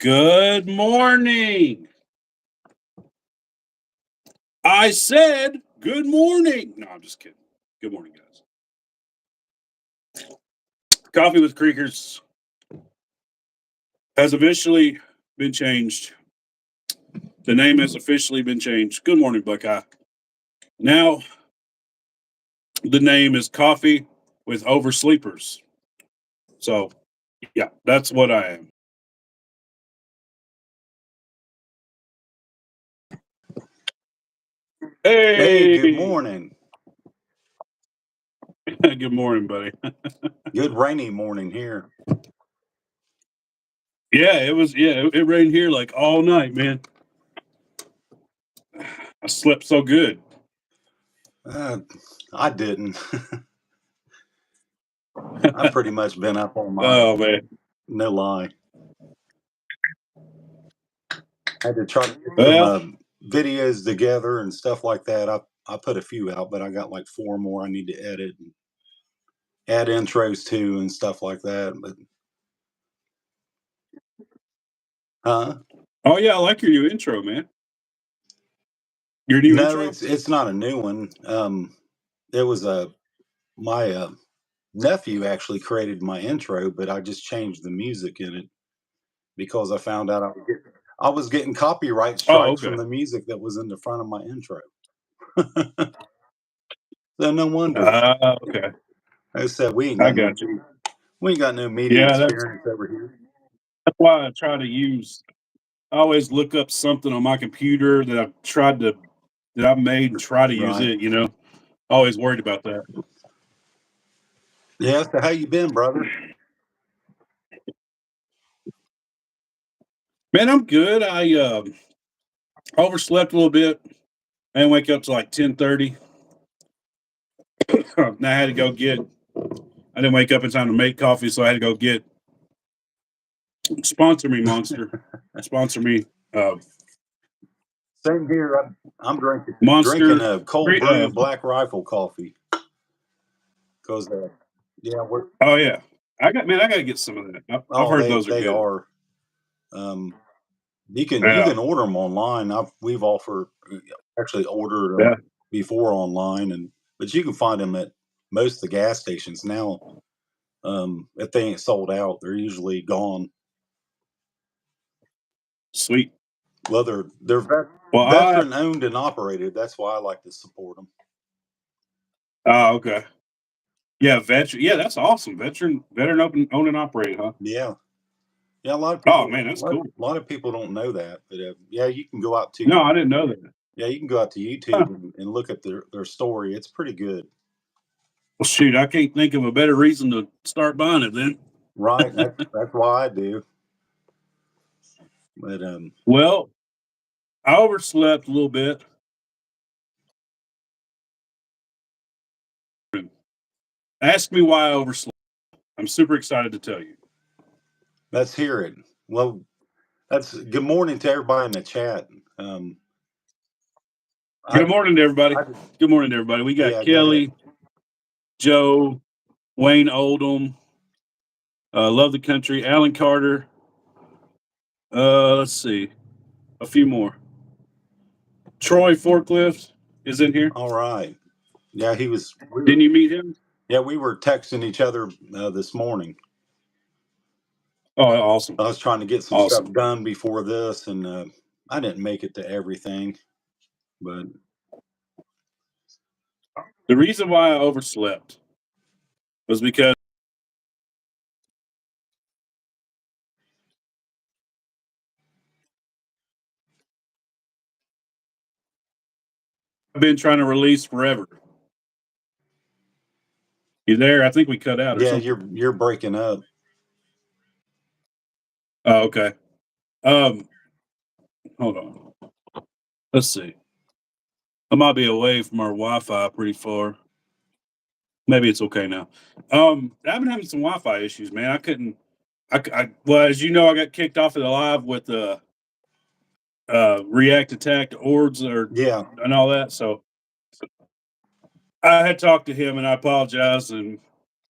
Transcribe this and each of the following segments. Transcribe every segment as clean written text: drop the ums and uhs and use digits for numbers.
Good morning. I said good morning. No, I'm just kidding. Good morning, guys. Coffee with Creakers has officially been changed. The name has officially been changed. Good morning, Buckeye. Now, the name is Coffee with Oversleepers. So, yeah, that's what I am. Hey, good morning. Good morning, buddy. Good rainy morning here. Yeah, it rained here like all night, man. I slept so good. I didn't. I've pretty much been up all night. Oh, man. No lie. Had to try to get Well, some videos together and stuff like that. I put a few out, but I got like 4 more I need to edit and add intros to and stuff like that. But oh yeah, I like your new intro, man. Your new no, intro? it's not a new one. It was my nephew actually created my intro, but I just changed the music in it because I found out I was getting copyright Oh, strikes okay. from the music that was in the front of my intro. So no wonder. Okay. I said we ain't I got got you. no media Yeah, experience over here. that's why I try to use. I always look up something on my computer that I've made and try to use Right. it. Always worried about that. Yeah. So how you been, brother? Man, I'm good. I overslept a little bit. I didn't wake up till like 10:30. Now I had to go get. I didn't wake up in time to make coffee, so I had to go get. Sponsor me, Monster. Sponsor me. Same here. I'm drinking Monster. a cold brew Black Rifle coffee because yeah, Oh yeah, I got to get some of that. I've heard those are they good. are. You Yeah, can order them online. We've actually ordered yeah, before online, but you can find them at most of the gas stations now. If they ain't sold out, they're usually gone. sweet. Well, they're Well, veteran owned and operated. That's why I like to support them. okay. Yeah, veteran. Yeah, that's awesome. Veteran own and operate, huh? Yeah, yeah. A lot of people. Oh man, that's cool. A lot of people don't know that, but yeah, you can go out to No, I didn't know that. yeah, you can go out to Huh. YouTube and look at their story. It's pretty good. Well, shoot, I can't think of a better reason to start buying it then. Right. That's why I do. But Well, I overslept a little bit. Ask me why I overslept. I'm super excited to tell you. let's hear it. Well, that's good morning to everybody in the chat. Good morning to everybody. Good morning to everybody. We got Kelly, Joe, Wayne Oldham, Love the Country, Alan Carter. Let's see, a few more. Troy Forklift is in here. All right. Yeah, he was. Didn't you meet him? Yeah, we were texting each other this morning. Oh, awesome. I was trying to get some stuff done before this, and I didn't make it to everything. But the reason why I overslept was because I've been trying to release forever. You there? I think we cut out. Yeah, you're breaking up. Oh, okay. Hold on. Let's see. I might be away from our Wi-Fi pretty far. Maybe it's okay now. I've been having some Wi-Fi issues, man. I couldn't. Well, as you know, I got kicked off of the live with the React Attack ords and all that. So I had talked to him and I apologized. And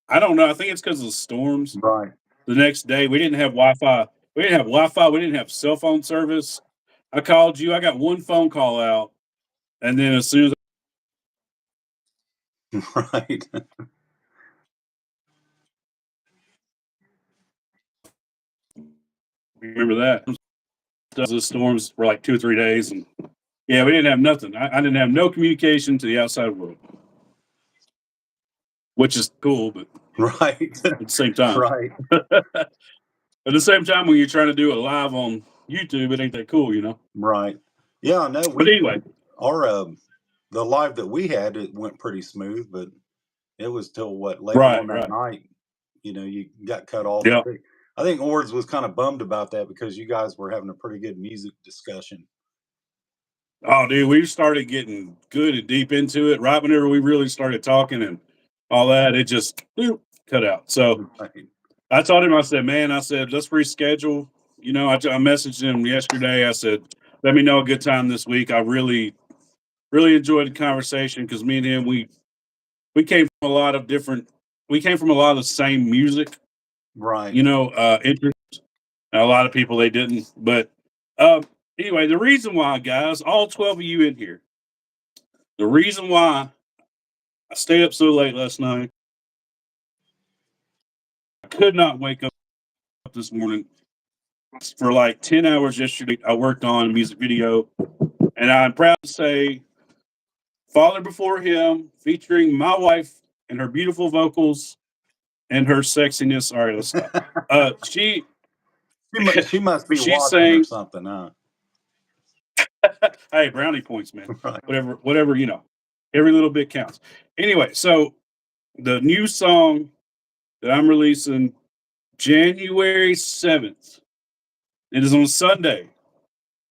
I don't know. I think it's because of the storms. Right. the next day. We didn't have Wi-Fi. We didn't have Wi-Fi. We didn't have cell phone service. I called you. I got one phone call out, and then as soon as Right. I remember that, the storms were like 2 or 3 days, and yeah, we didn't have nothing. I didn't have no communication to the outside world, which is cool, but Right. at the same time, Right. at the same time, when you're trying to do it live on YouTube, it ain't that cool, you know. Right. Yeah, no, But anyway, our the live that we had, it went pretty smooth, but it was till what, later right, on that right, night, you got cut off. yeah. I think Ords was kind of bummed about that because you guys were having a pretty good music discussion. Oh, dude, we started getting good and deep into it right whenever we really started talking and all that. It just cut out. So Right. I told him, I said, man, I said, let's reschedule. You know, I messaged him yesterday. I said, let me know a good time this week. I really, really enjoyed the conversation because me and him, we came from a lot of different, we came from a lot of the same music, Right. you know, interest. A lot of people they didn't, but uh, anyway, the reason why, guys, all 12 of you in here, the reason why I stayed up so late last night, I could not wake up this morning for like 10 hours yesterday. I worked on a music video, and I'm proud to say, Father Before Him, featuring my wife and her beautiful vocals and her sexiness. All right, let's stop. She She must be she watching or sang. something, huh? Hey, brownie points, man. Right. Whatever, you know. Every little bit counts. Anyway, so the new song that I'm releasing January 7th. It is on Sunday.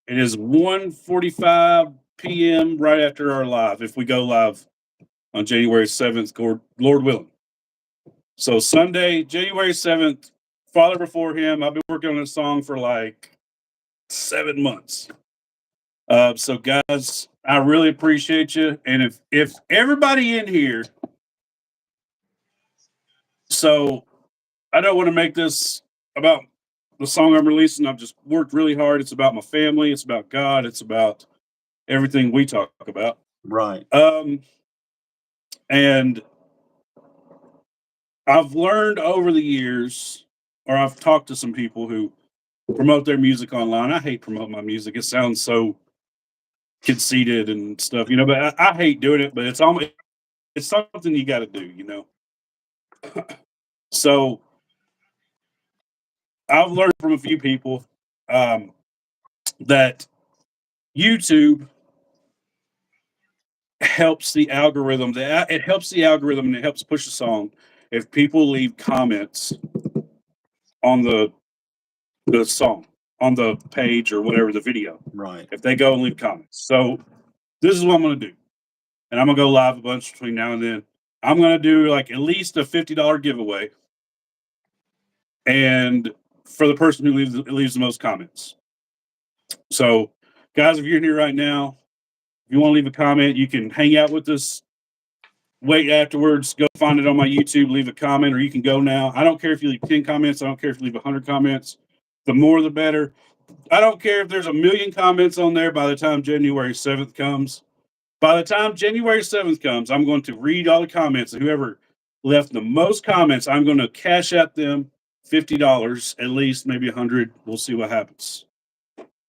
It is 1:45 p.m. right after our live, if we go live on January 7th, Lord willing. So Sunday, January 7th, Father Before Him. I've been working on this song for like 7 months. So guys, I really appreciate you. And if everybody in here, so I don't want to make this about the song I'm releasing. I've just worked really hard. It's about my family. It's about God. It's about everything we talk about. Right. And I've learned over the years, or I've talked to some people who promote their music online. I hate promoting my music. It sounds so conceited and stuff, you know. But I hate doing it. But it's something you got to do, you know. So I've learned from a few people um, that YouTube helps the algorithm. It helps the algorithm and it helps push a song if people leave comments on the song, on the page or whatever, the video. Right. If they go and leave comments. So this is what I'm going to do, and I'm going to go live a bunch between now and then. I'm going to do like at least a $50 giveaway, and for the person who leaves the most comments. So, guys, if you're in here right now, if you want to leave a comment, you can hang out with us. Wait afterwards, go find it on my YouTube, leave a comment, or you can go now. I don't care if you leave 10 comments. I don't care if you leave 100 comments. The more, the better. I don't care if there's 1,000,000 comments on there by the time January 7th comes. By the time January 7th comes, I'm going to read all the comments, and whoever left the most comments, I'm going to cash out them $50, at least, maybe 100. We'll see what happens.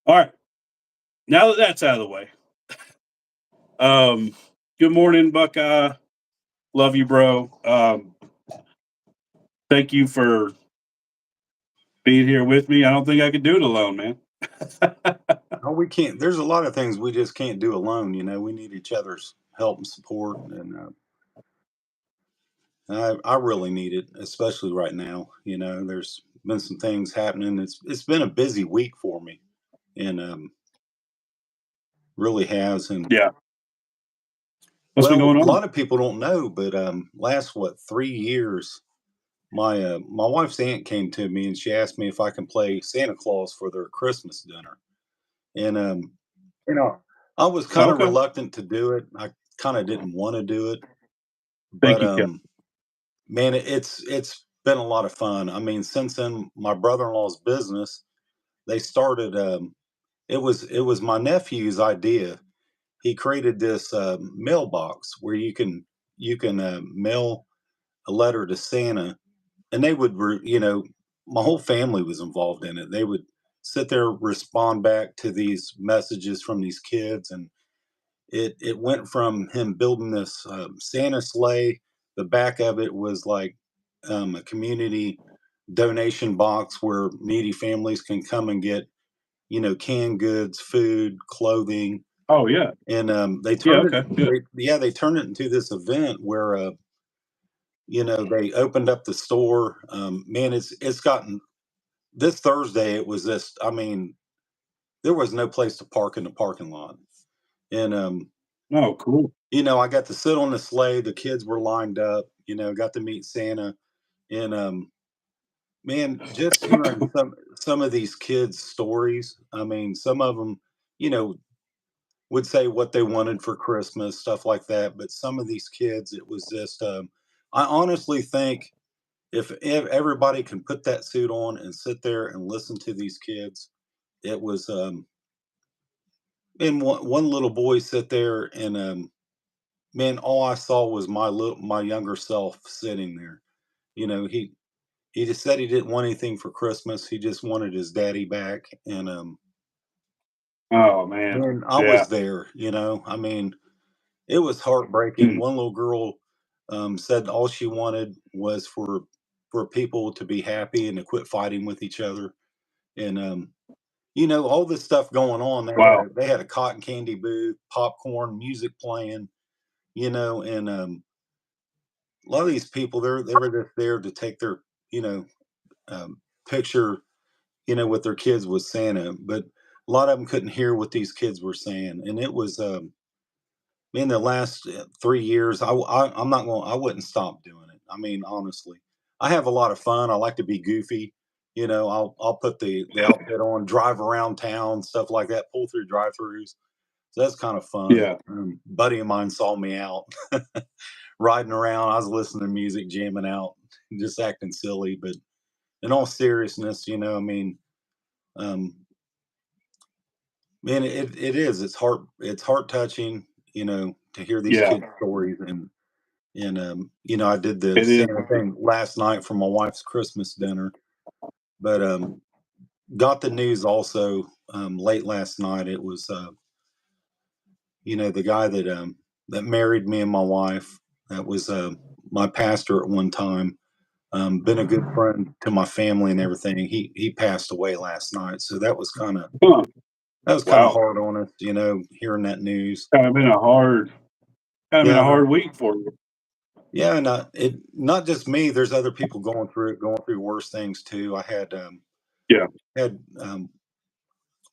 All right. Now that that's out of the way, good morning, Buckeye. Love you, bro. Thank you for being here with me. I don't think I could do it alone, man. No, we can't. There's a lot of things we just can't do alone. We need each other's help and support, and I really need it, especially right now. There's been some things happening. It's been a busy week for me, and really has. And Yeah. What's been well, going a on? lot of people don't know, but last 3 years, my wife's aunt came to me and she asked me if I can play Santa Claus for their Christmas dinner, and you know, I was kind of Okay. reluctant to do it. I kind of didn't want to do it, Thank but you, Kev. man, it's been a lot of fun. I mean, since then, my brother-in-law's business, they started. It was my nephew's idea. He created this mailbox where you can mail a letter to Santa, and they would, my whole family was involved in it. They would sit there, respond back to these messages from these kids, and it went from him building this Santa sleigh. The back of it was like a community donation box where needy families can come and get, canned goods, food, clothing, Oh yeah. and they Yeah. turned it. Okay. Good. They turned it into this event where they opened up the store. Man, it's gotten this Thursday. It was this. I mean, there was no place to park in the parking lot, and Oh, cool. I got to sit on the sleigh. The kids were lined up. Got to meet Santa, and man, just hearing some of these kids' stories. I mean, some of them, you know, would say what they wanted for Christmas, stuff like that. But some of these kids, it was just. I honestly think if everybody can put that suit on and sit there and listen to these kids, it was. And one little boy sit there and man, all I saw was my younger self sitting there. He just said he didn't want anything for Christmas. He just wanted his daddy back, and Oh man. man, I Yeah. was there. I mean, it was heartbreaking. Mm. One little girl said all she wanted was for people to be happy and to quit fighting with each other, and all this stuff going on. Wow. They had a cotton candy booth, popcorn, music playing, and a lot of these people they were just there to take their you know picture with their kids with Santa, but a lot of them couldn't hear what these kids were saying, and it was in the last 3 years. I'm not going. I wouldn't stop doing it. I mean, honestly, I have a lot of fun. I like to be goofy. I'll put the outfit on, drive around town, stuff like that, pull through drive-throughs. So that's kind of fun. Yeah. Buddy of mine saw me out riding around. I was listening to music, jamming out, just acting silly. But in all seriousness, I mean, um, man, it is. It's heart touching, to hear these Yeah. kids' stories, and I did the It is. Santa thing last night for my wife's Christmas dinner, but got the news also late last night. It was the guy that married me and my wife. That was my pastor at one time. Been a good friend to my family and everything. He passed away last night, so Huh. that was kind of Wow. hard on us, hearing that news. Kind of been a hard. Kind of been Yeah, a hard week for you. yeah, and it not just me. There's other people going through worse things too. I Yeah. had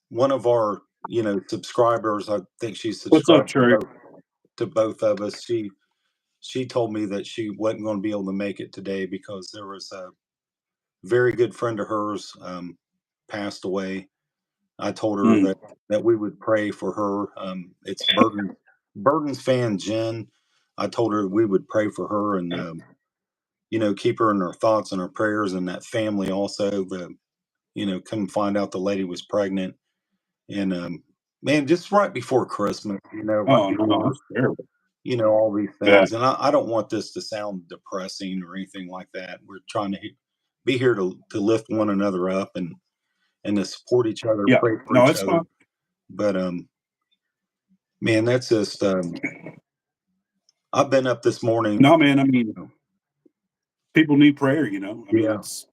one of our subscribers. I think she What's up, subscribed Trey? to both of us. She told me that she wasn't going to be able to make it today because there was a very good friend of hers passed away. I told her Mm. that we would pray for her. It's Burton's fan Jen. I told her we would pray for her and keep her in our thoughts and our prayers, and that family also. Come find out the lady was pregnant, and man, just right before Christmas, right Oh no, before that's terrible. all these Yeah. things. And I don't want this to sound depressing or anything like that. We're trying to be here to lift one another up and to support each other, Yeah. pray for No, each it's other. fine. But man, that's just I've been up this morning. No, man. I mean, people need prayer. I mean, Yeah, it's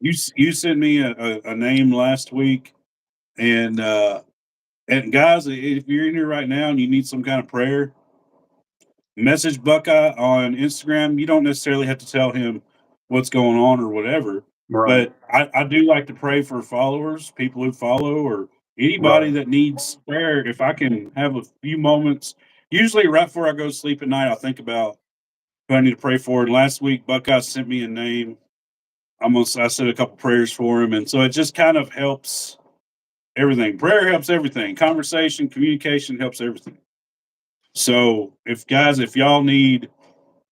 you sent me a name last week, and guys, if you're in here right now and you need some kind of prayer, message Buckeye on Instagram. You don't necessarily have to tell him what's going on or whatever, right, but I do like to pray for followers, people who follow, or anybody right. that needs prayer. If I can have a few moments, usually right before I go to sleep at night, I'll think about who I need to pray for. And last week, Buckeye sent me a name. I said a couple prayers for him, and so it just kind of helps everything. Prayer helps everything. Conversation, communication helps everything. So if y'all need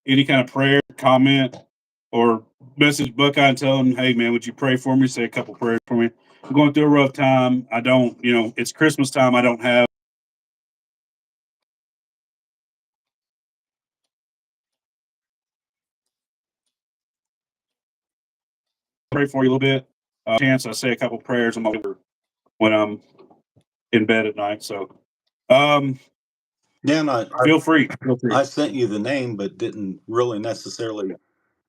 any kind of prayer, comment, or message Buckeye and tell him, hey man, would you pray for me? Say a couple prayers for me. I'm going through a rough time. I don't, it's Christmas time. I don't have pray for you a little bit. Chance I say a couple prayers when I'm in bed at night. So Yeah, and feel free. Feel free. I sent you the name, but didn't really necessarily,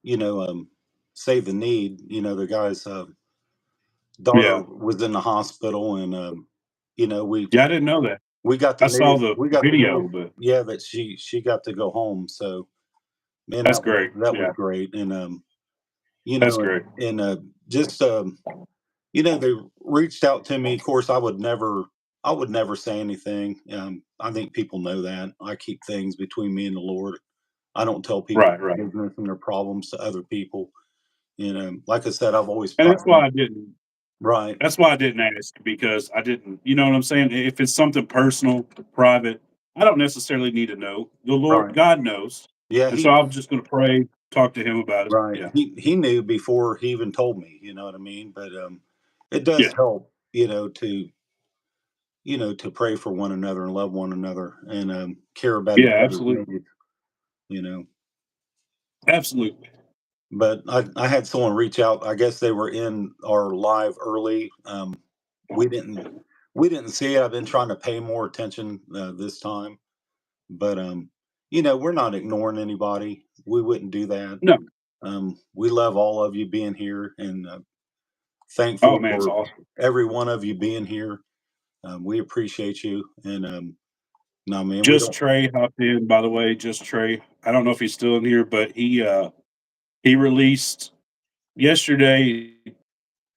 you know, say the need. The guy's daughter Yeah. was in the hospital, and you know, we Yeah, I didn't know that. we got the I saw news. the We got the video, news. but Yeah, that she got to go home. So man, that's great. that was Yeah, great. And that's great. just they reached out to me. Of course, I would never say anything. I think people know that. I keep things between me and the Lord. I don't tell people Right, right. their business and their problems to other people. Like I said, I've always And that's prided why I didn't. right, That's why I didn't ask because I didn't. You know what I'm saying? If it's something personal, private, I don't necessarily need to know. The Lord, right. God knows, Yeah, and so I'm just going to pray, talk to Him about it. right. Yeah, He knew before he even told me. You know what I mean? But it does yeah, help. To pray for one another and love one another and care about each yeah. other's Absolutely, needs. You know. absolutely. But I had someone reach out. I guess they were in our live early. We didn't we didn't see it. I've been trying to pay more attention this time, but we're not ignoring anybody. We wouldn't do that. No. We love all of you being here, and Oh thankful man, it's for awesome. every one of you being here. We appreciate you, and no man, we Just don't. Trey hopped in, by the way. Just Trey. I don't know if he's still in here, but he released yesterday.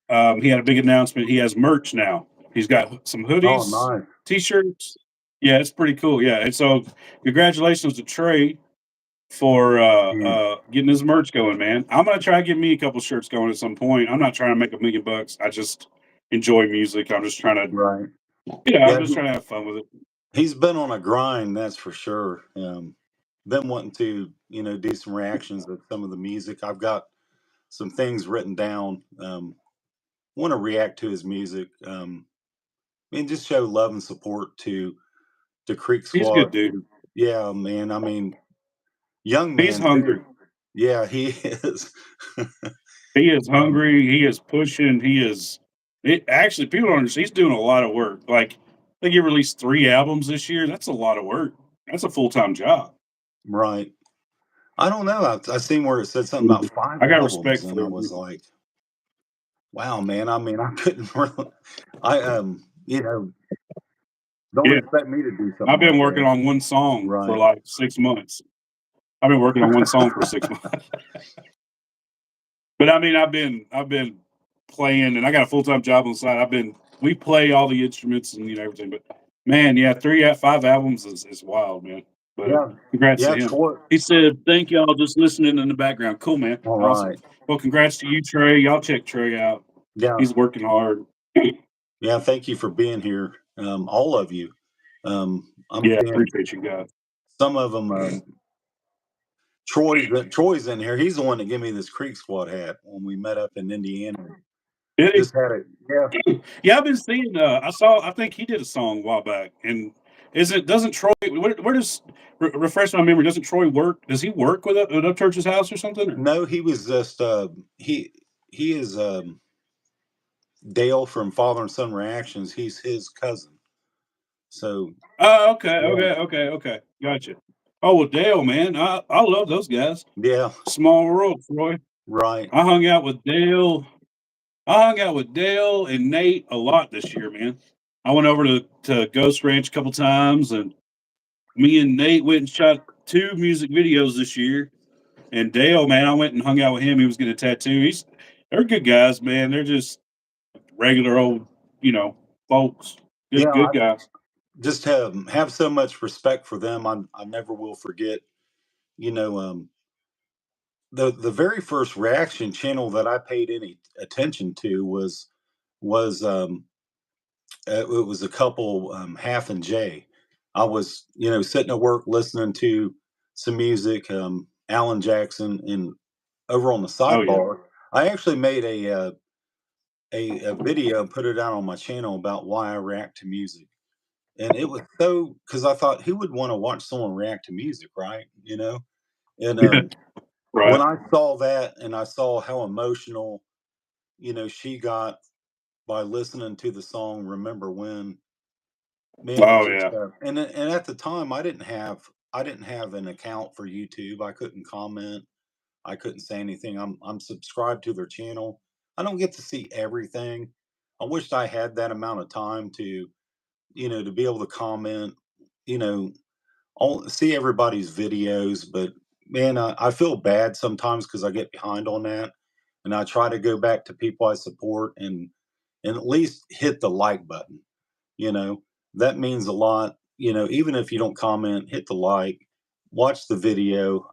He had a big announcement. He has merch now. He's got some Oh, hoodies, nice. t-shirts. Yeah, it's pretty cool. Yeah, and so congratulations to Trey for Huge. getting his merch going, man. I'm gonna try to get me a couple shirts going at some point. I'm not trying to make $1 million. I just enjoy music. I'm just trying to, Right. I'm Yeah, just trying to have fun with it. he's been on a grind, that's for sure. Been wanting to, do some reactions of some of the music. I've got some things written down. Want to react to his music, and just show love and support to Creek He's a good Squad. dude. Yeah, man. I mean, young He's man hungry. too. Yeah, he is. He is um, hungry. He is pushing. He is. It actually people don't understand. He's doing a lot of work. Like I think he released 3 albums this year. That's a lot of work. That's a full time job. right. I don't know. I seen where it said something about Mhm. five I got albums, respect and for I him. was like, wow, man. I mean, I couldn't really. I don't Yeah, expect me to do something I've been like working that. on one song for Right. like 6 months. I've been working on one song for 6 months. But I mean, I've been playing, and I got a full time job on the side. We play all the instruments and everything. But man, yeah, 5 albums is wild, man. But Yeah. congrats to Yeah. him. Troy. He said, "Thank y'all, just listening in the background." Cool, man. All Awesome. right. Well, congrats to you, Trey. Y'all check Trey out. Yeah. He's working hard. Yeah. Thank you for being here. All of you. I'm Yeah, seeing appreciate you guys. some of them. Troy's in here. He's the one that gave me this Creek Squad hat when we met up in Indiana. Did he? Just had it. Yeah. Yeah, I've been seeing. I think he did a song a while back, and doesn't Troy? Where does refresh my memory? Doesn't Troy work? Does he work with at Upchurch's house or something? Or? No, he was just he is Dale from Father and Son Reactions. He's his cousin. So Oh, okay, yeah, okay. Gotcha. Oh well, Dale, man, I love those guys. yeah, Small world, Troy. right. I hung out with Dale. I hung out with Dale and Nate a lot this year, man. I went over to Ghost Ranch a couple times, and me and Nate went and shot 2 music videos this year. And Dale, man, I went and hung out with him. He was getting a tattoo. They're good guys, man. They're just regular old, folks. Yeah, Good I guys. just have so much respect for them. I never will forget. You know, the very first reaction channel that I paid any attention to was it was a couple, Half and Jay. I was, sitting at work listening to some music, Alan Jackson, and over on the Oh yeah. sidebar. I actually made a video and put it out on my channel about why I react to music. And it was so because I thought who would want to watch someone react to music, right? You know? And when Right. I saw that and I saw how emotional, she got by listening to the song Remember When, man, it Oh just yeah. and at the time I didn't have an account for YouTube. I couldn't comment. I couldn't say anything. I'm subscribed to their channel. I don't get to see everything. I wished I had that amount of time to be able to comment, you know, all see everybody's videos, but man, I feel bad sometimes because I get behind on that, and I try to go back to people I support and at least hit the like button. You know, that means a lot. Even if you don't comment, hit the like, watch the video.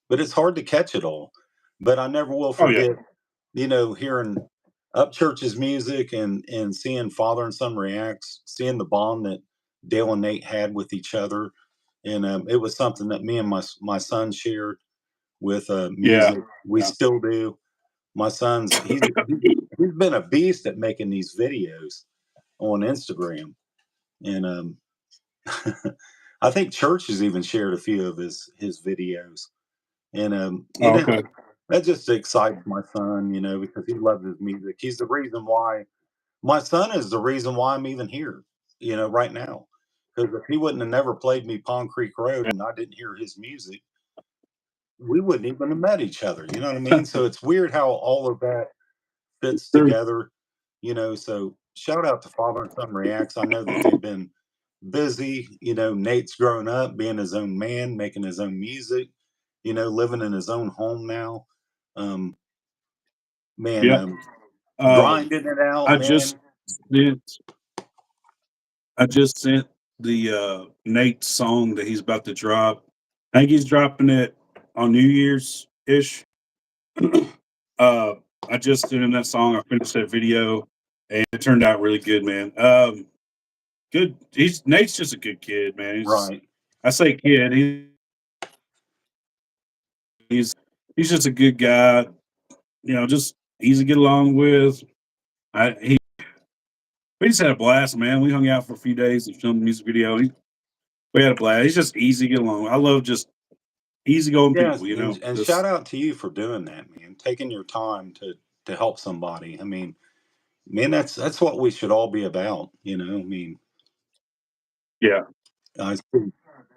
But it's hard to catch it all. But I never will Oh yeah. forget, hearing Upchurch's music and seeing Father and Son Reacts, seeing the bond that Dale and Nate had with each other, and it was something that me and my son shared with Yeah. music. We Yeah. still do. My son's he's been a beast at making these videos on Instagram, and I think Church has even shared a few of his videos, and Oh, okay. that just excites my son, because he loves his music. He's the reason why my son is the reason why I'm even here, right now. Because if he wouldn't have never played me Pond Creek Road and I didn't hear his music, we wouldn't even have met each other. You know what I mean? So it's weird how all of that fits True. together. So shout out to Father and Son Reacts. I know that they've been busy. Nate's grown up, being his own man, making his own music, living in his own home now. Um, man, Yep. grinding it out, I just man. sent I just sent the Nate song that he's about to drop. I think he's dropping it on New Year's ish. uh I just sent him that song. I finished that video and it turned out really good, man. Good. Nate's just a good kid, man. Right. I say kid, he's he's just a good guy, just easy to get along with. I he We just had a blast, man. We hung out for a few days and filmed a music video. We had a blast. He's just easy to get along. I love just easygoing Yes, people, and just shout out to you for doing that, man. Taking your time to help somebody. I mean, man, that's what we should all be about. I mean, yeah. I see.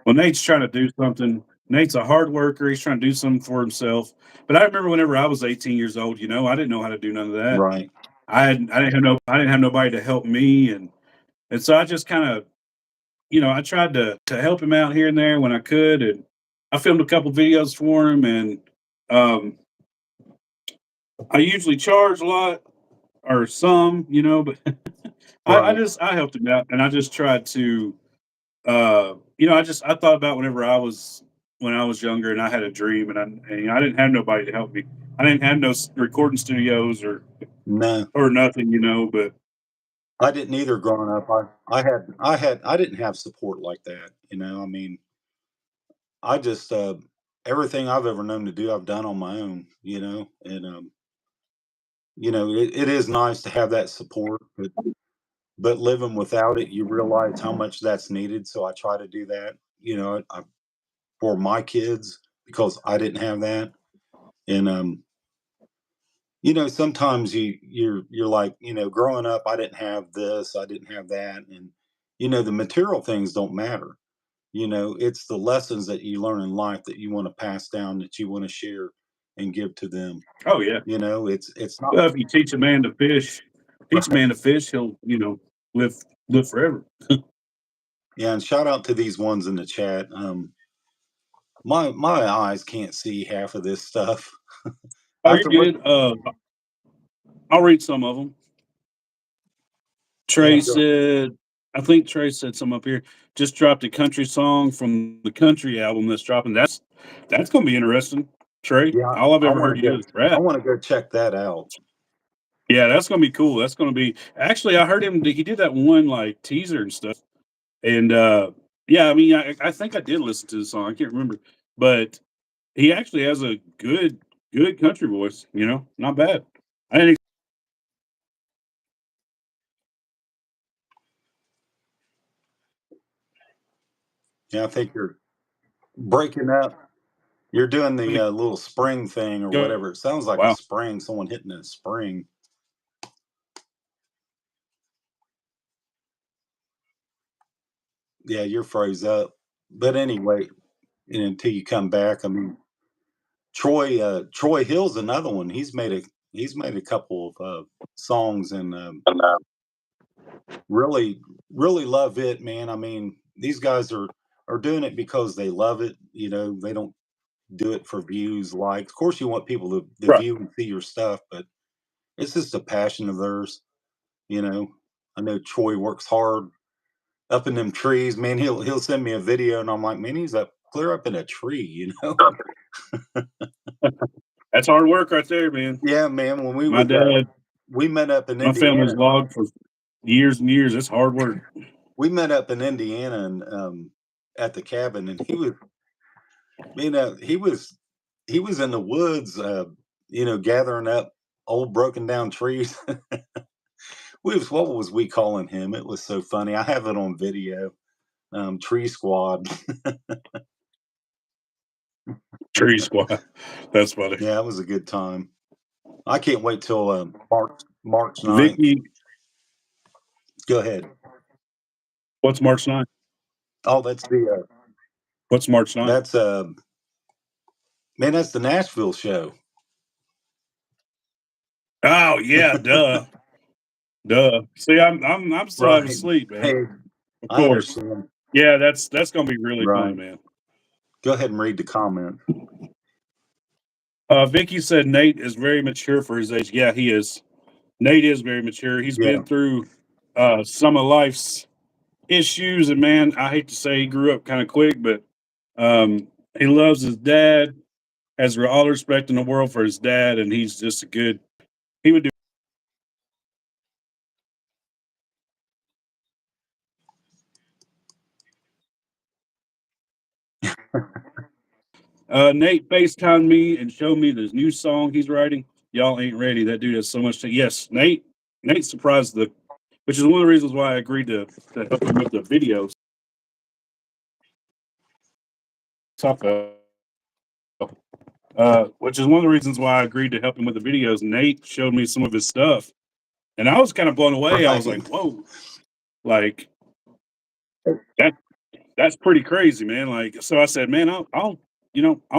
Well, Nate's trying to do something. Nate's a hard worker. He's trying to do something for himself. But I remember whenever I was 18 years old, I didn't know how to do none of that. Right. I didn't have nobody to help me, and so I just kind of, I tried to help him out here and there when I could, and I filmed a couple videos for him, and um, I usually charge a lot or some, but Right. I helped him out, and I just tried to, I thought about when I was younger and I had a dream, and I didn't have nobody to help me. I didn't have no recording studios No, or nothing, but I didn't either growing up. I didn't have support like that. I mean, I just everything I've ever known to do, I've done on my own. And it is nice to have that support, but living without it, you realize how much that's needed. So I try to do that. For my kids because I didn't have that. And sometimes you're like, growing up, I didn't have this, I didn't have that, and the material things don't matter. It's the lessons that you learn in life that you want to pass down, that you want to share and give to them. oh yeah. It's not Well, if you teach a right. man to fish, he'll live live forever. Yeah, and shout out to these ones in the chat. My eyes can't see half of this stuff. I Oh, have you're to look. good. I'll read some of them. Yeah, Trey said, I think Trey said some up here. Just dropped a country song from the country album that's dropping. That's going to be interesting. Trey, yeah. all I've I ever want heard to you do go. is I rap. want to go check that out. Yeah, that's going to be cool. That's going to be actually. I heard him. He did that one like teaser and stuff. And yeah, I mean, I think I did listen to the song. I can't remember, but he actually has a good. good country voice, not bad. I didn't Yeah, I think you're breaking up. You're doing the expect little spring thing or go whatever. It sounds like a wow. spring, someone hitting a spring. Yeah, you're froze up. But anyway, until you come back, I mean, Troy Hill's another one. He's made a couple of songs and really really love it, man. I mean, these guys are doing it because they love it. They don't do it for views, likes. Of course, you want people to Right. view and see your stuff, but it's just a passion of theirs. You know, I know Troy works hard up in them trees. Man, he'll send me a video, and I'm like, man, he's up clear up in a tree. That's hard work right there, man. Yeah, man. When My dad we met up in my family's Indiana. logged for years and years. It's hard work. We met up in Indiana and at the cabin, and he was in the woods, gathering up old broken down trees. What was we calling him? It was so funny. I have it on video. Tree Squad. Tree squad. That's funny. Yeah, it was a good time. I can't wait till March 9th. Vicky, Go ahead. what's March 9th? Oh, What's March 9th? that's man, that's the Nashville show. Oh yeah, duh. Duh. See, I'm still half Right. asleep, man. Hey, Of I course. understand. Yeah, that's gonna be really fun, Right. man. Go ahead and read the comment. Vicky said Nate is very mature for his age. Yeah, he is. Nate is very mature. He's Yeah. been through some of life's issues, and man, I hate to say he grew up kind of quick, but he loves his dad, has all the respect in the world for his dad, and he's just a good. He would do. Nate FaceTimed me and showed me this new song he's writing. Y'all ain't ready. That dude has so much. Yes, Nate. Nate surprised which is one of the reasons why I agreed to help him with the videos. Which is one of the reasons why I agreed to help him with the videos. Nate showed me some of his stuff, and I was kind of blown away. I was Right. like, "Whoa!" Like that. That's pretty crazy, man. Like, so I said, "Man, I'll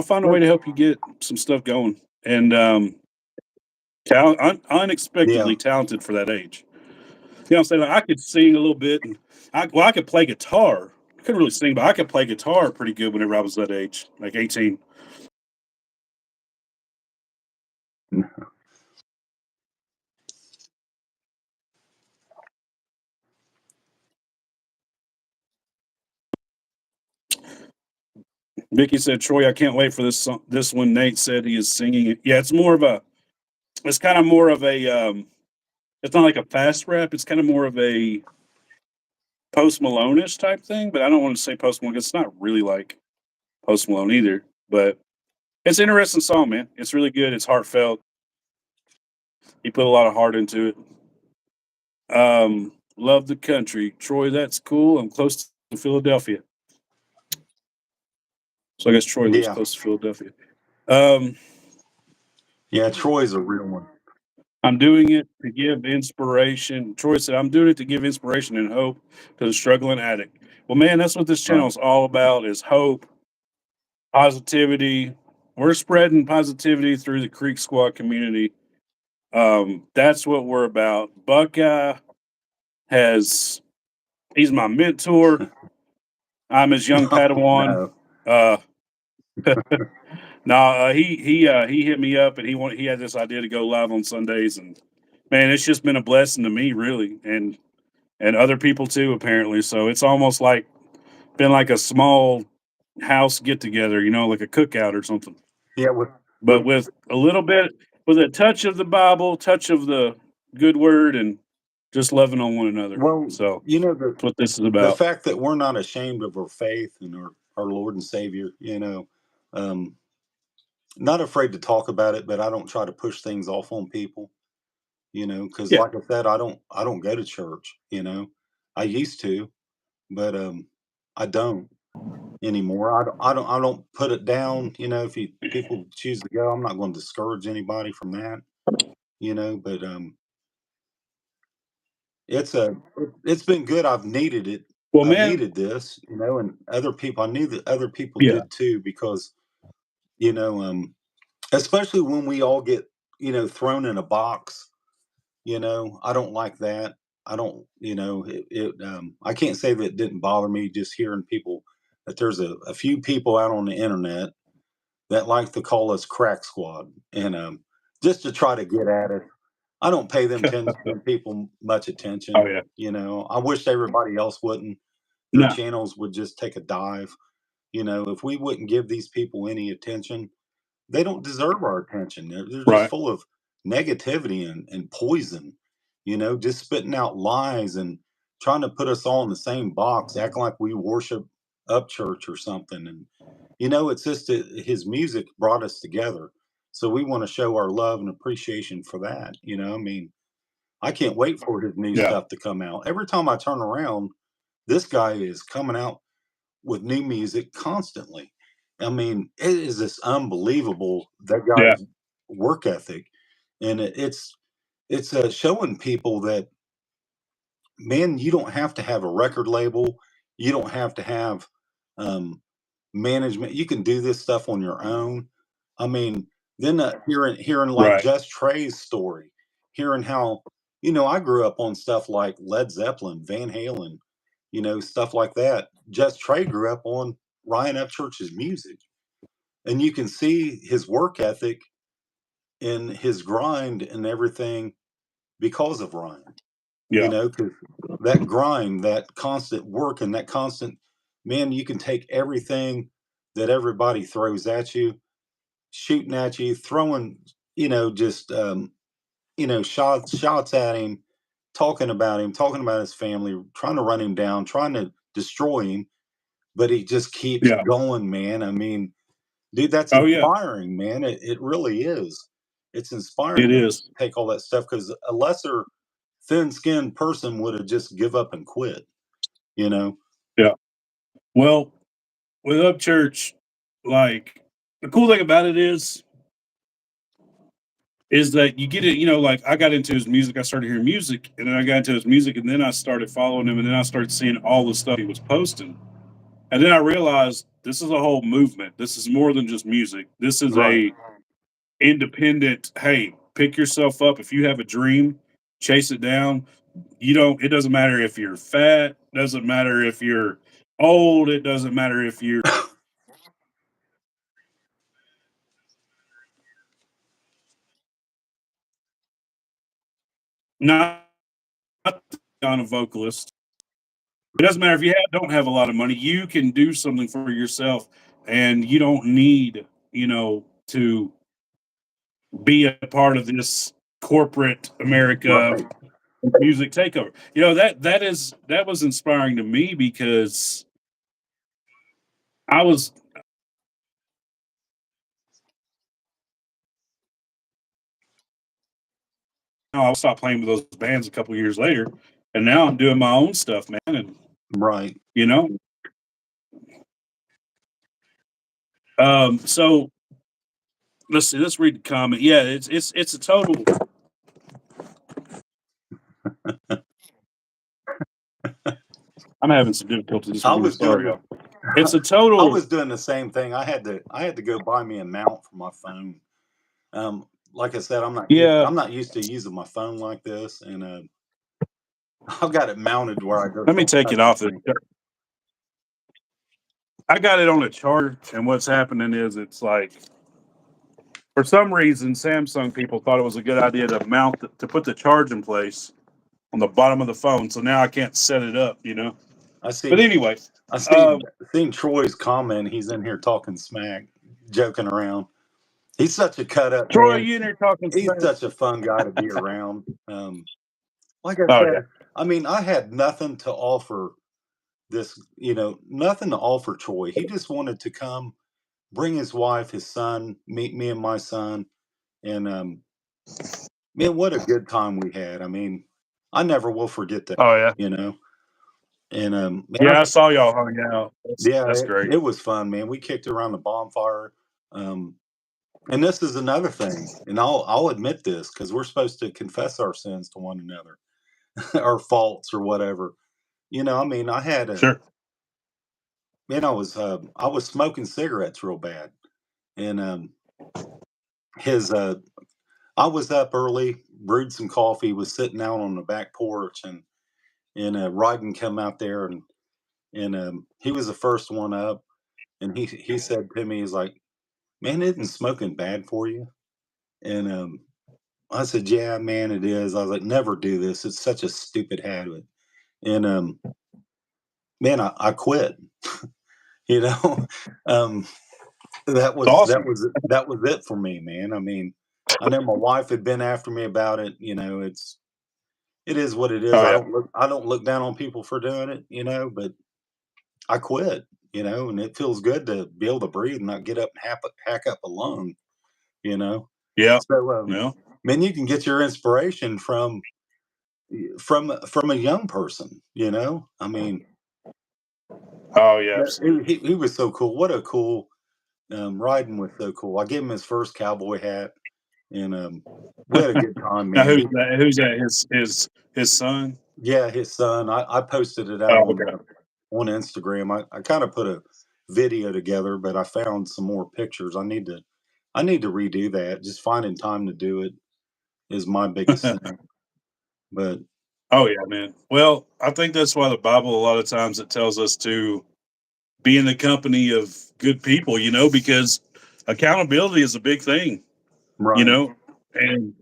find a way to help you get some stuff going." And Yeah. unexpectedly talented for that age. I'm saying? Like, I could sing a little bit, and I could play guitar. I couldn't really sing, but I could play guitar pretty good whenever I was that age, like 18. Vicky said, "Troy, I can't wait for this song. This one." Nate said he is singing it. Yeah, it's kind of more of a. It's not like a fast rap. It's kind of more of a Post Malone-ish type thing. But I don't want to say Post Malone 'cause it's not really like Post Malone either. But it's an interesting song, man. It's really good. It's heartfelt. He put a lot of heart into it. Love the country, Troy. That's cool. I'm close to Philadelphia, so I guess Troy lives Yeah. close to Philadelphia. Um, Yeah. Troy's a real one. I'm doing it to give inspiration. Troy said, "I'm doing it to give inspiration and hope to the struggling addict." Well, man, that's what this channel Right. is all about: is hope, positivity. We're spreading positivity through the Creek Squad community. That's what we're about. Buckeye has he's my mentor. I'm his young Padawan. No. Uh, no, he hit me up and he had this idea to go live on Sundays, and man, it's just been a blessing to me, really, and other people too, apparently. So it's almost like been like a small house get together, like a cookout or something. Yeah. With But with a little bit, with a touch of the Bible, touch of the good word, and just loving on one another. well, So the that's what this is the about. fact that we're not ashamed of our faith and our Lord and Savior. Um, not afraid to talk about it, but I don't try to push things off on people, because Yeah. like I said, I don't go to church, I used to, but I don't anymore. I don't put it down, if people choose to go, I'm not going to discourage anybody from that, but it's been good. I've needed it. Well, I've man. needed this, and other people, I knew that other people Yeah. did too, because, you know, especially when we all get, thrown in a box, I don't like that. I don't, I can't say that it didn't bother me just hearing people that there's a few people out on the internet that like to call us crack squad, and just to try to get at us. I don't pay them people much Oh attention. yeah. I wish everybody else wouldn't. Their No. channels would just take a dive. If we wouldn't give these people any attention, they don't deserve our attention. They're just Right. full of negativity and poison, just spitting out lies and trying to put us all in the same box, acting like we worship up church or something. And, it's just that his music brought us together. So we want to show our love and appreciation for that. I mean, I can't wait for his new Yeah. stuff to come out. Every time I turn around, this guy is coming out with new music constantly. I mean, it is just unbelievable, that Yeah. guy's work ethic, and it's showing people that, man, you don't have to have a record label, you don't have to have um, management. You can do this stuff on your own. I mean, then hearing like Right. Just Trey's story, hearing how, I grew up on stuff like Led Zeppelin, Van Halen, stuff like that. Just Trey grew up on Ryan Upchurch's music, and you can see his work ethic and his grind and everything because of Ryan. Yeah. Because that grind, that constant work, and that constant, man, you can take everything that everybody throws at you, shooting at you, throwing, just shots at him, talking about his family, trying to run him down, trying to destroy him, but he just keeps Yeah. going, man. I mean, dude, that's Oh yeah. inspiring, man. It really is. It's It inspiring to is. take all that stuff, because a lesser thin-skinned person would have just give up and quit, you know? Yeah. Well, with Upchurch, like the cool thing about it is that you get it, like I got into his music, I started hearing music, and then I got into his music, and then I started following him, and then I started seeing all the stuff he was posting. And then I realized this is a whole movement. This is more than just music. This is Right. a independent, hey, pick yourself up. If you have a dream, chase it down. It doesn't matter if you're fat, doesn't matter if you're old, it doesn't matter if you're not on a vocalist. It doesn't matter if you don't have a lot of money. You can do something for yourself, and you don't need, to be a part of this corporate America Right. music takeover. That was inspiring to me because I was I stopped playing with those bands a couple years later, and now I'm doing my own stuff, man. And Right. you know, so let's see. Let's read the comment. Yeah, it's a total. I'm having some difficulty this I morning. was doing Sorry, the y'all. It's a I total. was doing the same thing. I had to go buy me a mount for my phone. Like I said, Yeah. I'm not used to using my phone like this, and I've got it mounted where I Let just me don't take touch it the off. screen. I got it on a charger, and what's happening is it's like for some reason Samsung people thought it was a good idea to to put the charge in place on the bottom of the phone. So now I can't set it up. I But see anyway, I see um, seen Troy's comment. He's in here talking smack, joking around. He's such a cut up Troy, man. you in there talking He's smack? such a fun guy to be around. Like I Oh yeah, said, I mean, I had nothing to offer nothing to offer Troy. He just wanted to come bring his wife, his son, meet me and my son, and man, what a good time we had. I mean, I never will forget that, Oh yeah. you know. And man, Yeah, I saw y'all hung out. yeah, That's great. it was fun, man. We kicked around the bonfire. Um, and this is another thing, and I'll admit this because we're supposed to confess our sins to one another, our faults or whatever. You know, I mean, I had a Sure. man, I was smoking cigarettes real bad, and his I was up early, brewed some coffee, was sitting out on the back porch, and Ryden come out there, and he was the first one up, and he said to me, he's like, "Man, isn't smoking bad for you?" And I said, "Yeah, man, it is." I was like, "Never do this. It's such a stupid habit." And man, I quit. You know, um, It's awesome. that was it for me, man. I mean, I know my wife had been after me about it. You know, it is what it is. Oh yeah. I don't look down on people for doing it. You know, but I quit. You know, and it feels good to be able to breathe and not get up and hack up a lung. You know, Yeah. so Yeah. man, you can get your inspiration from a young person. You know, I mean, Oh yeah, yeah, absolutely. he was so cool. What a cool riding was so cool. I gave him his first cowboy hat, and we had a good time, Now man. who's that? Who's that? His son? Yeah, his son. I posted it out Oh, okay. on Instagram. I kind of put a video together, but I found some more pictures. I need to redo that. Just finding time to do it is my biggest thing. But Oh yeah, man. Well, I think that's why the Bible a lot of times it tells us to be in the company of good people, because accountability is a big thing, you right, know, and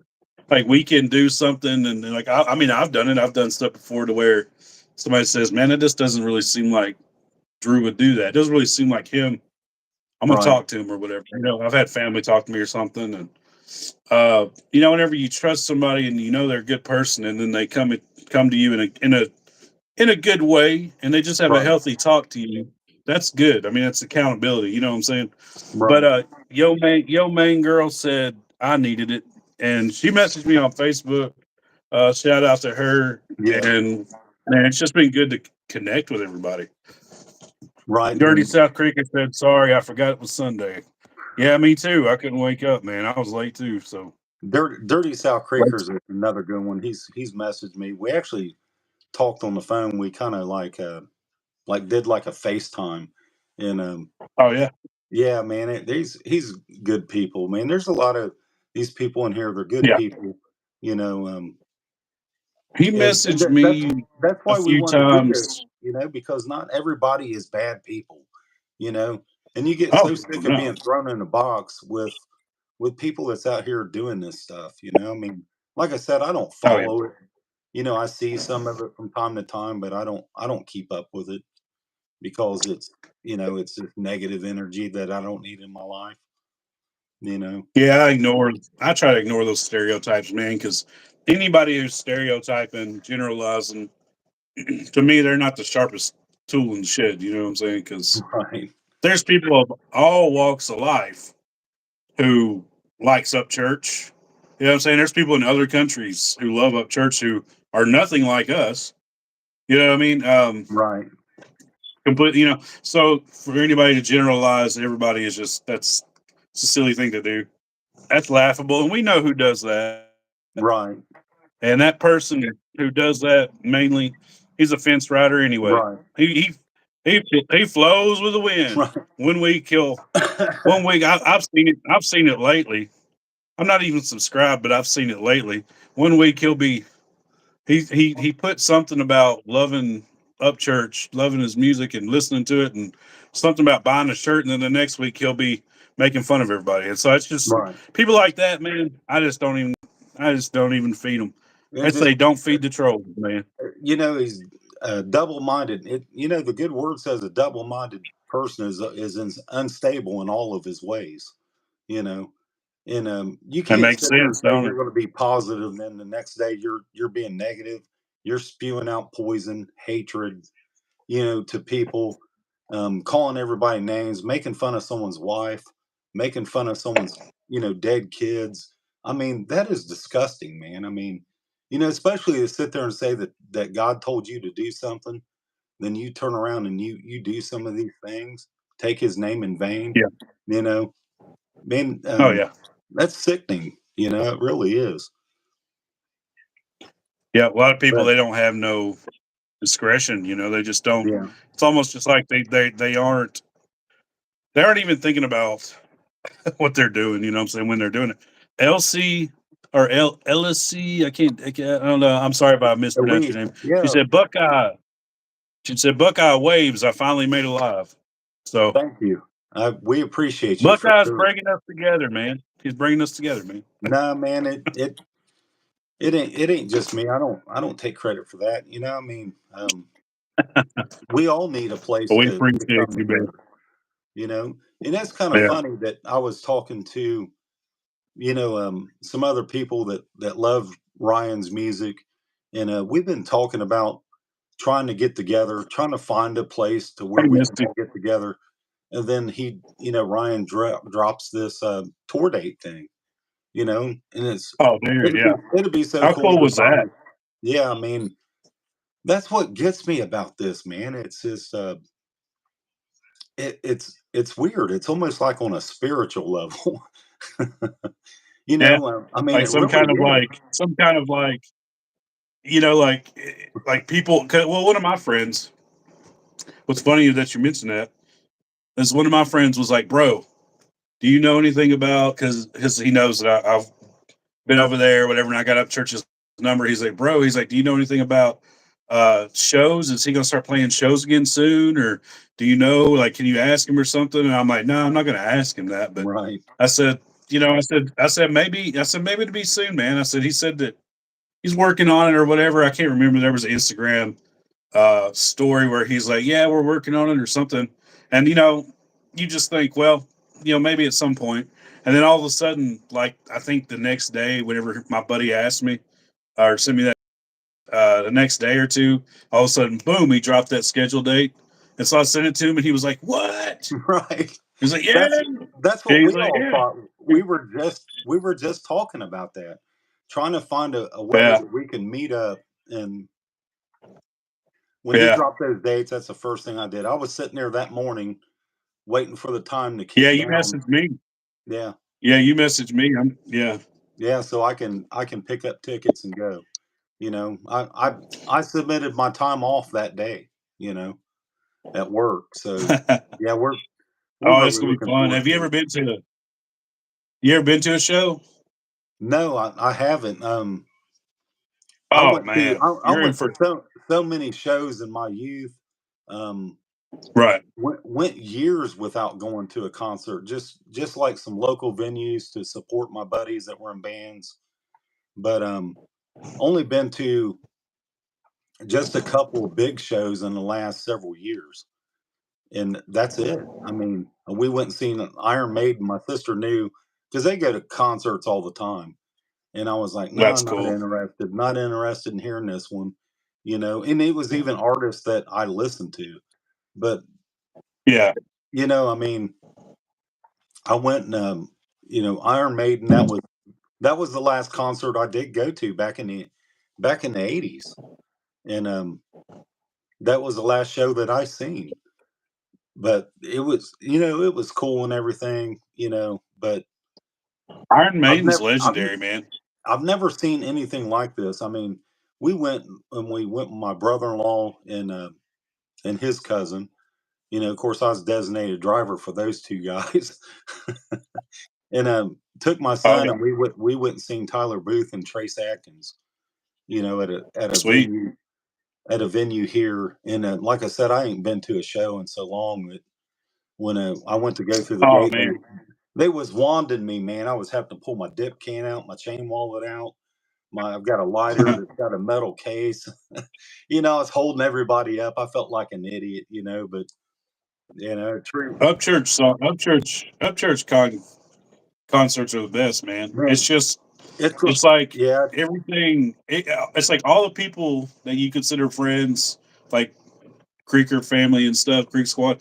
like we can do something and like I mean I've done it. I've done stuff before to where somebody says, "Man, it just doesn't really seem like Drew would do that. It doesn't really seem like him. I'm gonna right, talk to him or whatever." I've had family talk to me or something, and whenever you trust somebody and they're a good person, and then they come to you in a good way, and they just have a right, healthy talk to you. That's good. I mean, that's accountability. You know what I'm saying? But right. yo main girl said I needed it, and she messaged me on Facebook. Shout out to her, Yeah, and man, it's just been good to connect with everybody. right. Dirty And South Cricket said, "Sorry, I forgot it was Sunday." Yeah, me too. I couldn't wake up, man. I was late too. So Dirty South late. Creekers is another good one. He's messaged me. We actually talked on the phone. We kind of like did like a FaceTime, and Oh yeah, yeah, man, he's good people, man. There's a lot of these people in here. They're good yeah. people, you know. He And messaged me that's a why we few wanted to do this, times. you know, because not everybody is bad people, you know. And you get Oh so sick of no, being thrown in a box with people that's out here doing this stuff, you know. I mean, like I said, I don't oh yeah, follow it. You know, I see some of it from time to time, but I don't keep up with it because it's just negative energy that I don't need in my life, you know. yeah. I try to ignore those stereotypes, man, because anybody who's stereotyping, generalizing, to me, they're not the sharpest tool in the shed. You know what I'm saying? Because Right. there's people of all walks of life who likes up church. You know what I'm saying? There's people in other countries who love up church who are nothing like us. You know what I mean? Right. Completely. So for anybody to generalize, everybody is just it's a silly thing to do. That's laughable, and we know who does that. Right. And that person who does that mainly, he's a fence rider anyway. Right. He flows with the wind. Right. One week he'll one week I've seen it. I've seen it lately. I'm not even subscribed, but I've seen it lately. One week he'll be he put something about loving up church, loving his music and listening to it, and something about buying a shirt, and then the next week he'll be making fun of everybody. And so it's just Right. people like that, man. I just don't even feed them. I It just say don't feed the trolls, man. he's double-minded. You know, the good word says a double-minded person is unstable in all of his ways. You know, and you That can't makes sit there and sense, say don't you're it? going to be positive, and then the next day you're being negative. You're spewing out poison, hatred, you know, to people. calling everybody names, making fun of someone's wife, making fun of someone's, dead kids. I mean, that is disgusting, man. I mean, especially to sit there and say that God told you to do something, then you turn around and you do some of these things, take His name in vain. Yeah. You know, man, Oh yeah. that's sickening. It really is. Yeah. A lot of people, But they don't have no discretion. They just don't. yeah, It's almost just like they aren't even thinking about what they're doing. You know what I'm saying, when they're doing it. LC or LSC. I don't know. I'm sorry if I mispronounced we, your name. She yeah. said Buckeye. She said Buckeye waves. I finally made alive. So Thank you. We appreciate you for Buckeye's sure. bringing us together, man. He's bringing us together, man. Nah, man, it ain't just me. I don't take credit for that. I mean, we all need a But place we to appreciate come you, man. together. And that's kind of Yeah. funny that I was talking to some other people that love Ryan's music, and we've been talking about trying to get together, trying to find a place to Hey, where we can Misty. all get together. And then Ryan drops this tour date thing, and Oh, dude, yeah. it'd be so How cool cool to was that? find. Yeah, I mean, that's what gets me about this, man. It's just it's weird. It's almost like on a spiritual level. Yeah. I mean, Like it really is. some kind of like, like people. Well, one of my friends. What's funny that you mentioned that is one of my friends was like, "Bro, do you know anything about?" Because he knows that I've been over there, whatever. And I got up church's number. He's like, "Bro," he's like, "Do you know anything about shows? Is he gonna start playing shows again soon, or do you know? Like, can you ask him or something?" And I'm like, "No, I'm not gonna ask him that." But Right. I said, maybe to be soon, man. He said that he's working on it or whatever. I can't remember. There was an Instagram story where he's like, "Yeah, we're working on it" or something. And you just think, well, maybe at some point. And then all of a sudden, like I think the next day, whenever my buddy asked me or sent me that the next day or two, all of a sudden, boom, he dropped that schedule date. And so I sent it to him, and he was like, "What?" Right. He's like, "Yeah." That's what He's we like, all "Yeah, thought. We were just talking about that, trying to find a way yeah, that we can meet up. And when he yeah, dropped those dates, that's the first thing I did. I was sitting there that morning waiting for the time to yeah." kick You down. messaged me. Yeah. Yeah, you messaged me. Yeah, Yeah, so I can pick up tickets and go. I submitted my time off that day, you know, at work. So yeah, we're oh, it's really gonna be looking fun. forward Have you to ever it. been to? You ever been to a show? No, I haven't. I Oh went to man, I you're in went to for so many shows in my youth. Um, right. went years without going to a concert. Just like some local venues to support my buddies that were in bands. But only been to just a couple of big shows in the last several years, and that's it. I mean, we went and seen Iron Maiden. My sister knew because they go to concerts all the time. And I was like, "No, That's not cool. interested. Not interested in hearing this one." And it was even artists that I listened to. But, Yeah. I mean, I went and Iron Maiden, that was the last concert I did go to back in the 80s. And that was the last show that I seen. But it was cool and everything, but Iron I've Maiden's never I've legendary, man. I've never seen anything like this. I mean, we went with my brother-in-law and his cousin. Of course, I was designated driver for those two guys, and took my Oh son, yeah, and we went and seen Tyler Booth and Trace Atkins. At a sweet. venue here, and like I said, I ain't been to a show in so long that when I went to go through the Oh gate, man. they was wanding me, man. I was having to pull my dip can out, my chain wallet out. I've got a lighter that's got a metal case. I was holding everybody up. I felt like an idiot, but true. Up church concerts are the best, man. It's Man, just it's cool. it's like Yeah, everything. It's like all the people that you consider friends, like Creeker family and stuff, Creek Squad.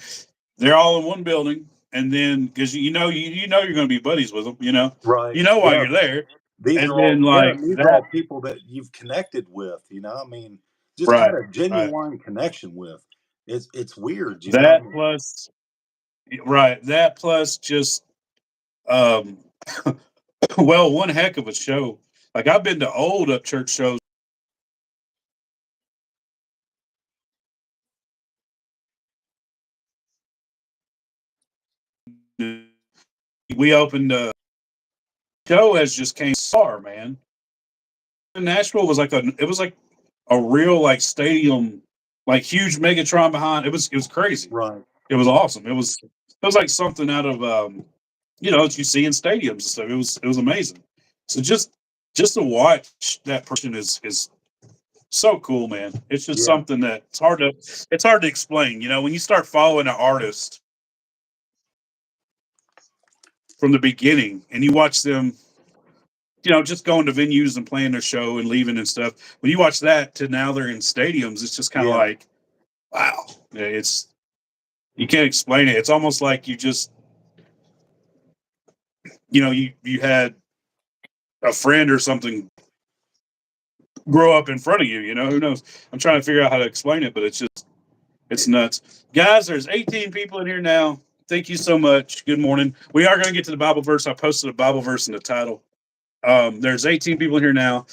They're all in one building, and then because you know you're going to be buddies with them, Right. while Yeah. you're there, These and are all then like these are that, all people that you've connected with, I mean, just had right, a right, genuine connection with. It's weird, that plus, right, that plus just um, well, one heck of a show. Like I've been to old up church shows. We opened a show has just came far, man. Nashville was it was like a real like stadium, like huge Megatron behind. It was crazy. Right. It was awesome. It was like something out of that you see in stadiums and stuff. It was amazing. So just to watch that person is so cool, man. It's just Yeah. something that it's hard to explain. When you start following an artist from the beginning and you watch them, just going to venues and playing their show and leaving and stuff. When you watch that to now they're in stadiums, it's just kind of Yeah. like, wow. You can't explain it. It's almost like you just, you had a friend or something grow up in front of you. Who knows? I'm trying to figure out how to explain it, but it's nuts. Guys, there's 18 people in here now. Thank you so much. Good morning. We are going to get to the Bible verse. I posted a Bible verse in the title. There's 18 people in here now.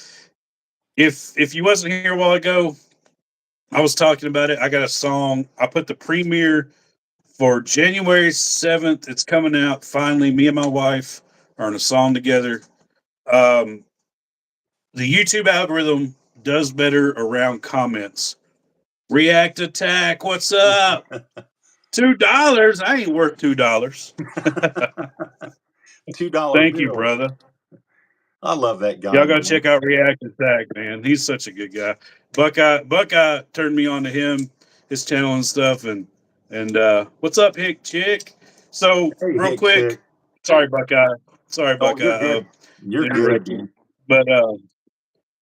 If you wasn't here a while ago, I was talking about it. I got a song. I put the premiere for January 7th. It's coming out finally. Me and my wife are in a song together. The YouTube algorithm does better around comments. React Attack, what's up? $2. I ain't worth $2. $2 Thank you, bill. brother. I love that guy. Y'all go man. check out React Attack, man. He's such a good guy. Buckeye turned me on to him, his channel and stuff. And what's up, Hick Chick? So Hey, real Hick quick, Chick. sorry, Buckeye. Sorry, Oh, you're Buckeye. good. You're good, man. But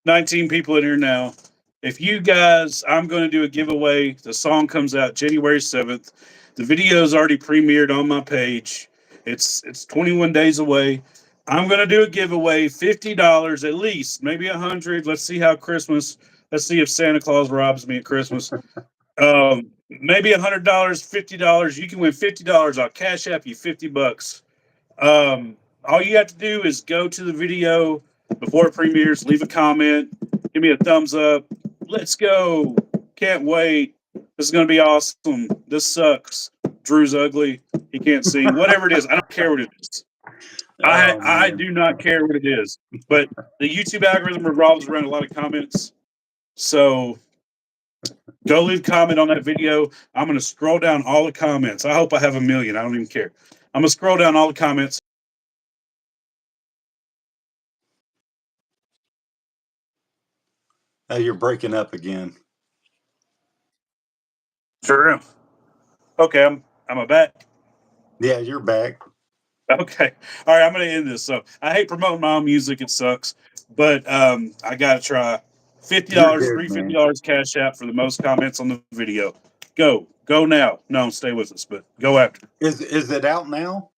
19 people in here now. If you guys, I'm going to do a giveaway. The song comes out January 7th. The video is already premiered on my page. It's 21 days away. I'm going to do a giveaway, $50 at least, maybe 100. Let's see how Christmas. Let's see if Santa Claus robs me at Christmas. Maybe $100, $50. You can win $50. I'll cash app you $50. All you have to do is go to the video before it premieres, leave a comment, give me a thumbs up. Let's go. Can't wait. This is going to be awesome. This sucks. Drew's ugly. He can't sing. Whatever it is, I don't care what it is. I do not care what it is. But the YouTube algorithm revolves around a lot of comments. So go leave a comment on that video. I'm going to scroll down all the comments. I hope I have 1 million. I don't even care. I'm going to scroll down all the comments. You're breaking up again. Sure am. Okay, I'm back. Yeah, you're back. Okay. All right, I'm gonna end this. So I hate promoting my own music, it sucks. But I gotta try. $50, You're free good, man. $50 cash app for the most comments on the video. Go. Go now. No, stay with us, but go after. Is it out now?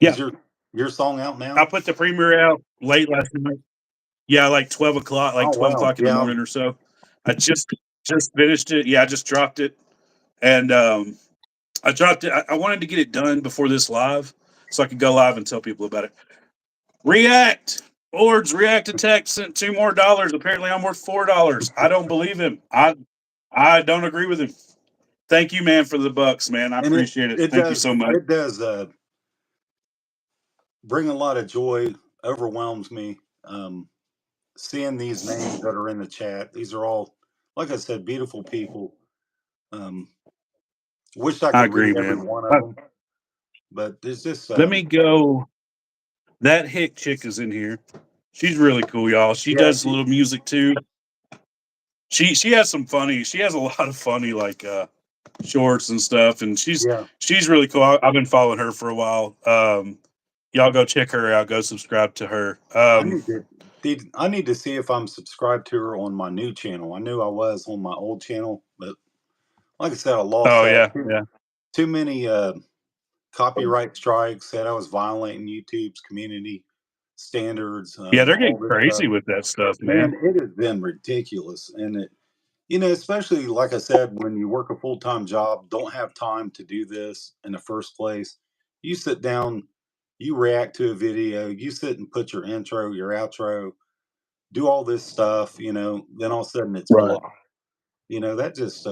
Yeah. Is your song out now? I put the premiere out late last night. Yeah, like 12 o'clock, Oh, 12 wow. o'clock in the Yeah. morning or so. I just finished it. Yeah, I just dropped it. And I dropped it. I wanted to get it done before this live so I could go live and tell people about it. React. Ord's React Attack sent $2 more. Apparently, I'm worth $4. I don't believe him. I don't agree with him. Thank you, man, for the bucks, man. I appreciate it. Thank you so much. It does bring a lot of joy. Overwhelms me. Seeing these names that are in the chat. These are all, like I said, beautiful people. Wish I could agree, read every man. one of them, but there's just. Let me go. That Hick chick is in here. She's really cool, y'all. She does a little music too. She has some funny. She has a lot of funny like shorts and stuff, and she's really cool. I've been following her for a while. Y'all go check her out. Go subscribe to her. I need to see if I'm subscribed to her on my new channel. I knew I was on my old channel, but like I said, I lost Oh that. yeah, yeah, Too many copyright strikes. Said I was violating YouTube's community standards. yeah. They're All getting this stuff. crazy with that stuff, Man, man. it has been ridiculous, and especially like I said, when you work a full time job, don't have time to do this in the first place. You sit down, you react to a video, you sit and put your intro, your outro, do all this stuff, then all of a sudden it's Right. blocked. That just,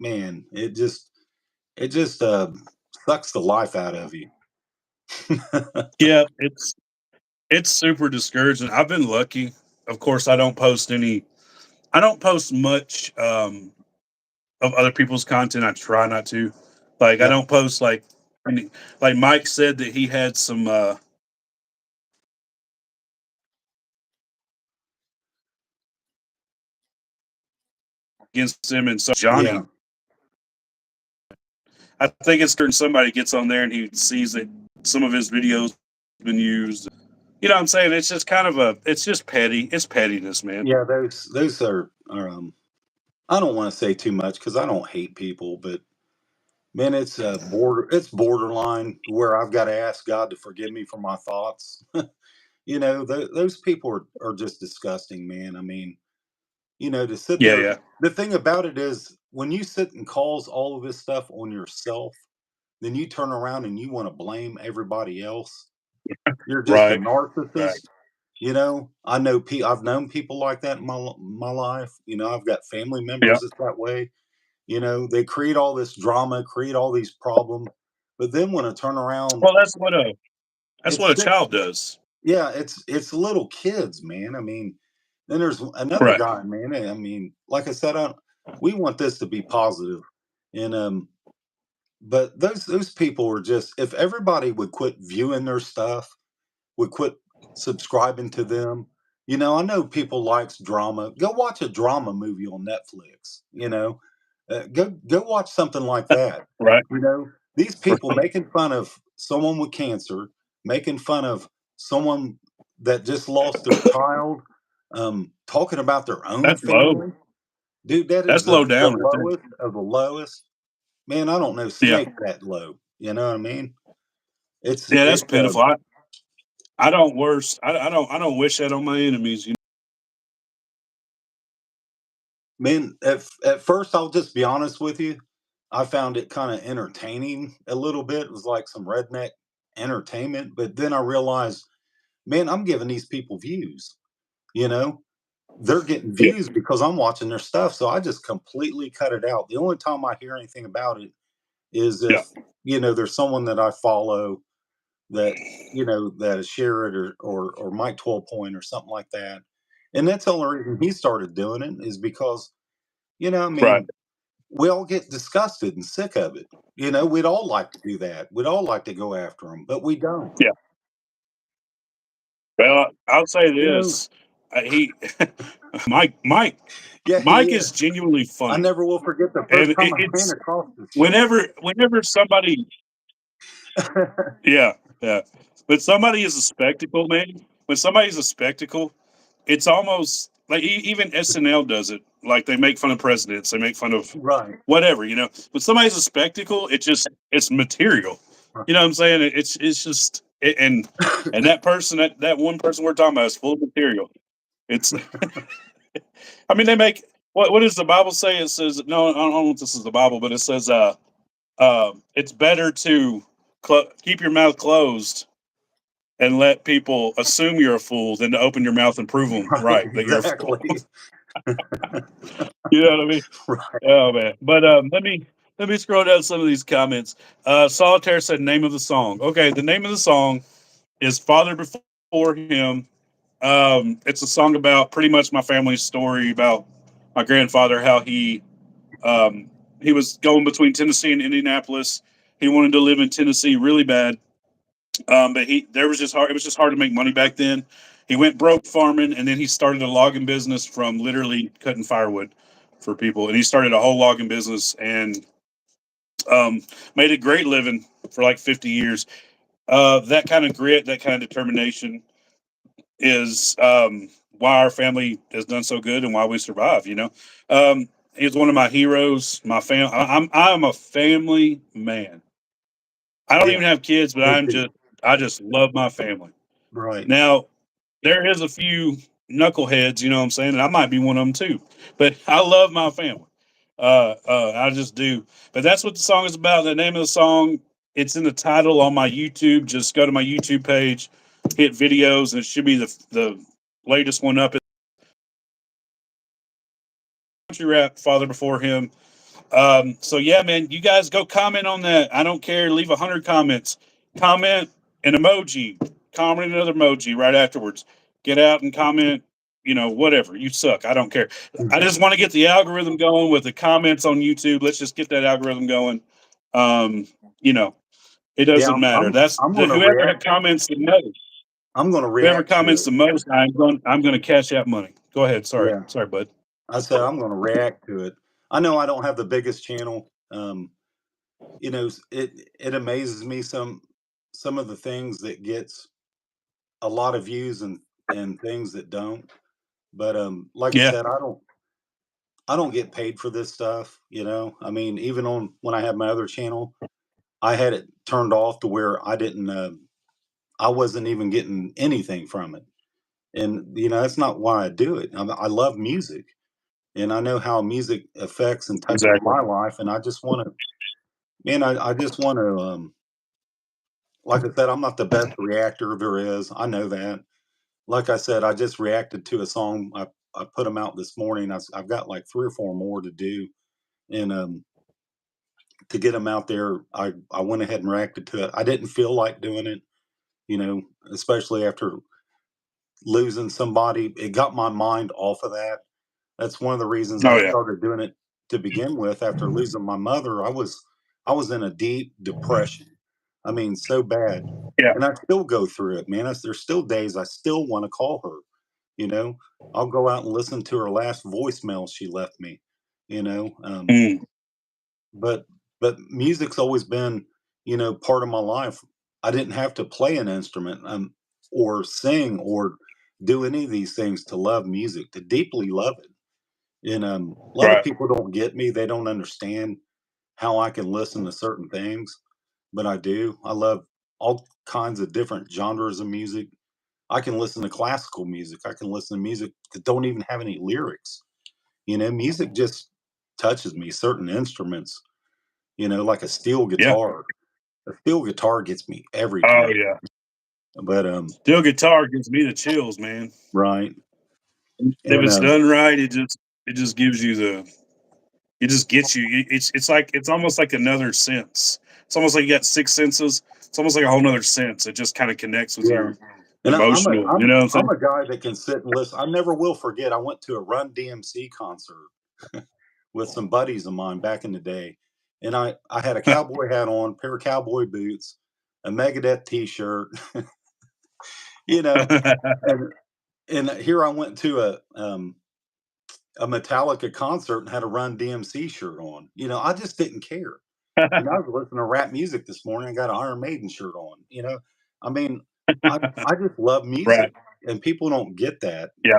man, it just sucks the life out of you. Yeah, it's super discouraging. I've been lucky. Of course, I don't post any. I don't post much of other people's content. I try not to. Like I Yeah, don't post like Mike said that he had some against him and so yeah, Johnny. I think it's certain somebody gets on there and he sees that some of his videos have been used. You know what I'm saying? It's just kind of it's just petty. It's pettiness, man. yeah. Those are. I don't want to say too much because I don't hate people, but man, it's borderline where I've got to ask God to forgive me for my thoughts. Those people are just disgusting, man. I mean, to sit Yeah, there. yeah, The thing about it is, when you sit and cause all of this stuff on yourself, then you turn around and you want to blame everybody else. You're just a right, right. narcissist. I've known people like that in my life. I've got family Yeah. members that's that way. They create all this drama, create all these problems, but then when I turn around, Well, that's it's what a sick. child does. Yeah, it's little kids, man. I mean, then there's another Right. guy, man. I mean, like I said, we want this to be positive, and but those people are just. If everybody would quit viewing their stuff, would quit subscribing to them. I know people likes drama. Go watch a drama movie on Netflix. Go watch something like that. Right. These people Right. making fun of someone with cancer, making fun of someone that just lost their child, talking about their own That's low. family. Dude, that is That's the low down right there. lowest of the lowest. Man, I don't know Yeah. snake that low. You know what I mean? It's Yeah, that's it's pitiful. I don't worse. I don't wish that on my enemies. Man, at first, I'll just be honest with you. I found it kind of entertaining a little bit. It was like some redneck entertainment. But then I realized, man, I'm giving these people views. You know, they're getting Yeah. views because I'm watching their stuff. So I just completely cut it out. The only time I hear anything about it is Yeah. if, there's someone that I follow that, that is share it or Mike 12 Point or something like that. And that's the only reason he started doing it is because, I Right. mean, we all get disgusted and sick of it. We'd all like to do that. We'd all like to go after them, but we don't. Yeah. Well, I'll say You know, this: he, Mike, Mike, yeah, he Mike is. is genuinely I funny, never will forget the and first time I ran it's across the whenever somebody, show. yeah, yeah, when somebody is a spectacle, man. When somebody's a spectacle, it's almost like even SNL does it. Like they make fun of presidents, they make fun of Right. whatever. When somebody's a spectacle, it's material. You know what I'm saying? It's just and that person that one person we're talking about is full of material. It's I mean they make what does the Bible say? It says no, I don't know if this is the Bible, but it says it's better to keep your mouth closed and let people assume you're a fool than to open your mouth and prove them Right. right that you're a fool. Exactly. You know what I mean? Right. Oh man. But let me scroll down some of these comments. Solitaire said name of the song. Okay, the name of the song is Father Before Him. It's a song about pretty much my family's story about my grandfather, how he was going between Tennessee and Indianapolis. He wanted to live in Tennessee really bad. But there was just hard. It was just hard to make money back then. He went broke farming, and then he started a logging business from literally cutting firewood for people. And he started a whole logging business and made a great living for like 50 years. That kind of grit, that kind of determination is why our family has done so good and why we survive. He's one of my heroes. My fam. I'm a family man. I don't Yeah, even have kids, but me too. I just love my family. Right. Now, there is a few knuckleheads, you know what I'm saying, and I might be one of them too. But I love my family. I just do. But that's what the song is about. The name of the song, it's in the title on my YouTube. Just go to my YouTube page, hit videos, and it should be the latest one up. Country rap, Father Before Him. So yeah, man, you guys go comment on that. I don't care. Leave 100 comments. Comment an emoji. Comment another emoji right afterwards. Get out and comment. You know, whatever. You suck. I don't care. I just want to get the algorithm going with the comments on YouTube. Let's just get that algorithm going. Um, you know, it Yeah, doesn't matter. That's I'm gonna whoever react. comments the most. I'm gonna Whoever react to comments it. the most, I'm going to cash out money. Go ahead. Yeah, Sorry, bud. I said I'm gonna react to it. I know I don't have the biggest channel. It amazes me some of the things that gets a lot of views and things that don't. But like I Yeah. said, I don't get paid for this stuff. I mean, even on when I had my other channel, I had it turned off to where I wasn't even getting anything from it. And that's not why I do it. I love music, and I know how music affects and touches Exactly. my life. And I just want to, man, I just want to, like I said, I'm not the best reactor there is. I know that. Like I said, I just reacted to a song. I put them out this morning. I've got like 3 or 4 more to do, and to get them out there, I went ahead and reacted to it. I didn't feel like doing it, especially after losing somebody. It got my mind off of that. That's one of the reasons Oh I yeah. started doing it to begin with. After losing my mother, I was in a deep depression. I mean, so bad. Yeah. And I still go through it, man. There's still days I still want to call her, you know. I'll go out and listen to her last voicemail she left me, you know. Mm, But music's always been, part of my life. I didn't have to play an instrument, or sing or do any of these things to love music, to deeply love it. And a lot of right. people don't get me. They don't understand how I can listen to certain things, but I do. I love all kinds of different genres of music. I can listen to classical music. I can listen to music that don't even have any lyrics. Music just touches me. Certain instruments, like a steel Yeah. guitar. A steel guitar gets me every Oh time. yeah. But Steel guitar gives me the chills, man. right. If And it's done right, it just gives you it just gets you. It's like it's almost like another sense. It's almost like you got six senses. It's almost like a whole nother sense. It just kind of connects with yeah. your And emotional. You know what I'm I'm saying? a guy that can sit and listen. I never will forget. I went to a Run DMC concert with some buddies of mine back in the day, and I had a cowboy hat on, pair of cowboy boots, a Megadeth T-shirt, you know, and here I went to a Metallica concert and had a Run DMC shirt on. I just didn't care. I was listening to rap music this morning. I got an Iron Maiden shirt on. I mean, I just love music, Right. and people don't get that. Yeah.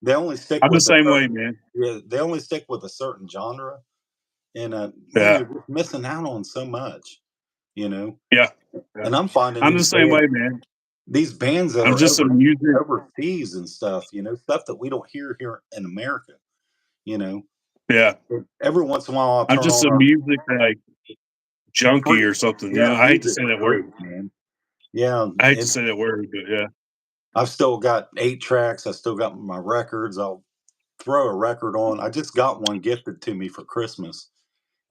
They only stick I'm the with a same way, certain man. yeah, they only stick with a certain genre, and man, Yeah. they're just missing out on so much. You know, Yeah. Yeah. and I'm finding I'm the same way, man. these bands that I'm are just a music. overseas and stuff. Stuff that we don't hear here in America. You know, Yeah. every once in a while I'll I'm turn just on a our music like junkie freak. or something. You know, Yeah, I hate to music say that word. freak, man. Yeah, I hate to say that word, but yeah. I've still got 8 tracks. I still got my records. I'll throw a record on. I just got one gifted to me for Christmas,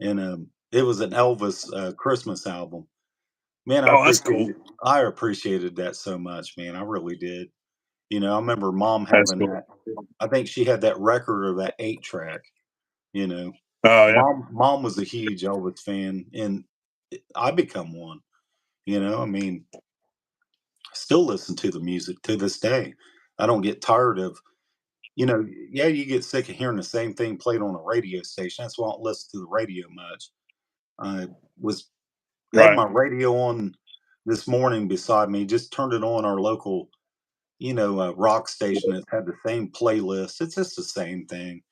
and it was an Elvis Christmas album. Man, Oh, that's cool. I appreciated that so much, man. I really did. I remember mom That's having cool. that. I think she had that record or that 8 track. You know, Oh yeah. mom was a huge Elvis fan, and I become one. I mean, still listen to the music to this day. I don't get tired of yeah, you get sick of hearing the same thing played on a radio station. That's why I don't listen to the radio much. I was had Right. my radio on this morning beside me, just turned it on our local, rock station that had the same playlist. It's just the same thing.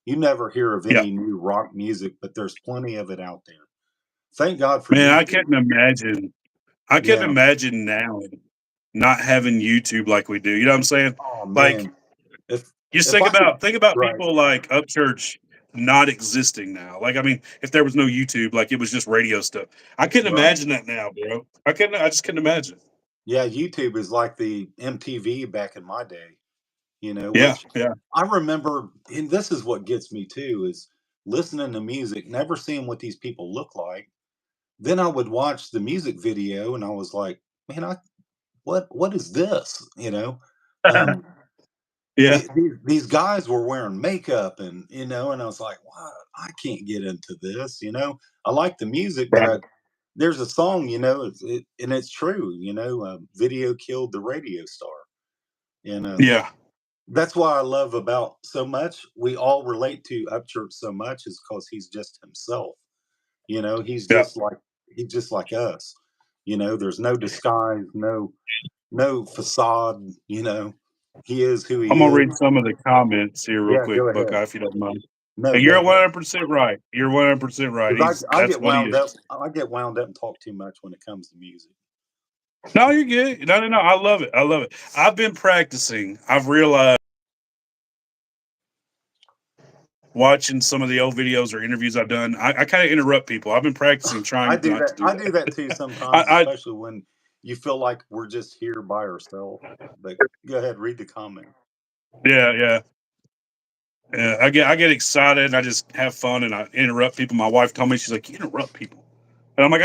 You never hear of Yeah. any new rock music, but there's plenty of it out there. Thank God for Man, I YouTube. couldn't imagine. I couldn't Yeah. imagine now not having YouTube like we do. You know what I'm saying? Oh Like, man. If just if I could think about right. people like Upchurch not existing now. Like, I mean, if there was no YouTube, like it was just radio stuff. I couldn't Right. imagine that now, bro. I just couldn't imagine. Yeah, YouTube is like the MTV back in my day, Yeah, which yeah. I remember, and this is what gets me too, is listening to music, never seeing what these people look like. Then I would watch the music video and I was like, man, what is this? Um, Yeah. these guys were wearing makeup and and I was like, wow, I can't get into this. I like the music, but there's a song, and it's true. Video killed the radio star, and Yeah. that's why I love about so much. We all relate to Upchurch so much is because he's just himself. He's Yeah. just like us. There's no disguise, no facade. He is who I'm he gonna is. read some of the comments here real Yeah, quick, go ahead. Buckeye, if you don't mind. No, And go you're ahead. 100% right. You're 100% right. Because I That's get what he wound up. is. I get wound up and talk too much when it comes to music. No, you're good. No, no, no. I love it. I love it. I've been practicing. I've realized watching some of the old videos or interviews I've done, I kind of interrupt people. I've been practicing I trying do not to that. do I do that that. too sometimes, I especially when you feel like we're just here by ourselves. But go ahead, read the comment. yeah, yeah. Yeah, I get excited and I just have fun and I interrupt people. My wife told me, she's like, you interrupt people. And I'm like,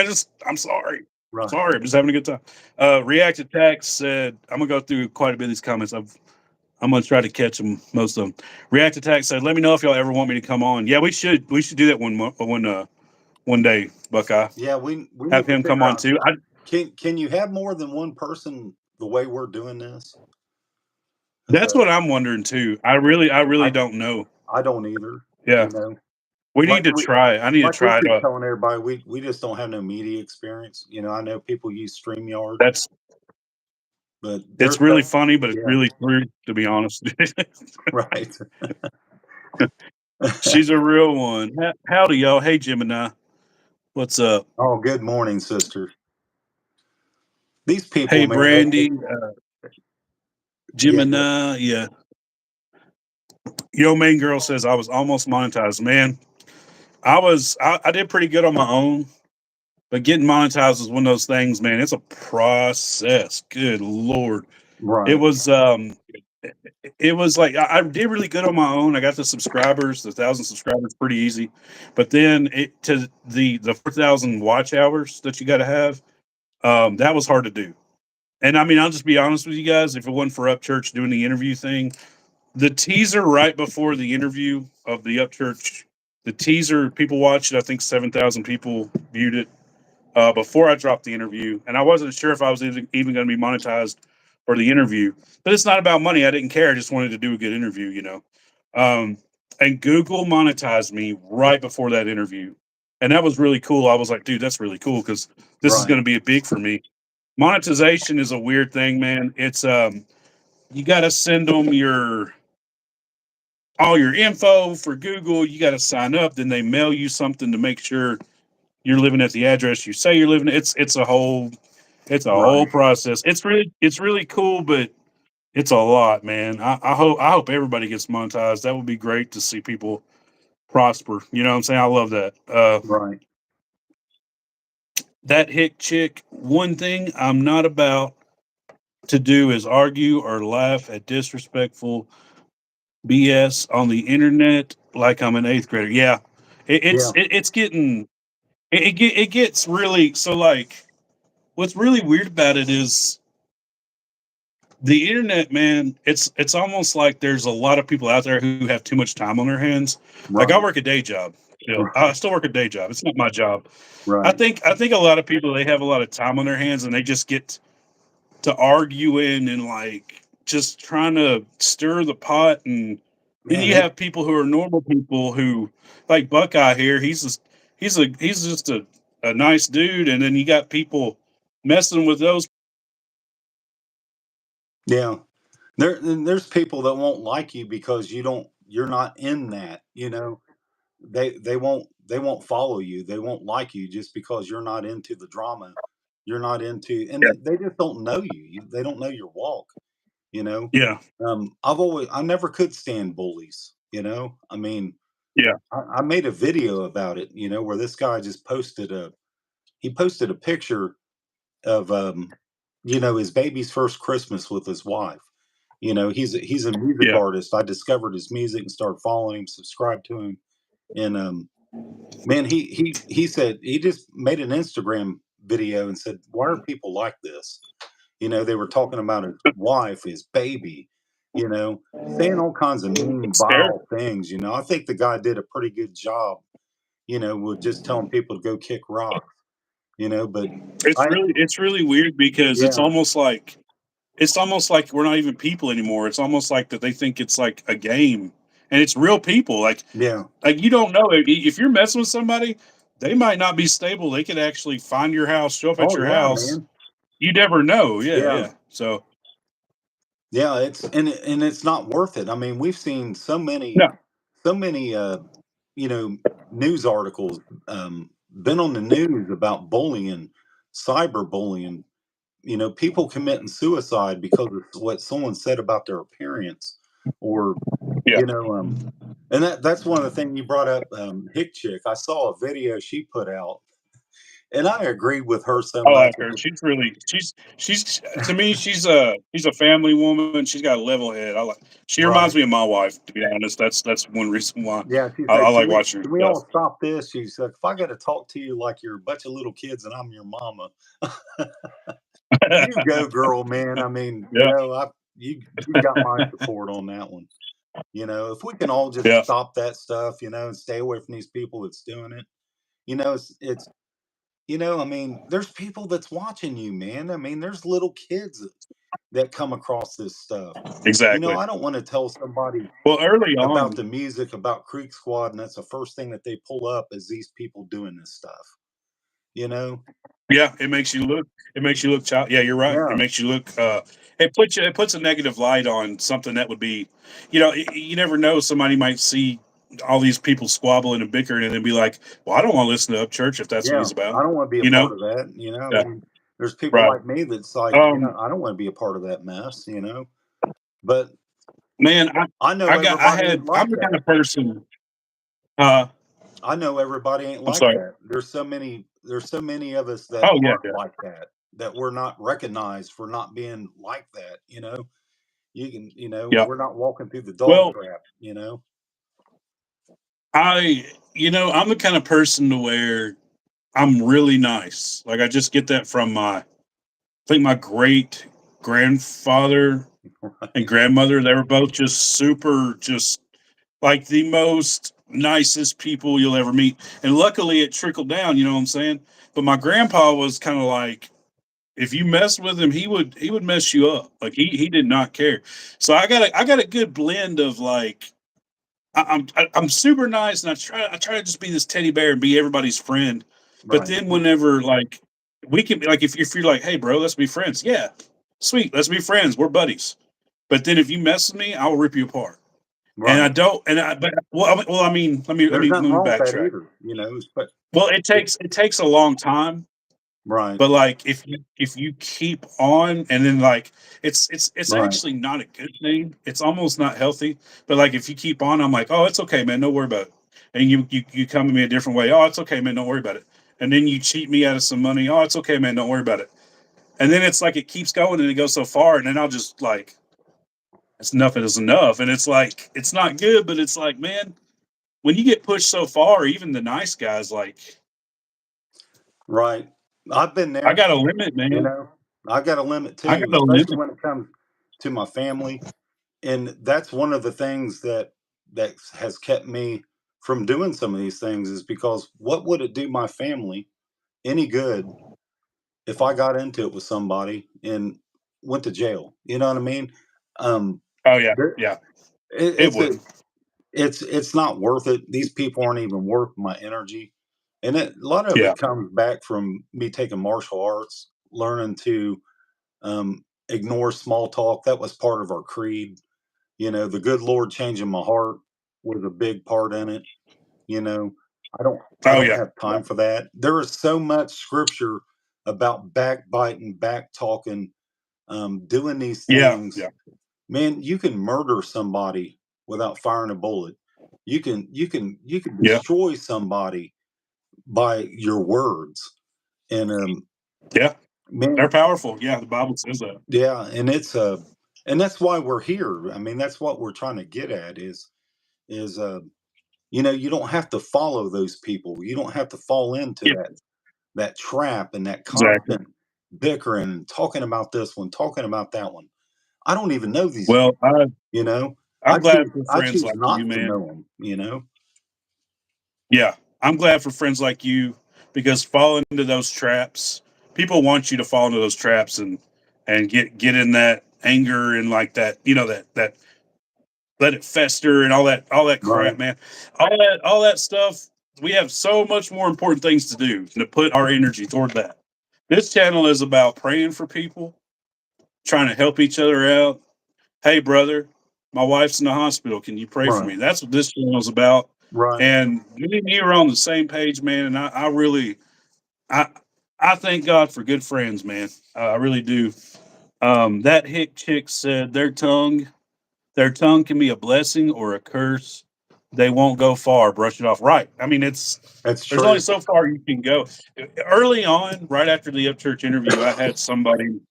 I'm sorry. Right. Sorry, I'm just having a good time. React Attack said, I'm gonna go through quite a bit of these comments. I'm gonna try to catch them, most of them. React Attack said, let me know if y'all ever want me to come on. Yeah, we should do that one day, Buckeye. Yeah, we Have need to him come figure on out. too. Can you have more than one person the way we're doing this? That's Uh, what I'm wondering too. I I really don't know. I don't either. Yeah, You know, we need like to we try it. I need to like we try it. keep telling everybody, we just don't have no media experience. I know people use StreamYard, That's but It's there's really funny, but it's yeah, really true, to be honest. right. She's a real one. Howdy, y'all. Hey, Gemini. What's up? Oh, good morning, sister. These people, Hey, man, Brandy. yeah, good. Gemini. Yeah. Yo, main girl says I was almost monetized. Man, I did pretty good on my own, but getting monetized is one of those things, man. It's a process. Good Lord. It Right. was, it was like I did really good on my own. I got the subscribers, the 1,000 subscribers, pretty easy. But then it to the 4,000 watch hours that you got to have, that was hard to do. And I mean, I'll just be honest with you guys. If it wasn't for Upchurch doing the interview thing, the teaser right before the interview of the Upchurch, the teaser people watched it. I think 7,000 people viewed it before I dropped the interview, and I wasn't sure if I was even going to be monetized for the interview. But it's not about money. I didn't care. I just wanted to do a good interview. Um, and Google monetized me right before that interview, and that was really cool. I was like, dude, that's really cool because this is Right. going to be a big for me. Monetization is a weird thing, man. It's you got to send them all your info for Google. You got to sign up. Then they mail you something to make sure you're living at the address you say you're living. It's a whole Right. process. It's really cool, but it's a lot, man. I hope everybody gets monetized. That would be great to see people prosper. You know what I'm saying? I love that. Right. That hick chick. One thing I'm not about to do is argue or laugh at disrespectful BS on the internet like I'm an eighth grader. Yeah, Yeah. it's getting it gets really so like. What's really weird about it is the internet, man. It's almost like there's a lot of people out there who have too much time on their hands. Like I Right. work a day job. I Right. still work a day job. It's not my job. Right. I think a lot of people they have a lot of time on their hands and they just get to arguing and like just trying to stir the pot. And then Man, you have people who are normal people who like Buckeye here. He's just a nice dude. And then you got people messing with those. yeah. There's people that won't like you because you don't you're not in that, you know. They won't follow you. They won't like you just because you're not into the drama. You're not into, and Yeah. they just don't know you. They don't know your walk, you know. Yeah. I never could stand bullies, you know. I mean, Yeah. I made a video about it, you know, where this guy just posted a picture of you know, his baby's first Christmas with his wife. You know, he's a music Yeah. artist. I discovered his music and started following him, subscribed to him, and man, he said he just made an Instagram video and said, "Why are people like this?" You know, they were talking about his wife, his baby, you know, saying all kinds of mean, It's terrible. vile things. You know, I think the guy did a pretty good job, you know, with just telling people to go kick rocks, you know. But I, It's really weird because yeah, it's almost like we're not even people anymore. It's almost like that they think it's like a game, and it's real people. yeah, You don't know if you're messing with somebody, they might not be stable. They could actually find your house, show up at oh your yeah, house. man, You never know. Yeah, yeah. yeah. So Yeah, and it's not worth it. I mean, we've seen no, so many you know, news articles been on the news about bullying, cyberbullying, you know, people committing suicide because of what someone said about their appearance or yeah. you know, and that's one of the things you brought up, Hick Chick. I saw a video she put out and I agreed with her so I like much. her. She's to me. She's a family woman. She's got a level head. I like. She reminds Right. me of my wife. To be honest, that's one reason why Yeah, she I said, like watching her can we stuff. all stop this?" She said, "If I got to talk to you like you're a bunch of little kids and I'm your mama, you go, girl, man." I mean, you Yeah, know, you got my support on that one. You know, if we can all just yeah. stop that stuff, you know, and stay away from these people that's doing it, you know, it's you know, I mean, there's people that's watching you, man. I mean, there's little kids that come across this stuff. You know, Exactly. I don't want to tell somebody Well, early about on, the music, about Creek Squad, and that's the first thing that they pull up is these people doing this stuff. You know? yeah, it makes you look child. Yeah, you're right. It Yeah, makes you look. It puts a negative light on something that would be, you never know. Somebody might see all these people squabbling and bickering, and then be like, "Well, I don't want to listen to Up Church if that's what yeah. he's about." I don't want to be a You know? part of that. You know, I Yeah. mean, there's people Right. like me that's like, you know, Um, I don't want to be a part of that mess. You know, but man, I know everybody ain't I'm like the kind that. of person. Uh, I know everybody ain't I'm like sorry. that. There's so many of us that Oh yeah, aren't yeah, like that. That we're not recognized for not being like that. You know, you know, yeah. we're not walking through the dog Well, trap. You know, I'm the kind of person to where I'm really nice. Like I just get that from I think my great grandfather and right? grandmother. They were both just super, just like the most nicest people you'll ever meet. And luckily, it trickled down. You know what I'm saying? But my grandpa was kind of like, if you messed with him, he would mess you up. Like he did not care. So I got a good blend of like I'm super nice, and I try to just be this teddy bear and be everybody's friend. But Right. then whenever like we can like if you're like, hey bro, let's be friends. Yeah, sweet, let's be friends. We're buddies. But then if you mess with me, I will rip you apart. And I Right. don't. And I but well I mean There's let nothing me wrong with that backtrack. either, you know, but Well, it it takes a long time. right, But like if you keep on and then like it's right, actually not a good thing. It's almost not healthy. But like if you keep on, I'm like, oh, it's okay, man. Don't worry about it. And you come to me a different way. Oh, it's okay, man. Don't worry about it. And then you cheat me out of some money. Oh, it's okay, man. Don't worry about it. And then it's like it keeps going and it goes so far, and then I'll just like it's enough is enough. And it's like it's not good, but it's like, man, when you get pushed so far, even the nice guys like right. I've been I there, got a limit, you man. know, I got a limit I too, got a especially limit. when it comes to my family, and that's one of the things that has kept me from doing some of these things is because what would it do my family any good if I got into it with somebody and went to jail? You know what I mean? Um, Oh yeah, there, yeah. It it's a wouldn't. it's not worth it. These people aren't even worth my energy. And a lot of Yeah. it comes back from me taking martial arts, learning to ignore small talk. That was part of our creed. You know, the good Lord changing my heart. was a big part in it. You know, I Oh don't yeah. have Yeah. time for that. There is so much scripture about backbiting, back talking, doing these Yeah. things. Yeah. Man, you can murder somebody without firing a bullet. You can Yeah. destroy somebody by your words. And Yeah. They're man, powerful. Yeah. The Bible says that. yeah, and that's why we're here. I mean, that's what we're trying to get at is you don't have to follow those people. You don't have to fall into Yeah. that trap and that Exactly. constant bickering and talking about this one, talking about that one. I don't even know these Well, people, you know? I'm glad for I friends choose like you, not to man. know them. Yeah, I'm glad for friends like you because falling into those traps, people want you to fall into those traps and get in that anger and like that, that let it fester and all that Right, crap, man. All that stuff. We have so much more important things to do than to put our energy toward that. This channel is about praying for people, trying to help each other out. Hey, brother, my wife's in the hospital. Can you pray for right, me? That's what this channel is about. right. And me and you are on the same page, man. And I really, I, I thank God for good friends, man. I really do. That hick chick said their tongue can be a blessing or a curse. They won't go far. Brush it off. Right. I mean, That's there's only true. so far you can go. Early on, right after the Upchurch interview, I had somebody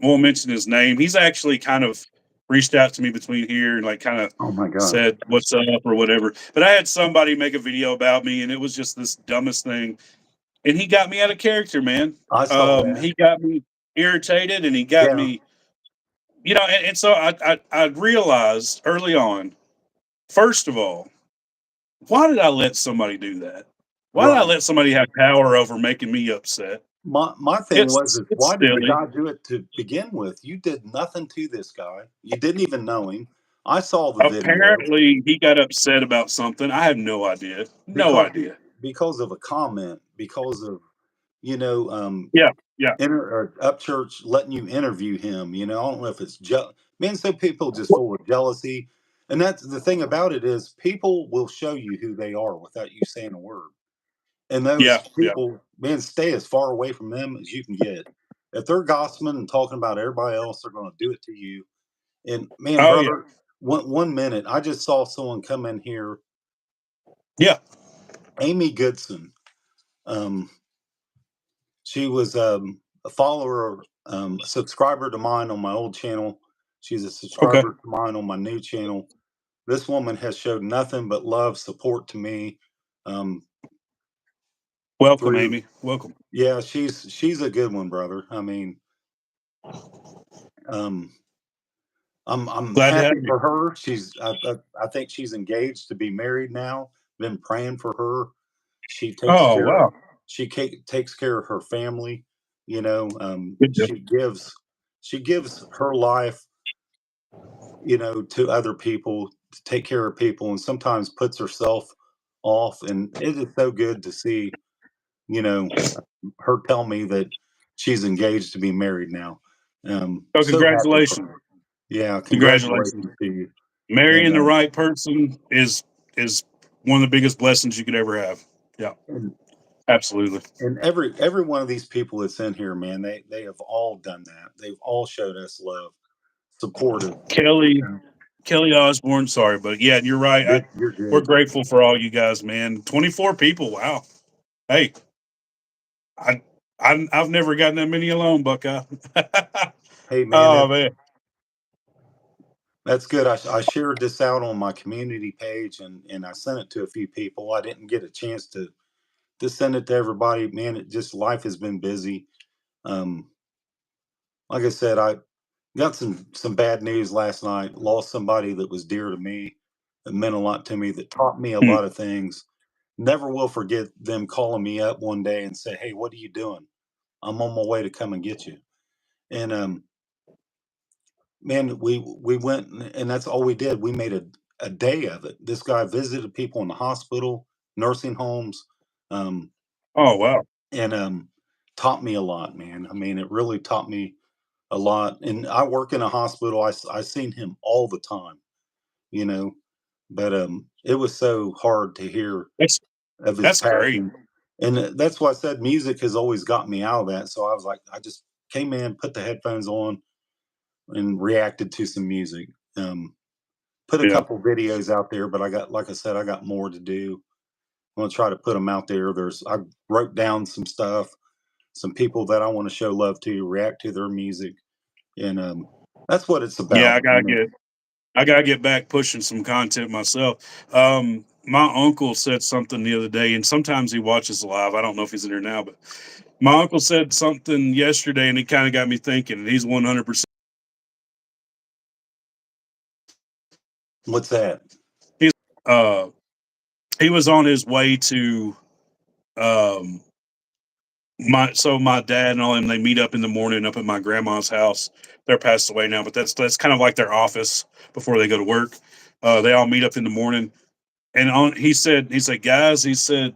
won't mention his name. He's actually kind of reached out to me between here and like kind of Oh my God. said what's up or whatever. But I had somebody make a video about me, and it was just this dumbest thing. And he got me out of character, man. I saw that. He got me irritated, and he got Yeah. me, and so I realized early on. First of all, why did I let somebody do that? Why did I Right. let somebody have power over making me upset? My thing was It's is it's why did the silly. guy do it to begin with? You did nothing to this guy. You didn't even know him. I saw the video Apparently, he got upset about something. I have no idea. No because idea. because of a comment, because of you know, Yeah, yeah. or Upchurch letting you interview him. I don't know if it's man. Some people just Well, full of jealousy, and that's the thing about it is people will show you who they are without you saying a word. And those yeah, yeah. people, man, stay as far away from them as you can get. If they're gossiping and talking about everybody else, they're going to do it to you. And man, Oh, yeah. brother, one minute, I just saw someone come in here, Yeah. Amy Goodson. Um, she was a follower, a subscriber to mine on my old channel. She's a Okay. subscriber to mine on my new channel. This woman has showed nothing but love, support to me. Um, Welcome, through, Amy. Welcome. yeah, she's a good one, brother. I mean, um, I'm Glad to have happy you. for her. I think she's engaged to be married now. Been praying for her. She takes Oh, care wow. takes care of her family. Good deal. She gives her life, to other people to take care of people, and sometimes puts herself off. And it is so good to see, you know, her tell me that she's engaged to be married now. Oh, So happy for congratulations. her. Yeah, Congratulations. congratulations to you. And Marrying the right person is one of the biggest blessings you could ever have. Yeah, and absolutely. and every one of these people that's in here, man, they have all done that. They've all showed us love, supportive. Kelly You know, Kelly Osborne, sorry, but yeah, you're right. you're We're good. grateful for all you guys, man. 24 people. Wow. Hey, I, I've never gotten that many alone, Buckeye. Hey, man, Oh man. that's good. I shared this out on my community page, and I sent it to a few people. I didn't get a chance to send it to everybody. Man, it just life has been busy. Um, like I said, I got some bad news last night. Lost somebody that was dear to me, that meant a lot to me, that taught me a Hmm. lot of things. Never will forget them calling me up one day and say, "Hey, what are you doing? I'm on my way to come and get you." And man, we went and that's all we did. We made a day of it. This guy visited people in the hospital, nursing homes, um, Oh wow. and taught me a lot, man. I mean, it really taught me a lot. And I work in a hospital. I seen him all the time, you know. but it was so hard to hear That's of his that's great. passing, and that's why I said music has always got me out of that. So I was like, I just came in, put the headphones on, and reacted to some music. Put a Yeah. couple videos out there, but I got, like I said, I got more to do. I'm gonna try to put them out there. I wrote down some stuff, some people that I want to show love to, react to their music, and that's what it's Yeah, about. I gotta get back pushing some content myself. My uncle said something the other day, and sometimes he watches live. I don't know if he's in there now, but my uncle said something yesterday, and it kind of got me thinking. And he's 100%. What's that? He's uh, he was on his way to um my dad and all them. They meet up in the morning up at my grandma's house. They're passed away now, but that's kind of like their office before they go to work. They all meet up in the morning. And he said, guys, he said,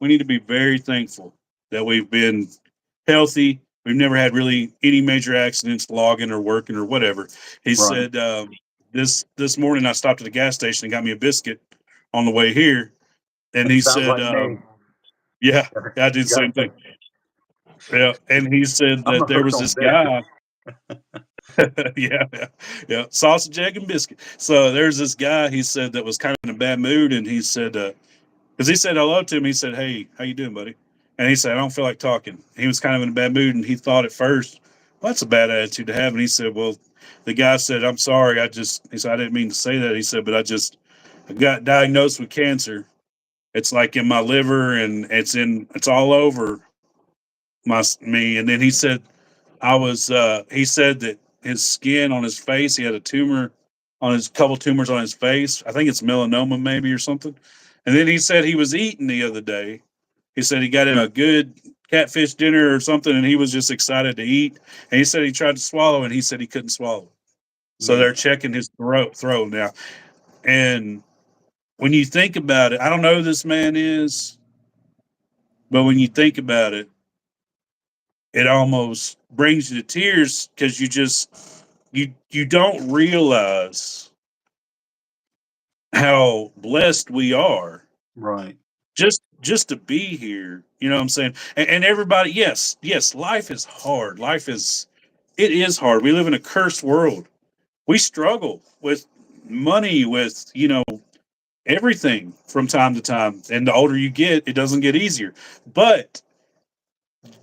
we need to be very thankful that we've been healthy. We've never had really any major accidents logging or working or whatever. He Right. said, this morning I stopped at the gas station and got me a biscuit on the way here. And he Sounds said, like me. yeah, I did the Got same thing. Yeah. And he said I'm that a there hook was on this biscuits. guy. Yeah, yeah, yeah. Sausage, egg, and biscuit. So there's this guy, he said, that was kind of in a bad mood. And he said, because he said hello to him. He said, "Hey, how you doing, buddy?" And he said, "I don't feel like talking." He was kind of in a bad mood, and he thought at first, "Well, that's a bad attitude to have." And he said, "Well," the guy said, "I'm sorry. He said, I didn't mean to say that." He said, "But I got diagnosed with cancer. It's like in my liver, and it's all over me." And then he said, he said that his skin on his face, he had a tumor on his couple tumors on his face. I think it's melanoma, maybe, or something. And then he said he was eating the other day. He said he got him a good catfish dinner or something, and he was just excited to eat. And he said he tried to swallow, and he said he couldn't swallow. So Yeah. they're checking his throat now. And when you think about it, I don't know who this man is, but when you think about it, it almost brings you to tears because you don't realize how blessed we are Right. just to be here. You know what I'm saying? And everybody, yes, life is hard. It is hard. We live in a cursed world. We struggle with money, with everything from time to time. And the older you get, it doesn't get easier. But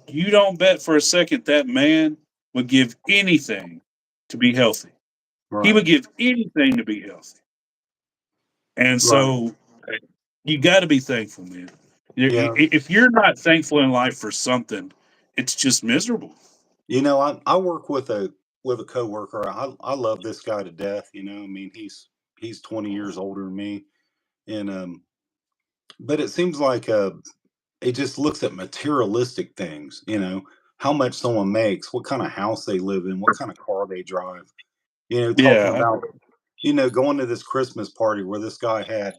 you don't bet for a second that man would give anything to be healthy. He Right. would give anything to be healthy. And Right. so you got to be thankful, man. Yeah. If you're not thankful in life for something, it's just miserable. I work with a coworker. I love this guy to death. I mean, he's 20 years older than me, and but it seems like it just looks at materialistic things. How much someone makes, what kind of house they live in, what kind of car they drive. Talking Yeah, about going to this Christmas party where this guy had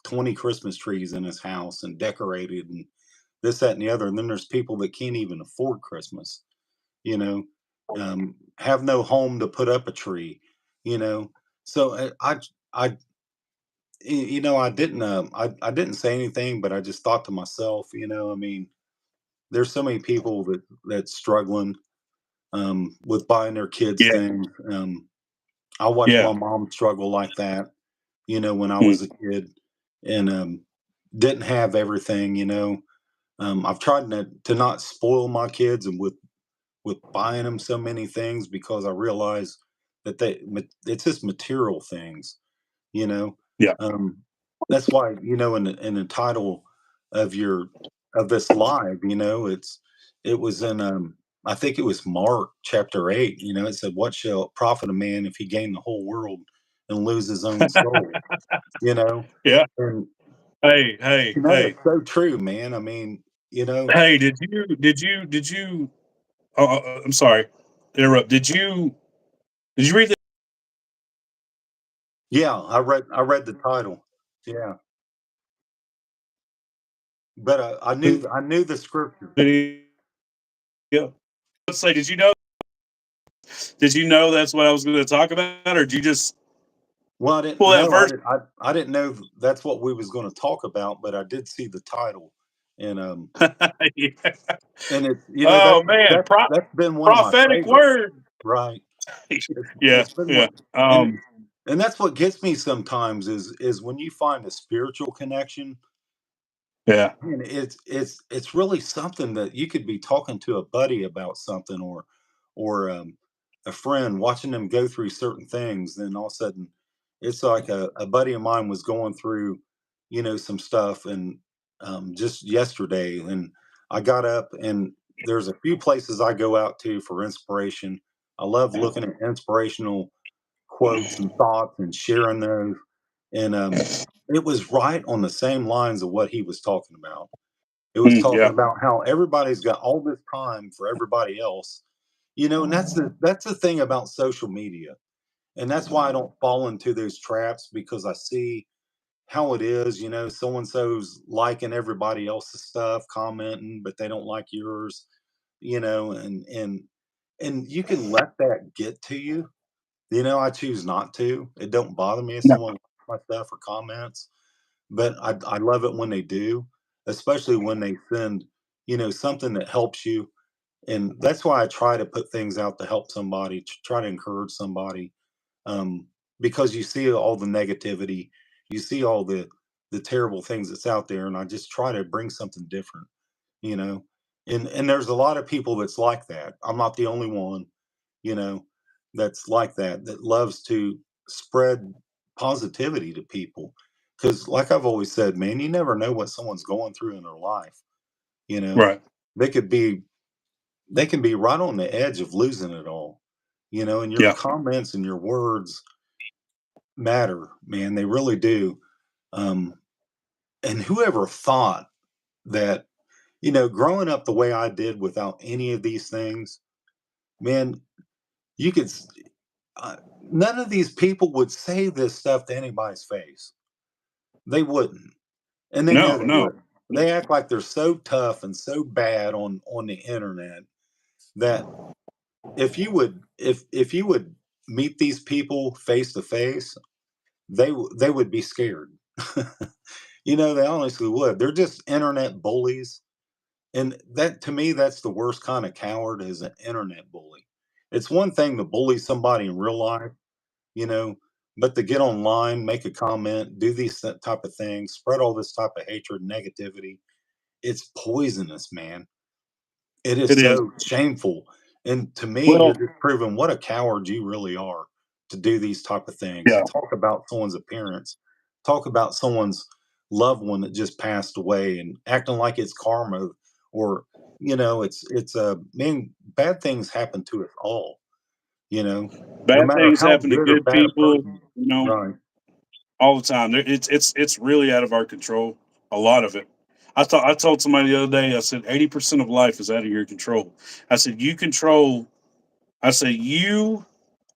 20 Christmas trees in his house and decorated and this, that, and the other. And then there's people that can't even afford Christmas, you know, have no home to put up a tree, you know. So I, I didn't say anything, but I just thought to myself, I mean, there's so many people that's struggling with buying their kids yeah, things. I watched yeah. my mom struggle like that, when I Mm. was a kid, and didn't have everything. I've tried to not spoil my kids and with buying them so many things because I realize that it's just material things, you know. Yeah. Um, that's why in the title of your of this live, it was in I think it was Mark chapter 8. It said, "What shall it profit a man if he gain the whole world and lose his own soul?" You know, Yeah. and Hey, hey, it's hey, so true, man. I mean, hey. Did you? Oh, I'm sorry, to interrupt. Did you read yeah, I read the title, yeah, but I knew the scripture. the video? Let's say, did you know? Did you know that's what I was going to talk about, or did you just? Well, I didn't Well, that know. verse, I didn't know that's what we was going to talk about, but I did see the title, and yeah. and Oh man, that's been one of my prophetic favorites, word. right? It's Yeah, it's been yeah. one, and and that's what gets me sometimes is when you find a spiritual connection. Yeah. And it's really something that you could be talking to a buddy about something, or a friend, watching them go through certain things. Then all of a sudden, it's like a buddy of mine was going through, some stuff, and just yesterday, and I got up, and there's a few places I go out to for inspiration. I love looking at inspirational quotes and thoughts and sharing those. And it was right on the same lines of what he was talking about. It was talking Yeah. about how everybody's got all this time for everybody else, and that's the thing about social media. And that's why I don't fall into those traps, because I see how it is, so and so's liking everybody else's stuff, commenting, but they don't like yours, and you can let that get to you. I choose not to. It don't bother me if No. someone likes my stuff or comments, but I love it when they do, especially when they send, something that helps you. And that's why I try to put things out to help somebody, to try to encourage somebody, um, because you see all the negativity, you see all the terrible things that's out there, and I just try to bring something different, you know. And there's a lot of people that's like that. I'm not the only one, you know, that's like that, that loves to spread positivity to people. Because, like I've always said, man, you never know what someone's going through in their life. You know, Right. they could be, they can be right on the edge of losing it all. And your Yeah. comments and your words matter, man. They really do. Um, and whoever thought that, growing up the way I did without any of these things, man, you could none of these people would say this stuff to anybody's face. They wouldn't, and they know No, they no. wouldn't. They act like they're so tough and so bad on the internet that if you would meet these people face to face, they would be scared. They honestly would. They're just internet bullies, and that, to me, that's the worst kind of coward, is an internet bully. It's one thing to bully somebody in real life, you know but to get online, make a comment, do these type of things, spread all this type of hatred, negativity, it's poisonous, man. It is It is. so shameful. And to me, you're Well, just proving what a coward you really are, to do these type of things, to yeah. talk about someone's appearance, talk about someone's loved one that just passed away, and acting like it's karma, or it's man, bad things happen to us all, you know, no Bad matter things how happen to good or good bad a people, person. Right. all the time. It's really out of our control. A lot of it. I told somebody the other day. I said 80% of life is out of your control. I said you control. I said you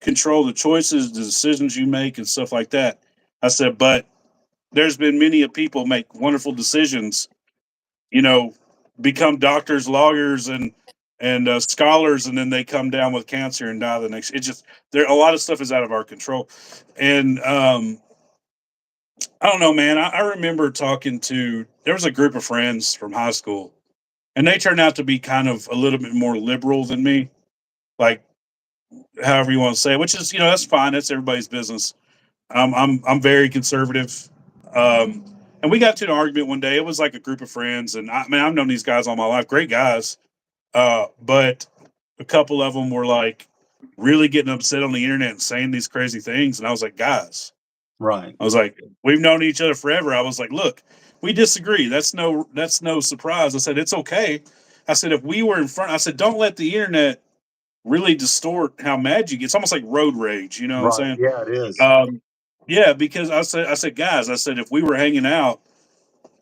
control the choices, the decisions you make, and stuff like that. I said, but there's been many of people make wonderful decisions. You know, become doctors, lawyers, and scholars, and then they come down with cancer and die the next. It just there a lot of stuff is out of our control, and I don't know, man. I remember talking to there was a group of friends from high school, and they turned out to be kind of a little bit more liberal than me, like however you want to say it, which is that's fine. That's everybody's business. I'm very conservative, um, and we got to an argument one day. It was like a group of friends, and I've known these guys all my life, great guys, but a couple of them were like really getting upset on the internet and saying these crazy things, and I was like, guys. Right. I was like, we've known each other forever. I was like, look, we disagree. That's no surprise. I said, it's okay. I said, if we were in front, I said, don't let the internet really distort how mad you get. It's almost like road rage. You know what I'm Right. saying? Yeah, it is. Yeah, because I said, guys, I said, if we were hanging out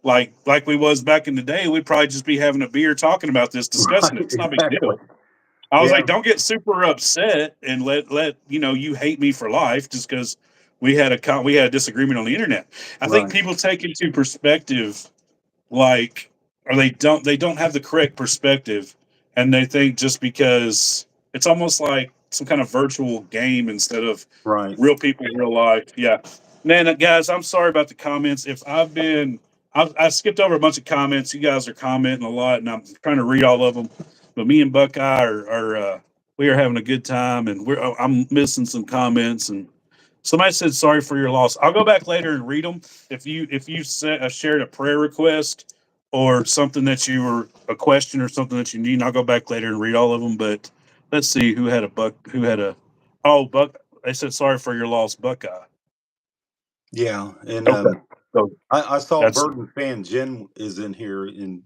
like we was back in the day, we'd probably just be having a beer, talking about this, discussing Right. it. It's not a big Exactly. deal. I was Yeah. like, don't get super upset and let you hate me for life just because we had a disagreement on the internet. I think Right. people take into perspective like, or they don't have the correct perspective, and they think just because it's almost like some kind of virtual game instead of Right. real people in real life. Yeah, man, guys, I'm sorry about the comments. If I skipped over a bunch of comments. You guys are commenting a lot, and I'm trying to read all of them. But me and Buckeye we are having a good time, and I'm missing some comments. And somebody said sorry for your loss. I'll go back later and read them. If you shared a prayer request or something that you were a question or something that you need, and I'll go back later and read all of them. But let's see who had a Buck. They said sorry for your loss, Buckeye. Yeah, and Okay, so I saw that's Burton fan Jen is in here, and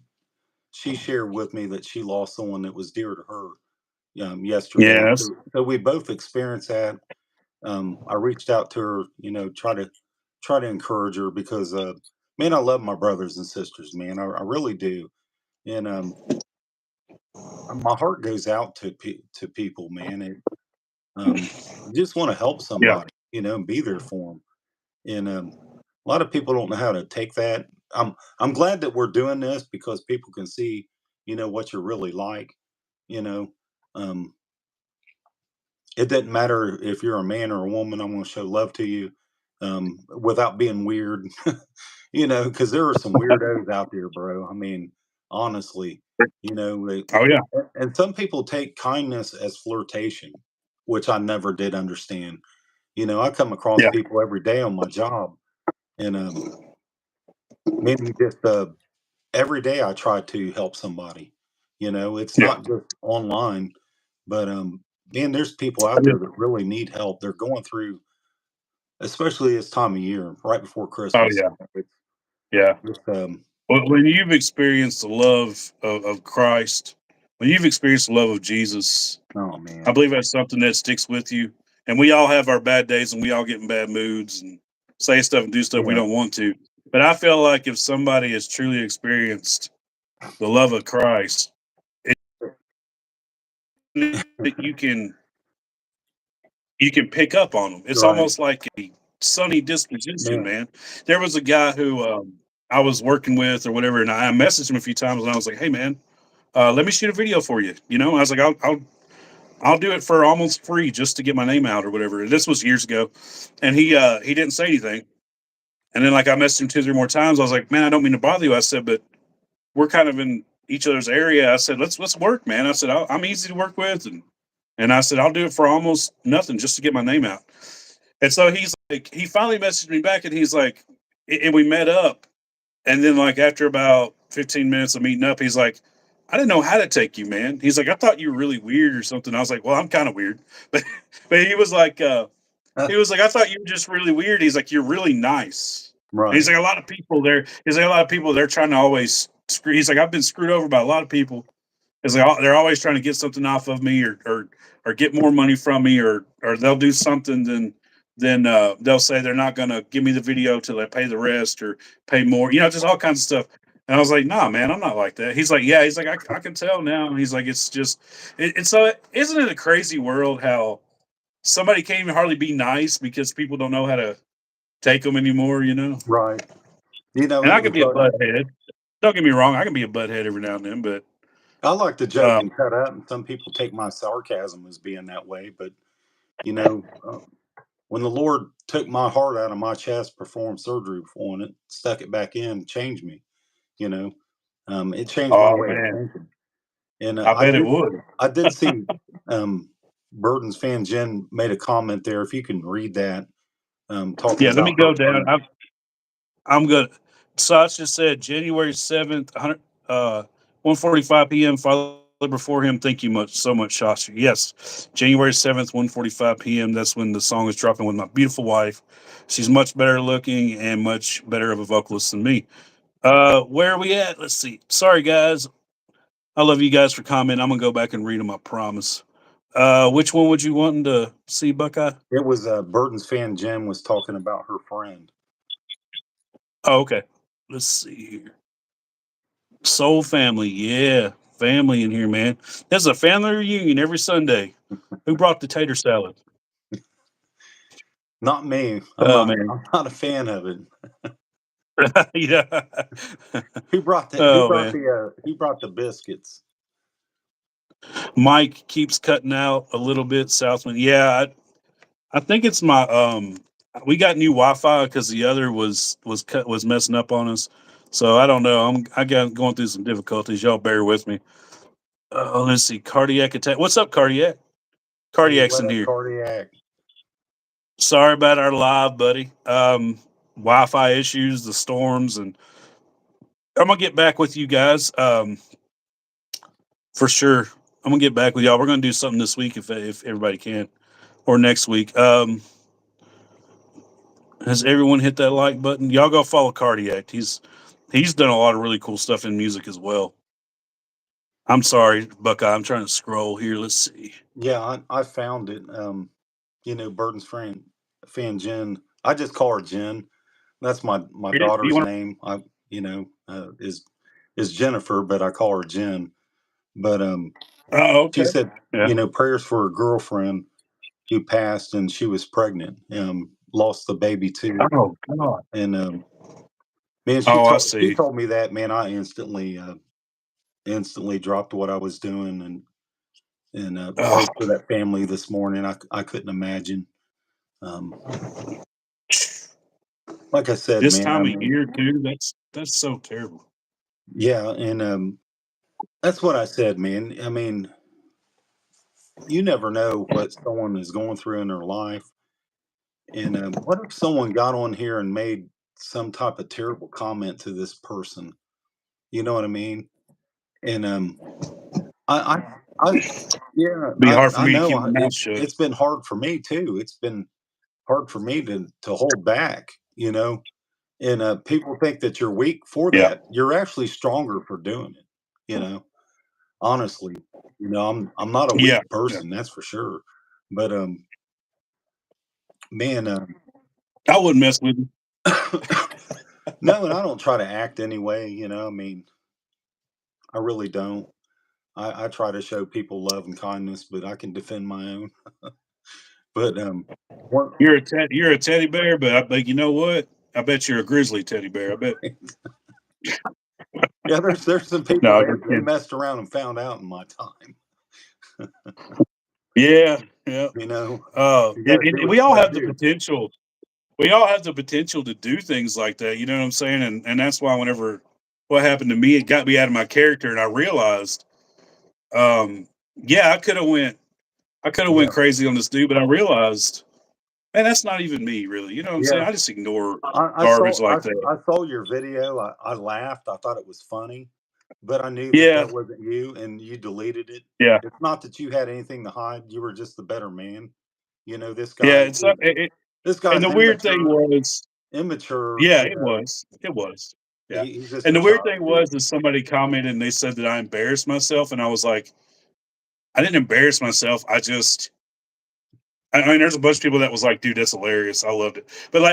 she shared with me that she lost someone that was dear to her yesterday. yeah, that's So we both experienced that. I reached out to her, try to encourage her because, man, I love my brothers and sisters, man. I really do, and my heart goes out to to people, man. I just want to help yeah, somebody, and be there for them. And a lot of people don't know how to take that. I'm glad that we're doing this because people can see, what you're really like. You know, um, it doesn't matter if you're a man or a woman. I'm going to show love to you without being weird. Because there are some weirdos out there, bro. I mean, honestly, oh yeah, and some people take kindness as flirtation, which I never did understand. I come across yeah, people every day on my job, and maybe just every day I try to help somebody. It's yeah. not just online, but man, there's people I out there just, that really need help. They're going through, especially this time of year, right before oh Christmas. yeah, It's yeah. just, When you've experienced the love of Christ, when you've experienced the love of Jesus, oh I man, believe that's something that sticks with you. And we all have our bad days, and we all get in bad moods and say stuff and do stuff we yeah, don't want to. But I feel like if somebody has truly experienced the love of Christ, that you can pick up on them. It's right, almost like a sunny disposition, man, man. There was a guy who I was working with or whatever, and I messaged him a few times, and I was like, "Hey, man, let me shoot a video for you." I was like, I'll do it for almost free just to get my name out or whatever. This was years ago, and he didn't say anything. And then like I messaged him 2 3 more times. I was like, "Man, I don't mean to bother you." I said, "But we're kind of in each other's area." I said, "Let's work, man." I said, I'm easy to work with, and I said, "I'll do it for almost nothing just to get my name out." And so he's like, he finally messaged me back, and he's like, and we met up, and then like after about 15 minutes of meeting up, he's like, "I didn't know how to take you, man." He's like, "I thought you were really weird or something." I was like, "Well, I'm kind of weird," but he was like, "I thought you were just really weird." He's like, "You're really nice." And he's right, like, "A lot of people there." He's like, "A lot of people they're trying to always screw." He's like, "I've been screwed over by a lot of people." It's like they're always trying to get something off of me, or get more money from me, or they'll do something, then they'll say they're not going to give me the video till they pay the rest or pay more, just all kinds of stuff. And I was like, "Nah, man, I'm not like that." He's like, "Yeah." He's like, I can tell now." And he's like, "It's just," and so isn't it a crazy world how somebody can't even hardly be nice because people don't know how to take them anymore. right. And It I could was be a butthead. Don't get me wrong, I can be a butthead every now and then, but I like to joke uh, and cut up, and some people take my sarcasm as being that way, but when the Lord took my heart out of my chest, performed surgery on it, stuck it back in, changed me. You know, it changed my oh way of man, thinking. And I bet it would. I did see Burton's fan Jen made a comment there. If you can read that, talking Yeah, let me about her go down. friend. I'm good. Sasha said January 7th, 1:45 p.m. Father before him. Thank you so much, Sasha. Yes, January 7th, 1:45 p.m. That's when the song is dropping with my beautiful wife. She's much better looking and much better of a vocalist than me. Where are we at? Let's see. Sorry, guys. I love you guys for commenting. I'm gonna go back and read them. I promise. Which one would you want to see, Buckeye? It was Burton's fan Jen was talking about her friend. Oh, okay. Let's see here. Soul Family, yeah, family in here, man. There's a family reunion every Sunday. Who brought the tater salad? Not me. I'm Oh not. man, I'm not a fan of it. yeah. Who brought the Who Oh brought man, the Who brought the biscuits? Mike keeps cutting out a little bit, Southman. Yeah, I think it's my we got new Wi-Fi because the other was messing up on us. So I don't know. I got going through some difficulties. Y'all bear with me. Let's see. Cardiac attack. What's up, cardiac? Hey, Cardiac's what in up, here. cardiac? Sorry about our live, buddy. Wi-Fi issues, the storms, and I'm gonna get back with you guys. For sure. I'm gonna get back with y'all. We're gonna do something this week if everybody can, or next week. Has everyone hit that like button? Y'all go follow Cardiac. He's done a lot of really cool stuff in music as well. I'm sorry, Buckeye. I'm trying to scroll here. Let's see. Yeah, I found it. Burton's fan Jen. I just call her Jen. That's my You daughter's want? name. Is Jennifer, but I call her Jen. But Oh, she okay. said, Yeah. prayers for her girlfriend who passed, and she was pregnant. Lost the baby too. Oh God. And man, Oh, I she see. told me that, man. I instantly dropped what I was doing and Oh, prayed for that family this morning. I couldn't imagine. Um, like I said, this man. I time of mean, year, dude. That's so terrible. yeah, and that's what I said, man. I mean, you never know what someone is going through in their life, and what if someone got on here and made some type of terrible comment to this person? You know what I mean? And I, I, yeah, Be hard for I me to know. keep my mouth shut. It's been hard for me too. It's been hard for me to hold back. And people think that you're weak for Yeah. that. You're actually stronger for doing it. You know, honestly, I'm not a weak Yeah. Yeah. person, that's for sure. But man, I wouldn't mess with you. no, and I don't try to act anyway. I mean, I really don't. I try to show people love and kindness, but I can defend my own. But one, You're a teddy bear, but I bet you know what? I bet you're a grizzly teddy bear. I bet. yeah, there's some people No, they just they kidding. messed around and found out in my time. Yeah. Yeah. You know, you got And, to do and what we you all got to have the do. potential. We all have the potential to do things like that. You know what I'm saying? And that's why whenever what happened to me, it got me out of my character, and I realized, yeah, I could have went Yeah, crazy on this dude, but I realized, man, that's not even me, really. You know what I'm saying? yeah. I just ignore I garbage saw like that. I saw your video. I laughed. I thought it was funny, but I knew that Yeah. that wasn't you, and you deleted it. Yeah. It's not that you had anything to hide. You were just the better man. This Yeah. guy It's not, this and guy's the weird thing immature. was, Immature. yeah, it was. It was. Yeah. He's just And a the weird child. thing was is somebody commented and they said that I embarrassed myself. And I was like, I didn't embarrass myself. I mean, there's a bunch of people that was like, dude, that's hilarious. I loved it. But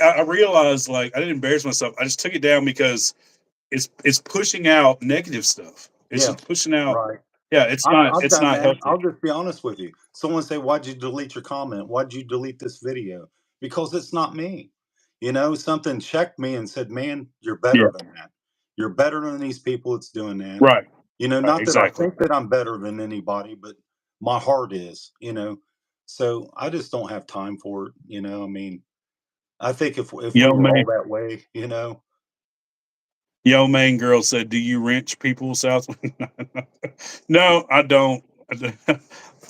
I realized like I didn't embarrass myself. I just took it down because it's pushing out negative stuff. It's Yeah, just pushing out. right. Yeah, I've it's done not that. healthy. I'll just be honest with you. Someone say, "Why'd you delete your comment? Why'd you delete this video?" Because it's not me. Something checked me and said, "Man, you're Yeah. better than that. You're better than these people that's doing that." Right. Right. Not that I Exactly. think that I'm better than anybody, but my heart is. So I just don't have time for it. I mean, I think if we Yo were all man, that way. yo main girl said, "Do you wrench people, South?" No, I don't.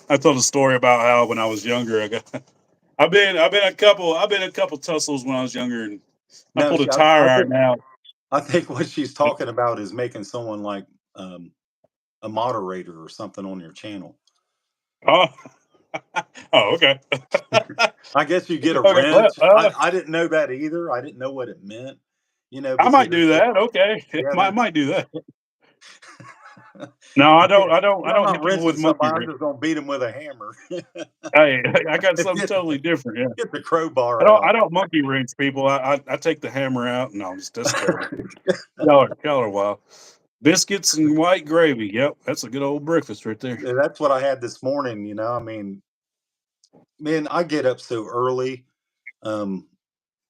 I told a story about how when I was younger, I've been a couple tussles when I was younger, and I No, pulled a see, tire iron out. I think what she's talking about is making someone like um, a moderator or something on your channel. Oh, oh, okay. I guess you get a Okay, well, wrench. I didn't know that either. I didn't know what it meant. I But see, might do that. Okay, yeah, I might do that. there's, No, I don't. I I'm don't not hit people wrenching with monkey somebody. I'm wrench. just gonna beat them with a hammer. Hey, I got something get, totally different. Yeah, get the crowbar I out. don't monkey wrench people. I take the hammer out. No, that's terrible. Y'all are wild. Biscuits and white gravy. Yep, that's a good old breakfast right there. Yeah, that's what I had this morning. I mean, man, I get up so early. Um,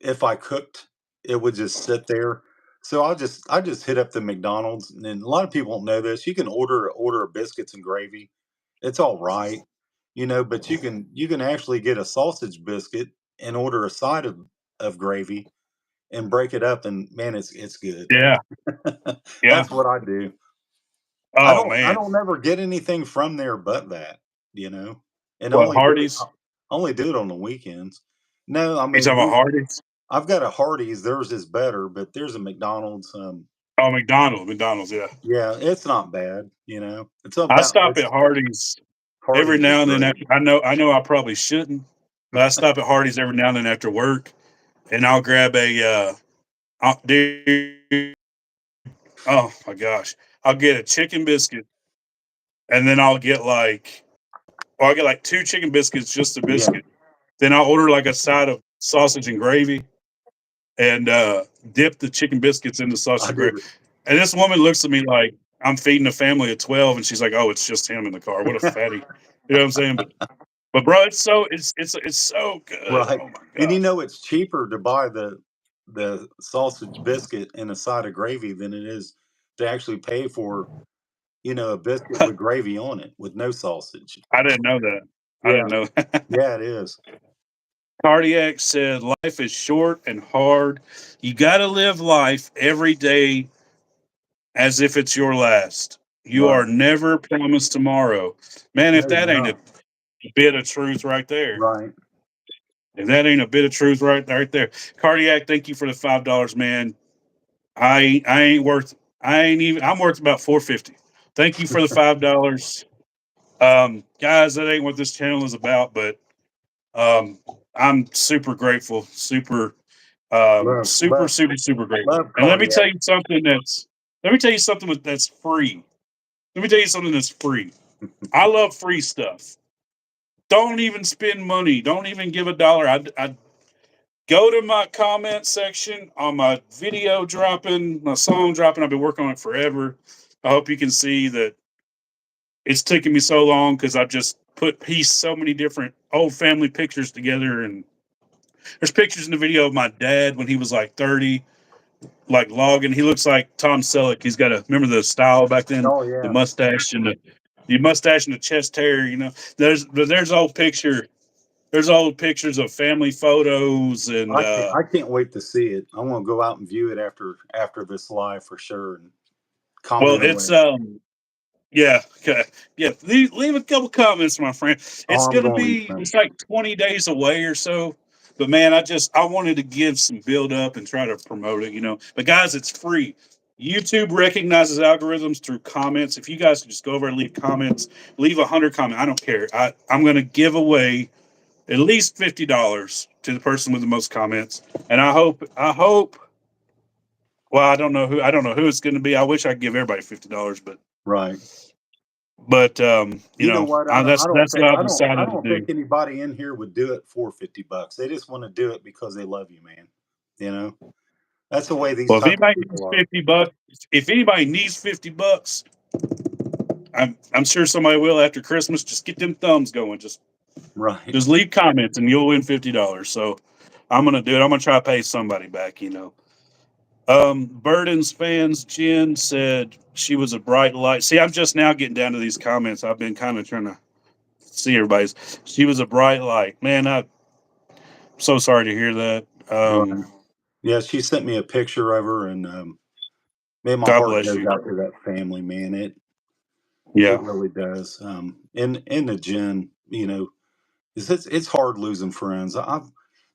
if I cooked, it would just sit there. So I just hit up the McDonald's, and then a lot of people don't know this. You can order biscuits and gravy. It's all right, but you can actually get a sausage biscuit and order a side of gravy and break it up, and man, it's good. Yeah, yeah. That's what I do. I Oh don't I man, don't ever get anything from there but that, and I what only do it I Hardee's? only do it on the weekends. No, I You mean, talking about Hardee's? I've got a Hardee's, theirs is better, but there's a McDonald's, Oh, McDonald's. Yeah, yeah, it's not bad, It's I about stop at it's Hardee's every Hardee's is now and then. great. After I know I probably shouldn't, but I stop at Hardee's every now and then after work, and I'll grab dude. Oh my gosh, I'll get a chicken biscuit, and then I'll get like two chicken biscuits, just a Yeah, biscuit. Then I'll order like a side of sausage and gravy, and dip the chicken biscuits in the sausage I and do gravy. it. And this woman looks at me like I'm feeding a family of 12, and she's like, "Oh, it's just him in the car. What a fatty." You know what I'm saying? But bro, it's so good. Right, Oh my and gosh. it's cheaper to buy the sausage biscuit and a side of gravy than it is to actually pay for, a biscuit with gravy on it with no sausage. I didn't know that. I Yeah, didn't know that. yeah, it is. Cardiac said life is short and hard. You got to live life every day as if it's your last. You Right. are never promised tomorrow. Man, if No, that you're ain't a not. bit of truth right there. Right. If that ain't a bit of truth right there. Cardiac, thank you for the $5, man. I ain't worth I ain't even I'm worth about 450. Thank you for the $5. Guys, that ain't what this channel is about, but um I'm super grateful, Love, super, love, super, super grateful. love And let me tell cardiac. you something that's free. Let me tell you something that's free. I love free stuff. Don't even spend money. Don't even give a dollar. I go to my comment section on my video dropping, my song dropping. I've been working on it forever. I hope you can see that it's taken me so long because I've just pieced so many different old family pictures together. And there's pictures in the video of my dad when he was like 30, like logging. He looks like Tom Selleck. He's got remember the style back then, Oh the yeah, mustache and the mustache and the chest hair. There's old pictures of family photos and I can't wait to see it. I want to go out and view it after this live for sure and well, comment on it's it. yeah, okay. Yeah. Leave a couple comments, my friend. Oh, It's I'm gonna going be to. it's like 20 days away or so. But man, I wanted to give some build up and try to promote it. But guys, it's free. YouTube recognizes algorithms through comments. If you guys could just go over and leave comments, leave 100 comments. I don't care. I'm gonna give away at least $50 to the person with the most comments. And I hope well, I don't know who it's gonna be. I wish I could give everybody $50, but Right. you You know know, what? I don't. I don't that's think. what I've I don't. I decided to don't do. think anybody in here would do it for $50. They just want to do it because they love you, man. You know. That's the way these Well, if type of anybody needs people are. 50 bucks, if anybody needs $50, I'm sure somebody will after Christmas. Just get them thumbs going. Just Right. just leave comments and you'll win $50. So I'm gonna do it. I'm gonna try to pay somebody back. Burden's fans, Jen said she was a bright light. See, I'm just now getting down to these comments. I've been kind of trying to see everybody's. She was a bright light. Man, I'm so sorry to hear that. Right. Yeah. She sent me a picture of her, and man, my God heart bless goes you. out to that family, man. It Yeah. really does. And the Jen, it's hard losing friends. I've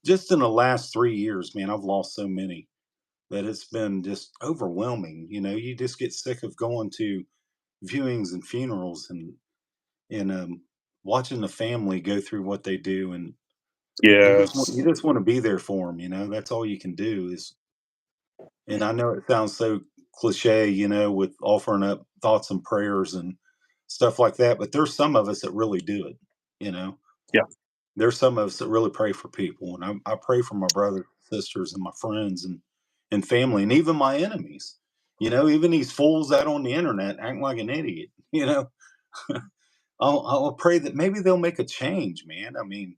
just in the last 3 years, man, I've lost so many that it's been just overwhelming. You just get sick of going to viewings and funerals and watching the family go through what they do, and you just want, Yes. you just want to be there for them. That's all you can do is. And I know it sounds so cliche, with offering up thoughts and prayers and stuff like that, but there's some of us that really do it. You know, Yeah. there's some of us that really pray for people, and I pray for my brothers, sisters, and my friends and family, and even my enemies. Even these fools out on the internet acting like an idiot. I'll pray that maybe they'll make a change, man. Maybe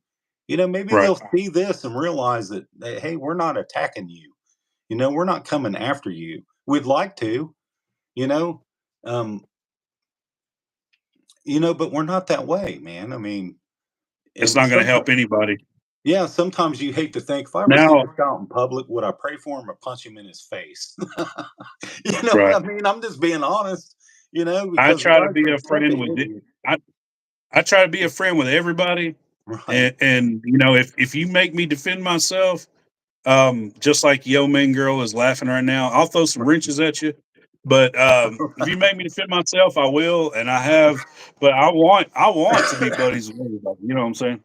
Right. they'll see this and realize that hey, we're not attacking you. We're not coming after you. We'd like to, you know, um, but we're not that way, man. I mean, It's and not gonna sometimes, help anybody. yeah, sometimes you hate to think if I ever see Now this guy out in public, would I pray for him or punch him in his face? You know what right. I mean? I'm just being honest, I because the try to guy's be a such friend an with it. idiot. I I try to be a friend with everybody, Right. and if you make me defend myself, just like Yo Main Girl is laughing right now, I'll throw some wrenches at you. But if you make me defend myself, I will, and I have. But I want to be buddies with everybody. You know what I'm saying?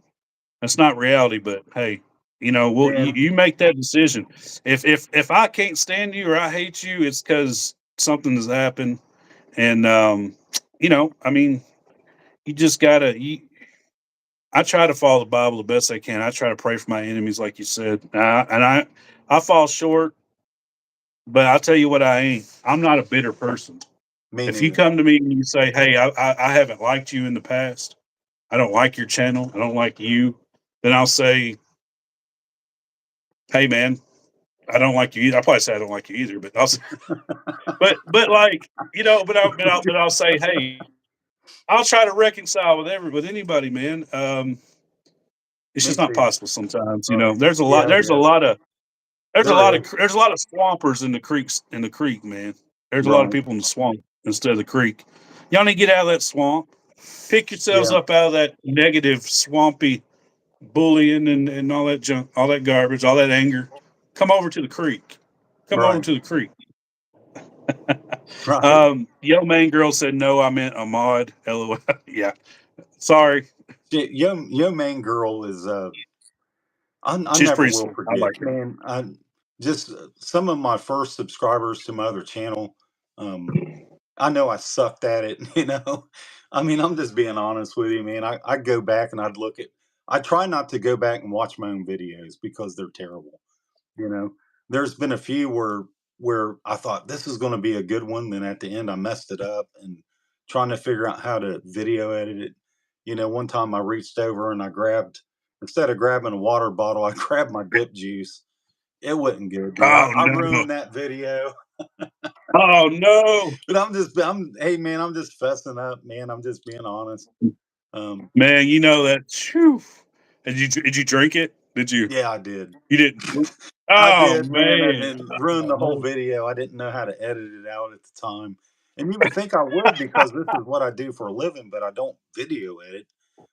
That's not reality, but hey, well, you, Man, you make that decision. If I can't stand you or I hate you, it's because something has happened, and I mean, you just gotta. I try to follow the Bible the best I can. I try to pray for my enemies, like you said, and I fall short, but I'll tell you what, I ain't. I'm not a bitter person. me If you neither. come to me and you say, "Hey, I haven't liked you in the past. I don't like your channel. I don't like you," then I'll say, "Hey, man, I don't like you either." I'll probably say I don't like you either, but I'll say, but like but I'll say, "Hey, I'll try to reconcile with anybody, man." It's Me just not too. possible sometimes. Right. There's a lot. Yeah, There's a yeah. lot of There is. there's a lot of swampers in the creeks in the creek, man. There's a lot of Right. people in the swamp instead of the creek. Y'all need to get out of that swamp. Pick yourselves Yeah. up out of that negative, swampy bullying and all that junk, all that garbage, all that anger. Come over to the creek. Come over Right. to the creek. Right. Yo Main Girl said no, I meant Ahmad. LOL. Yeah. Sorry. Yo main girl is I She's never pretty will sweet. I forget, like her. man. I just some of my first subscribers to my other channel. Um, I know I sucked at it, I mean, I'm just being honest with you, man. I go back and I try not to go back and watch my own videos because they're terrible. You know, there's been a few where I thought this is going to be a good one, then at the end I messed it up and trying to figure out how to video edit it. One time I reached over and I grabbed instead of grabbing a water bottle, I grabbed my dip juice. It wasn't good, dude. I, Oh I no. ruined that video. Oh no. But hey man, I'm just fessing up, man. I'm just being honest. Um, Man, you know that. Phew. Did you drink it? Did you? yeah, I did. You didn't. I Oh did, man, and man. then ruined the whole Oh, video. I didn't know how to edit it out at the time. And you would think I would because this is what I do for a living, but I don't video edit.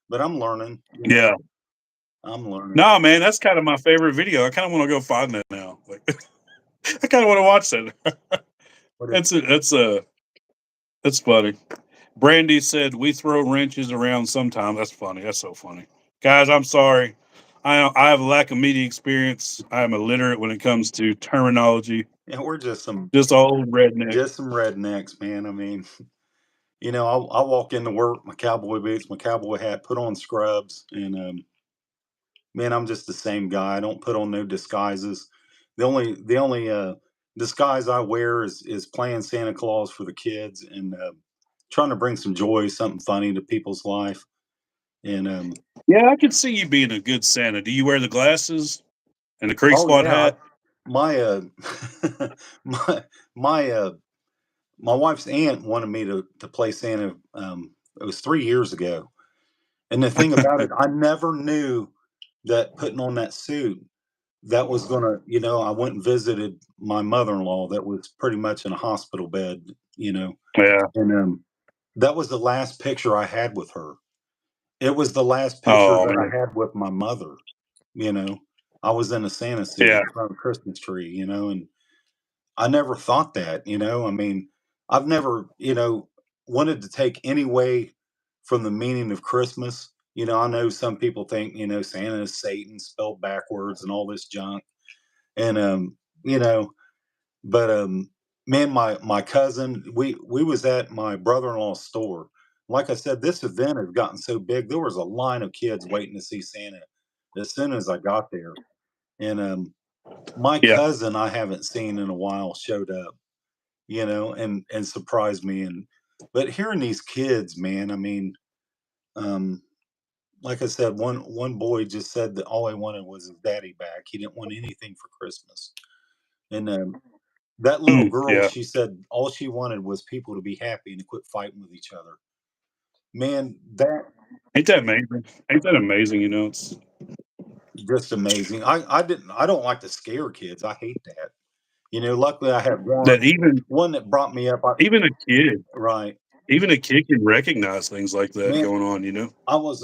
But I'm learning, yeah. I'm learning. No, man, that's kind of my favorite video. I kind of want to go find that now. Like, I kind of want to watch that. What is That's a, that's a that's funny. Brandy said we throw wrenches around sometimes. That's funny. That's so funny, guys. I'm sorry. I have a lack of media experience. I am illiterate when it comes to terminology. we're Just a old redneck. just some rednecks, man. I mean, I walk into work, my cowboy boots, my cowboy hat, put on scrubs, and man, I'm just the same guy. I don't put on no disguises. The only disguise I wear is playing Santa Claus for the kids and trying to bring some joy, something funny to people's life. And Yeah, I can see you being a good Santa. Do you wear the glasses and the Creek oh Squad yeah, hat? my my my my wife's aunt wanted me to play Santa. It was 3 years ago, and the thing about it, I never knew that putting on that suit that was gonna, I went and visited my mother-in-law that was pretty much in a hospital bed, you know, Yeah. and that was the last picture I had with her. It was the last picture Oh that man. I had with my mother, you know. I was in a Santa suit Yeah. in front of a Christmas tree, and I never thought that, I mean, I've never, wanted to take any way from the meaning of Christmas. I know some people think, Santa is Satan spelled backwards and all this junk. And you know, but man, my cousin, we was at my brother-in-law's store. Like I said, this event has gotten so big, there was a line of kids waiting to see Santa as soon as I got there. And my Yeah. cousin I haven't seen in a while showed up, and surprised me. And but hearing these kids, man, I mean, um, like I said, one boy just said that all he wanted was his daddy back. He didn't want anything for Christmas. And that little girl, Yeah. she said all she wanted was people to be happy and to quit fighting with each other. Man, that Ain't that amazing? Ain't that amazing? It's just amazing. I don't like to scare kids. I hate that. Luckily I had that one that brought me up. even a kid, Right. even a kid can recognize things like that Man, going on.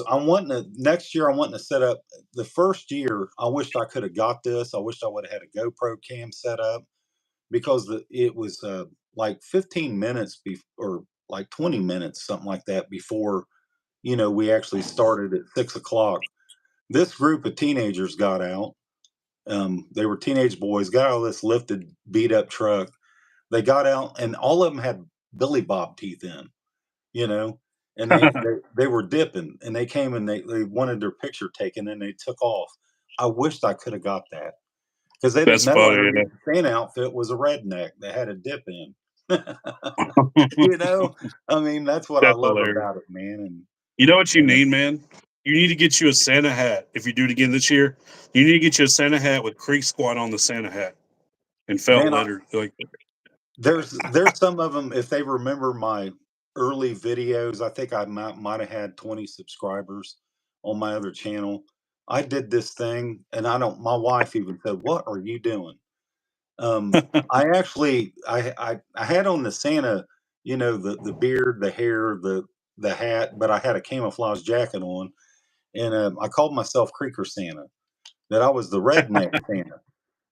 I'm wanting to next year. I'm wanting to set up the first year. I wished I could have got this. I wished I would have had a GoPro cam set up because it was like 15 minutes or like 20 minutes, something like that, before we actually started at 6 o'clock. This group of teenagers got out. They were teenage boys, got out of this lifted, beat up truck. They got out, and all of them had Billy Bob teeth in, you know, and they were dipping, and they came and they wanted their picture taken, and they took off. I wished I could have got that because they didn't That's know funny. underneath the Santa outfit was a redneck that had a dip in. Yeah. you know, I mean, that's what I That's love hilarious. about it, man. And You know what you uh, need, man? You need to get you a Santa hat. If you do it again this year, you need to get you a Santa hat with Creek Squad on the Santa hat and felt man, leather. Like, there's some of them. If they remember my early videos, I think I might have had 20 subscribers on my other channel. I did this thing, and I don't. My wife even said, "What are you doing?" I actually, I had on the Santa, the beard, the hair, the hat, but I had a camouflage jacket on, and I called myself Creeker Santa. That I was the redneck Santa,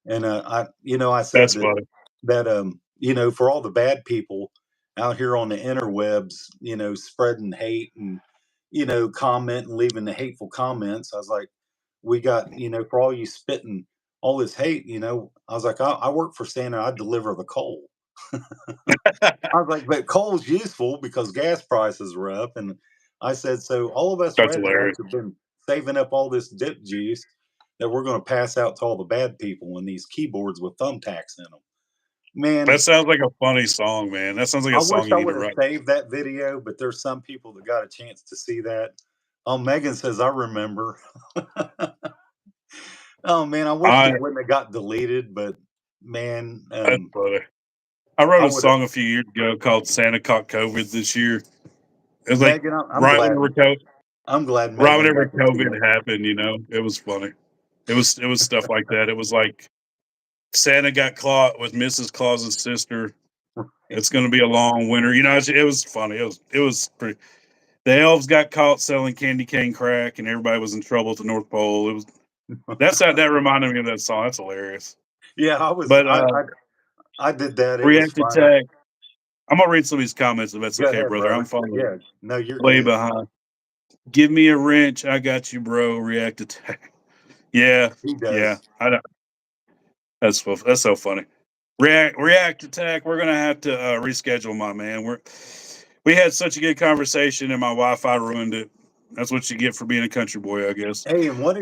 and I said that's that funny. for all the bad people out here on the interwebs, spreading hate and commenting, leaving the hateful comments. I was like, we got for all you spitting all this hate. I was like, I work for Santa. I deliver the coal. I was like, but coal's useful because gas prices were up, and I said, so all of us That's rednecks hilarious. have been saving up all this dip juice that we're going to pass out to all the bad people in these keyboards with thumbtacks in them. Man, That sounds like a funny song, man. That sounds like I a song wish you I need to would have write. saved that video, but there's some people that got a chance to see that. Oh, Megan says, I remember. Oh, man, I wish I it wouldn't have got deleted, but man, That's funny. I wrote I a would have. song a few years ago called "Santa Caught COVID" this year. It was like Megan, I'm right glad. whenever I'm glad right Megan whenever got to see COVID happened. It was funny. It was stuff like that. It was like Santa got caught with Mrs. Claus's sister. it. It's going to be a long winter. It was funny. It was pretty. The elves got caught selling candy cane crack, and everybody was in trouble at the North Pole. That reminded me of that song. That's hilarious. Yeah, But I did that. It was React fun. Attack. I'm gonna read some of these comments if that's Go okay, ahead, brother. I'm brother. falling Yeah, no, you're way good. behind. Give me a wrench. I got you, bro. React Attack. Yeah, He yeah. does. I don't, that's so funny. React Attack. We're gonna have to reschedule, my man. We had such a good conversation, and my Wi-Fi ruined it. That's what you get for being a country boy, I guess. Hey, and what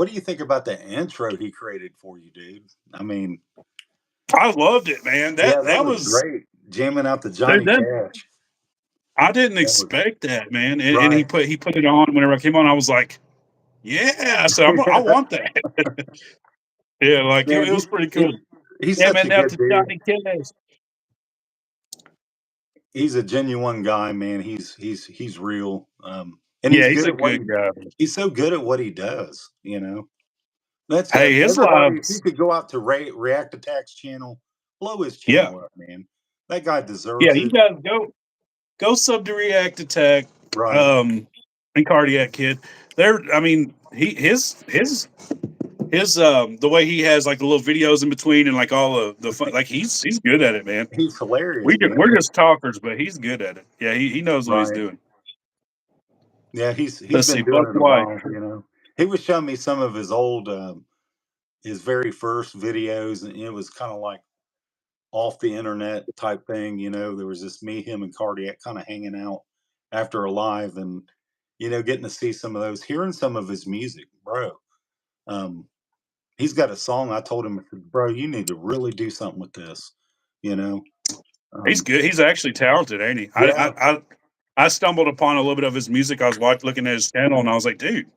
do you think about the intro he created for you, dude? I mean, I loved it, man. yeah, That that that was was great. Jamming out the dude, Johnny that Cash. I didn't That was expect that, man. And he right. put it on whenever I came on. I was like, yeah. So I want that. Yeah, like it, Man, it was pretty he cool. he's Yeah, such man. a Now good to dude. Johnny Cash. He's a genuine guy, man. He's real. And Yeah, he's he's good a at what good guy. Man. he's so good at what he does. That's Hey, his everybody. If you lives. could go out to React Attack's channel, blow his Yeah, channel up, man. That guy yeah. deserves He it. does go sub to React Attack. Right. And Cardiac Kid. I mean, his the way he has like the little videos in between and like all the fun, like he's good at it, man. He's hilarious, man. We're just talkers, but he's good at it. Yeah, he knows what he's Right. doing. Yeah, he's Let's see, been doing Buck it a White. while. He was showing me some of his old his very first videos, and it was kind of like off the internet type thing. There was just me, him, and Cardiac kind of hanging out after a live, and getting to see some of those, hearing some of his music, bro. Um, he's got a song. I told him, I said, bro, you need to really do something with this. You know, He's um, good. He's actually talented, ain't he? yeah, I stumbled upon a little bit of his music. I was looking at his channel, and I was like, dude,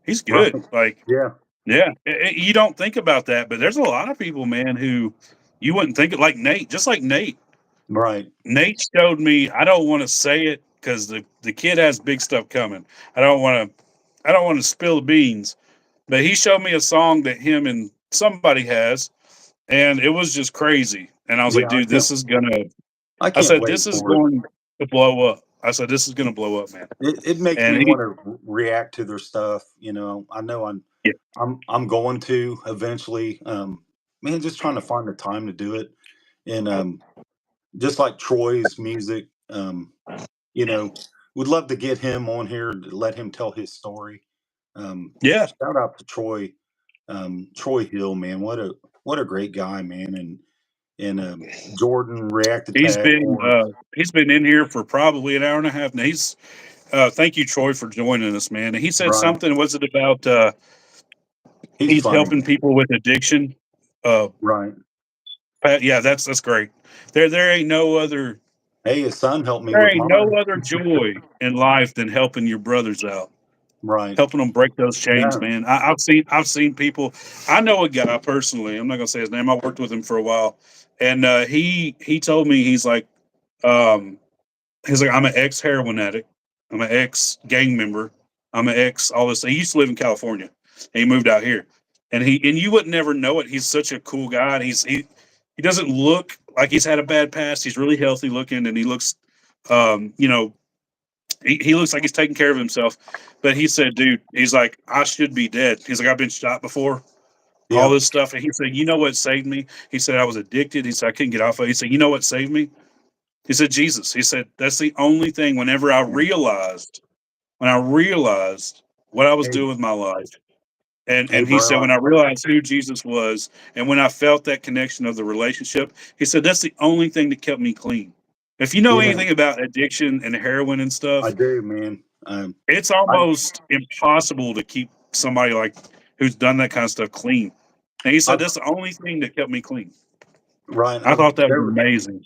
he's right, good. Like, yeah, yeah, you don't think about that, but there's a lot of people, man, who you wouldn't think it, like Nate, just like Nate. Right. Nate showed me. I don't want to say it because the kid has big stuff coming. I don't want to. I don't want to spill the beans, but he showed me a song that him and somebody has, and it was just crazy. And I was like, Yeah, dude, this is gonna. I I can't said, wait this is for it. going to blow up. I said, this is going to blow up, man. It makes me And he, want to react to their stuff. You know, I know yeah, I'm going to eventually. Man, just trying to find the time to do it, and just like Troy's music. You know, would love to get him on here to let him tell his story. yeah, Shout out to Troy, Troy Hill, man. What a great guy, man. And Jordan React Attack or he's been in here for probably an hour and a half. Now thank you, Troy, for joining us, man. And he said Brian. something. Was it about He's he's funny, helping people with addiction? Uh, right? yeah, that's great. There ain't no other Hey, his son helped me there with ain't no mine. other joy in life than helping your brothers out, Right. helping them break those chains, Yeah. man. I've seen people. I know a guy personally. I'm not gonna say his name. I worked with him for a while, and he told me um, he's like, I'm an ex heroin addict. I'm an ex gang member. I'm an ex all this. He used to live in California, and he moved out here. And you would never know it. He's such a cool guy. And he doesn't look like he's had a bad past. He's really healthy looking, and he looks, you know, he looks like he's taking care of himself. But he said, dude, he's like, I should be dead. He's like, I've been shot before, all Yep. this stuff. And he said, you know what saved me? He said, I was addicted. He said, I couldn't get off of it. He said, you know what saved me? He said, Jesus. He said, that's the only thing when I realized what I was Hey, doing with my life. hey, And he said, bro. when I realized who Jesus was and when I felt that connection of the relationship, he said, that's the only thing that kept me clean. If you know Yeah, anything about addiction and heroin and I stuff, do, man. it's I almost impossible to keep somebody like who's done that kind of stuff clean. And he said, I've that's the only thing that kept me clean. Ryan, I I've thought that was there. amazing.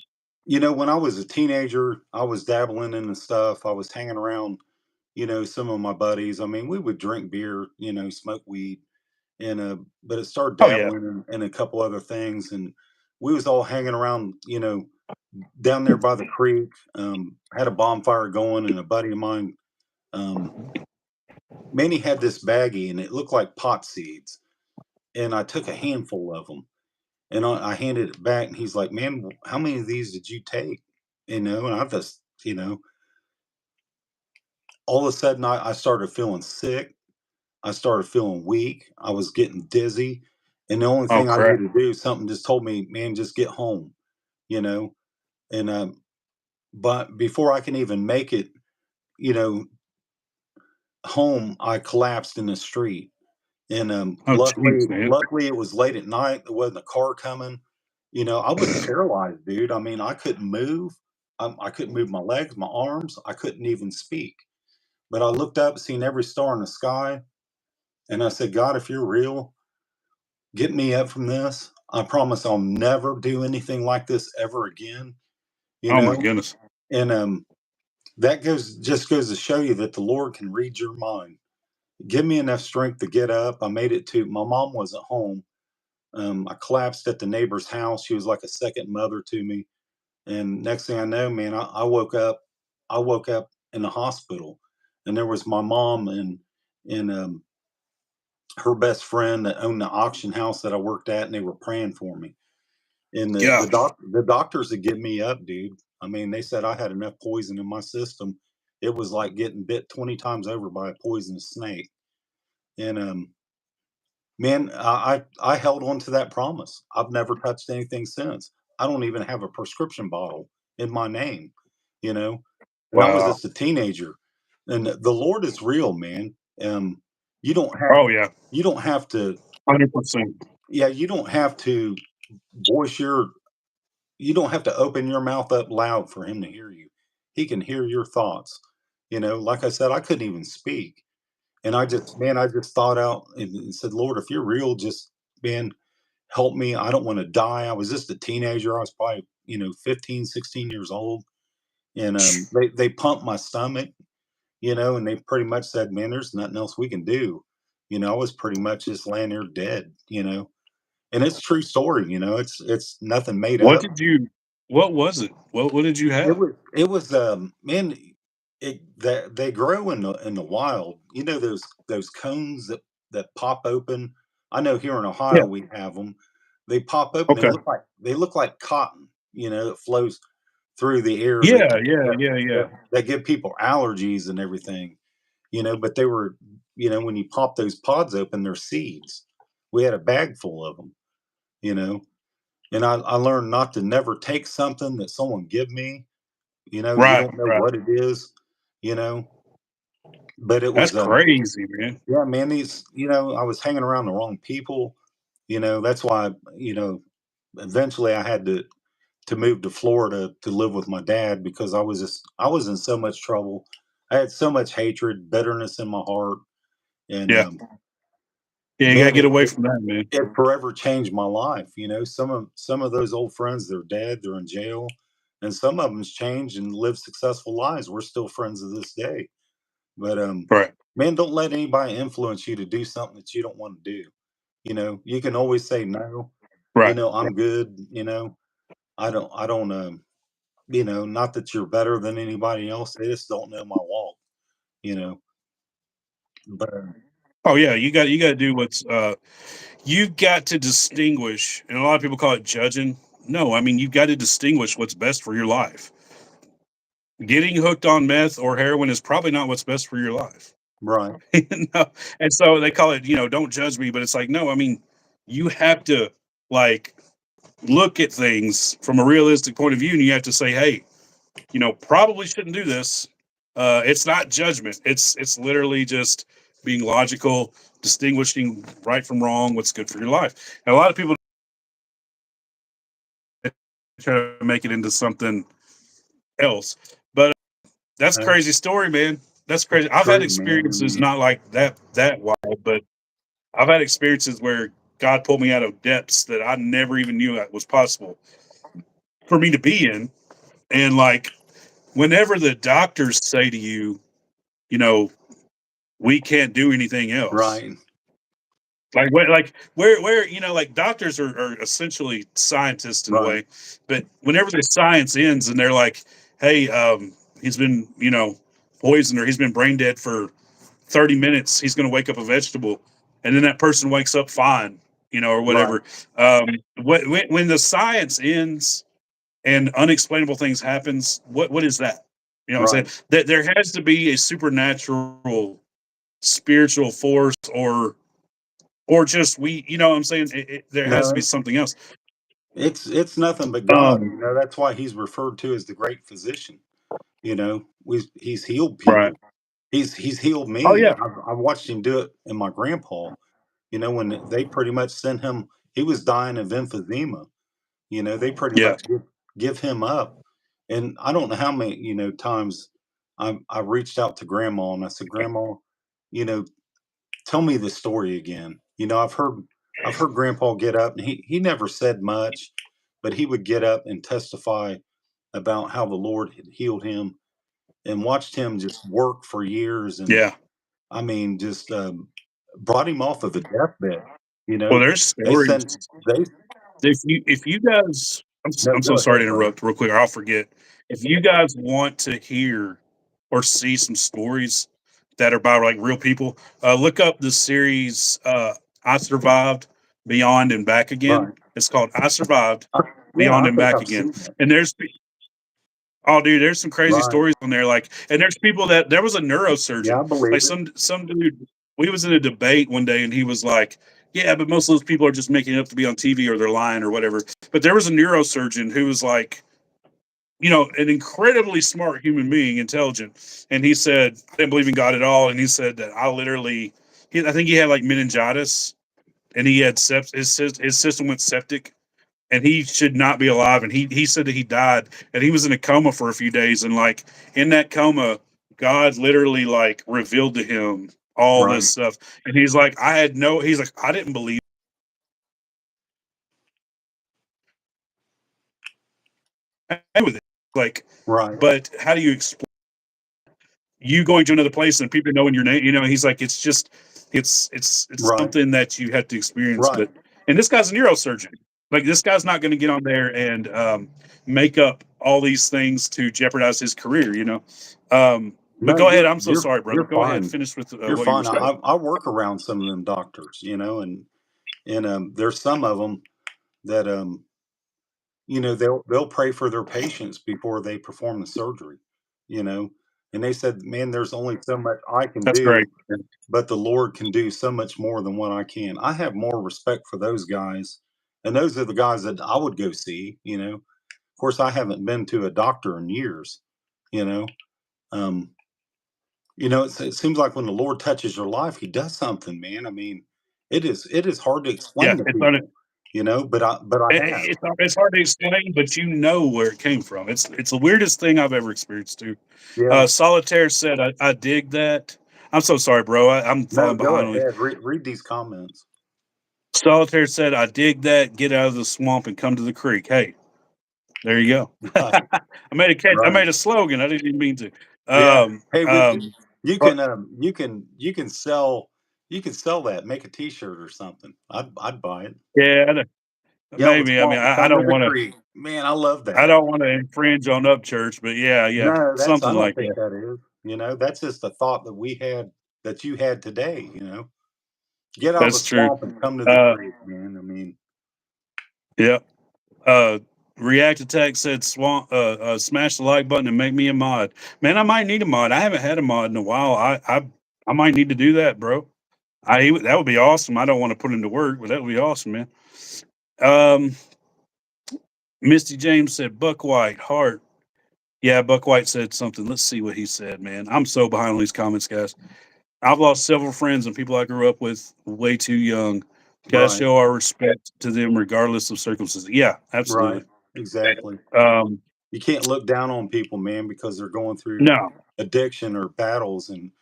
When I was a teenager, I was dabbling in the stuff. I was hanging around, some of my buddies. I mean, we would drink beer, smoke weed, and but it started Oh, yeah. dabbling in a couple other things, and we was all hanging around, down there by the creek. Had a bonfire going, and a buddy of mine, um, Manny had this baggie, and it looked like pot seeds, and I took a handful of them, and I handed it back, and he's like, "Man, how many of these did you take?" And I just, all of a sudden, I started feeling sick. I started feeling weak. I was getting dizzy. And the only Oh, thing I knew crap. to do, something just told me, man, just get home, you know? And, but before I can even make it, you know, home, I collapsed in the street. And Oh, jeez, man. luckily it was late at night. There wasn't a car coming. I was paralyzed, dude. I mean, I couldn't move. I couldn't move my legs, my arms. I couldn't even speak. But I looked up, seen every star in the sky, and I said, God, if you're real, get me up from this. I promise I'll never do anything like this ever again. You Oh, my know, goodness. and that goes to show you that the Lord can read your mind. Give me enough strength to get up. I made it to my mom wasn't home. I collapsed at the neighbor's house. She was like a second mother to me. And next thing I know, man, I woke up. I woke up in the hospital, and there was my mom and her best friend that owned the auction house that I worked at, and they were praying for me. And Yeah. the doctors had given me up, dude. I mean, they said I had enough poison in my system. It was like getting bit 20 times over by a poisonous snake. And man, I held on to that promise. I've never touched anything since. I don't even have a prescription bottle in my name, you know. And I was Wow. just a teenager. And the Lord is real, man. Um, you don't have Oh, yeah. you don't have to 100%. yeah, you don't have to voice your you don't have to open your mouth up loud for him to hear you. He can hear your thoughts. Like I said, I couldn't even speak. And I just thought out and said, Lord, if you're real, just, man, help me. I don't want to die. I was just a teenager. I was probably, 15, 16 years old. And they pumped my stomach, and they pretty much said, man, there's nothing else we can do. I was pretty much just laying there dead. and it's a true story. It's nothing made What up. did you? What was it? What did you It have? was man, that they grow in the wild. Those cones that pop open. I know here in Yeah. Ohio we have them. They pop open. They Okay. look like cotton. It flows through the air. Yeah. Yeah. Yeah. Yeah. That give people allergies and everything. But they were, when you pop those pods open, they're seeds. We had a bag full of them. You know, and I learned not to never take something that someone give me. You Right. don't know Right. what it is, you know, but it That's was, crazy, man. yeah, man, I was hanging around the wrong people. That's why, eventually I had to move to Florida to live with my dad because I was in so much trouble. I had so much hatred, bitterness in my heart. And, Yeah. Yeah. You gotta man, get away from that, man. it forever changed my life. Some of those old friends, they're dead, they're in jail, and some of them's changed and live successful lives. We're still friends to this day. But Right. man, don't let anybody influence you to do something that you don't want to do. You can always say no. Right. I'm good. I don't. Not that you're better than anybody else. They just don't know my walk. You know, but Oh yeah. You got to do what's. You've got to distinguish, and a lot of people call it judging. No, I mean you've got to distinguish what's best for your life. Getting hooked on meth or heroin is probably not what's best for your life. right, No. And so they call it, don't judge me, but it's like, no, I mean, you have to like look at things from a realistic point of view, and you have to say, hey, probably shouldn't do this. It's not judgment. It's literally just being logical, distinguishing right from wrong, what's good for your life. And a lot of people try to make it into something else, but that's a that's crazy story, man. That's it's crazy. I've had true, man. I experiences mean, not like that wild, but I've had experiences where God pulled me out of depths that I never even knew that was possible for me to be in. And like, whenever the doctors say to you, you know, we can't do anything else. right, Where like doctors are essentially scientists in a right, way, but whenever the science ends and they're like, hey, he's been poisoned or he's been brain dead for 30 minutes, he's going to wake up a vegetable, and then that person wakes up fine, or right, whatever. When the science ends and unexplainable things happens, what is that? You know what I'm right. saying? That there has to be a supernatural spiritual force or just you know what I'm saying? There has to be No, something else. it's nothing but God. Um, That's why he's referred to as the great physician. He's healed right. people. He's healed Oh me. yeah. I've watched him do it in my grandpa. When they pretty much sent him, he was dying of emphysema. They pretty Yeah. much give him up. And I don't know how many times I reached out to grandma and I said, Grandma, you know, tell me the story again. I've heard grandpa get up and he never said much, but he would get up and testify about how the Lord had healed him and watched him just work for years. And Yeah. I mean, just brought him off of a deathbed. You Well, know, there's they stories. sent they If you guys, no, I'm so go sorry to ahead, brother. interrupt real quick, or I'll forget. If you guys want to hear or see some stories that are by like real people, look up the series I Survived Beyond and Back Again. Right. It's called I Survived I, yeah, Beyond I and think Back I've Again. seen that. And oh dude, there's some crazy Right. stories on there. Like, and there's people that there was a Yeah, neurosurgeon, I believe like it. some dude. We was in a debate one day, and he was like, "Yeah, but most of those people are just making it up to be on TV or they're lying or whatever." But there was a neurosurgeon who was like, an incredibly smart human being, intelligent, and he said, "I didn't believe in God at all," and he said that I think he had like meningitis, and he had his system went septic, and he should not be alive. And he said that he died, and he was in a coma for a few days, and like in that coma, God literally like revealed to him all Right. this stuff, and he's like, he's like, I didn't believe with it, like, Right. but how do you explain you going to another place and people knowing your name? He's like, it's just, it's Right. something that you have to experience. Right. But And this guy's a neurosurgeon. Like this guy's not going to get on there and make up all these things to jeopardize his career, you know. But No, go ahead. I'm so sorry, brother. you're Go ahead. fine. Finish with You're what you were fine. saying. I work around some of them doctors, you know, and there's some of them that you know, they'll pray for their patients before they perform the surgery, you know. And they said, "Man, there's only so much I can That's great. do, but the Lord can do so much more than what I can." I have more respect for those guys, and those are the guys that I would go see, you know. Of course, I haven't been to a doctor in years, you know. Um, you know, it seems like when the Lord touches your life, He does something, man. I mean, it is hard to Yeah, explain to it's on it. people, you know, but I have. It's hard to explain, but you know where it came from. It's the weirdest thing I've ever experienced too. Yeah. Solitaire said, I dig that. I'm so sorry, bro. I'm No, falling go behind on you. ahead. Read these comments. Solitaire said, I dig that. Get out of the swamp and come to the creek. Hey, there you go. Right, I made a catch. I right. made a slogan. I didn't even mean to. Yeah. Hey, But you can sell that. Make a T-shirt or something. I'd buy it. yeah, Get out of the maybe. I mean, swamp and I come to don't the want to. creek. Man, I love I that. don't want to infringe on Up Church, but yeah, yeah, No, that's I something don't like think that. that is. You know, that's just a thought that we had that you had today. You know, get out of the That's true. swamp and come to the Uh, creek, man. I mean, yeah. React Attack said, smash the like button and make me a mod. Man, I might need a mod. I haven't had a mod in a while. I might need to do that, bro. That would be awesome. I don't want to put into work, but that would be awesome, man. Um, Misty James said, Buck White, heart. Yeah, Buck White said something. Let's see what he said, man. I'm so behind on these comments, guys. I've lost several friends and people I grew up with way too young. Gotta right, show our respect to them regardless of circumstances. Yeah, right, absolutely. exactly. Um, You can't look down on people, man, because they're going through no, addiction or battles, and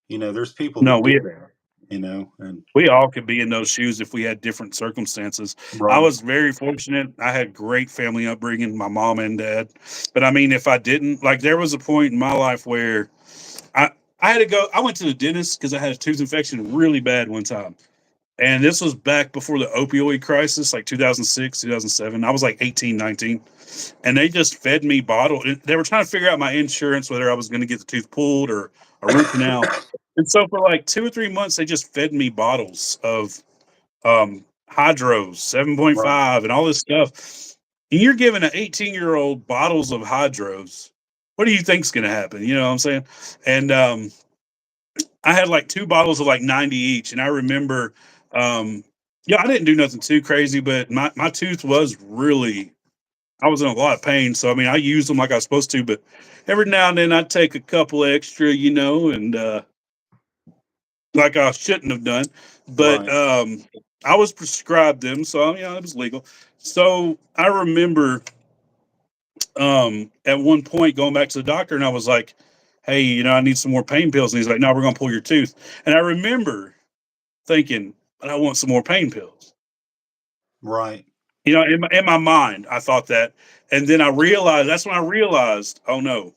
you know, there's people no, that do we that. You know, and we all could be in those shoes if we had different circumstances. I right, was very fortunate. I had great family upbringing, my mom and dad. But I mean, if I didn't, like, there was a point in my life where I I had to go. I went to the dentist because I had a tooth infection really bad one time. And this was back before the opioid crisis, like 2006, 2007. I was like 18, 19. And they just fed me bottle. They were trying to figure out my insurance, whether I was going to get the tooth pulled or a root canal. And so for like 2 or 3 months, they just fed me bottles of Hydros, right, 7.5, and all this stuff. And you're giving an 18-year-old bottles of Hydros. What do you think's going to happen? You know what I'm saying? And I had like two bottles of like 90 each. And I remember, um, yeah, I didn't do nothing too crazy, but my tooth was really, I was in a lot of pain. So, I mean, I used them like I was supposed to, but every now and then I'd take a couple extra, you know, and like I shouldn't have done. But right, I was prescribed them. So, you know, it was legal. So I remember at one point going back to the doctor and I was like, hey, you know, I need some more pain pills. And he's like, no, we're going to pull your tooth. And I remember thinking, but I want some more pain pills. right, You know, in my mind, I thought that. And then I realized, that's when I realized, oh no,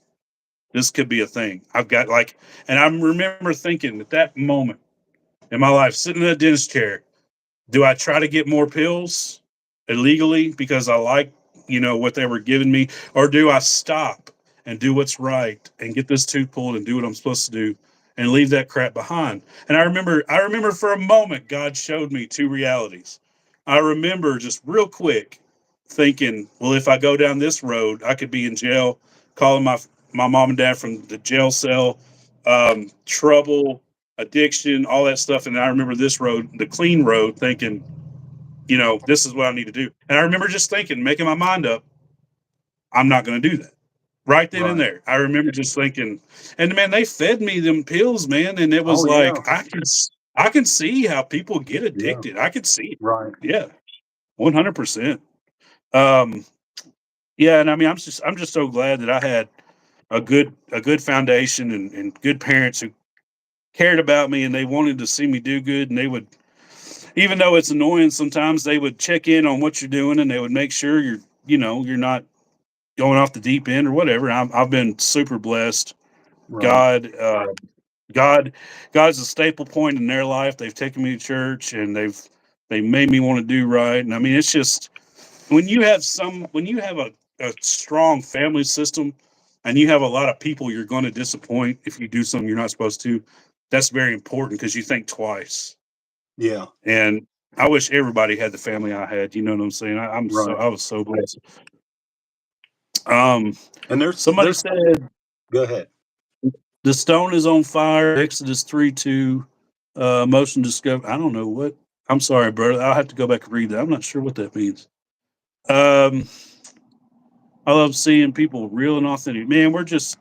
this could be a thing. I've got like, and I remember thinking at that moment in my life, sitting in a dentist chair, do I try to get more pills illegally because I like, you know, what they were giving me, or do I stop and do what's right and get this tooth pulled and do what I'm supposed to do and leave that crap behind? And I remember for a moment, God showed me two realities. I remember just real quick thinking, well, if I go down this road, I could be in jail, calling my mom and dad from the jail cell, trouble, addiction, all that stuff. And I remember this road, the clean road, thinking, you know, this is what I need to do. And I remember just thinking, making my mind up, I'm not going to do that. Right then and right. there, I remember just thinking, and man, they fed me them pills, man, and it was Oh yeah, like I can see how people get yeah, addicted. I could see it. right. Yeah, 100%. Um, yeah, and I mean, I'm just so glad that I had a good foundation and good parents who cared about me and they wanted to see me do good, and they would, even though it's annoying sometimes, they would check in on what you're doing and they would make sure you're, you know, you're not going off the deep end or whatever. I've been super blessed. Right. God, God, God's a staple point in their life. They've taken me to church and they've They made me want to do right. And I mean, it's just when you have a strong family system and you have a lot of people you're going to disappoint if you do something you're not supposed to, that's very important because you think twice. Yeah. And I wish everybody had the family I had. You know what I'm saying? Right. I was so blessed. And Somebody said go ahead. the stone is on fire. Exodus 3:2. Motion discovery. I don't know what. I'm sorry, brother. I'll have to go back and read that. I'm not sure what that means. I love seeing people real and authentic. Man, we're just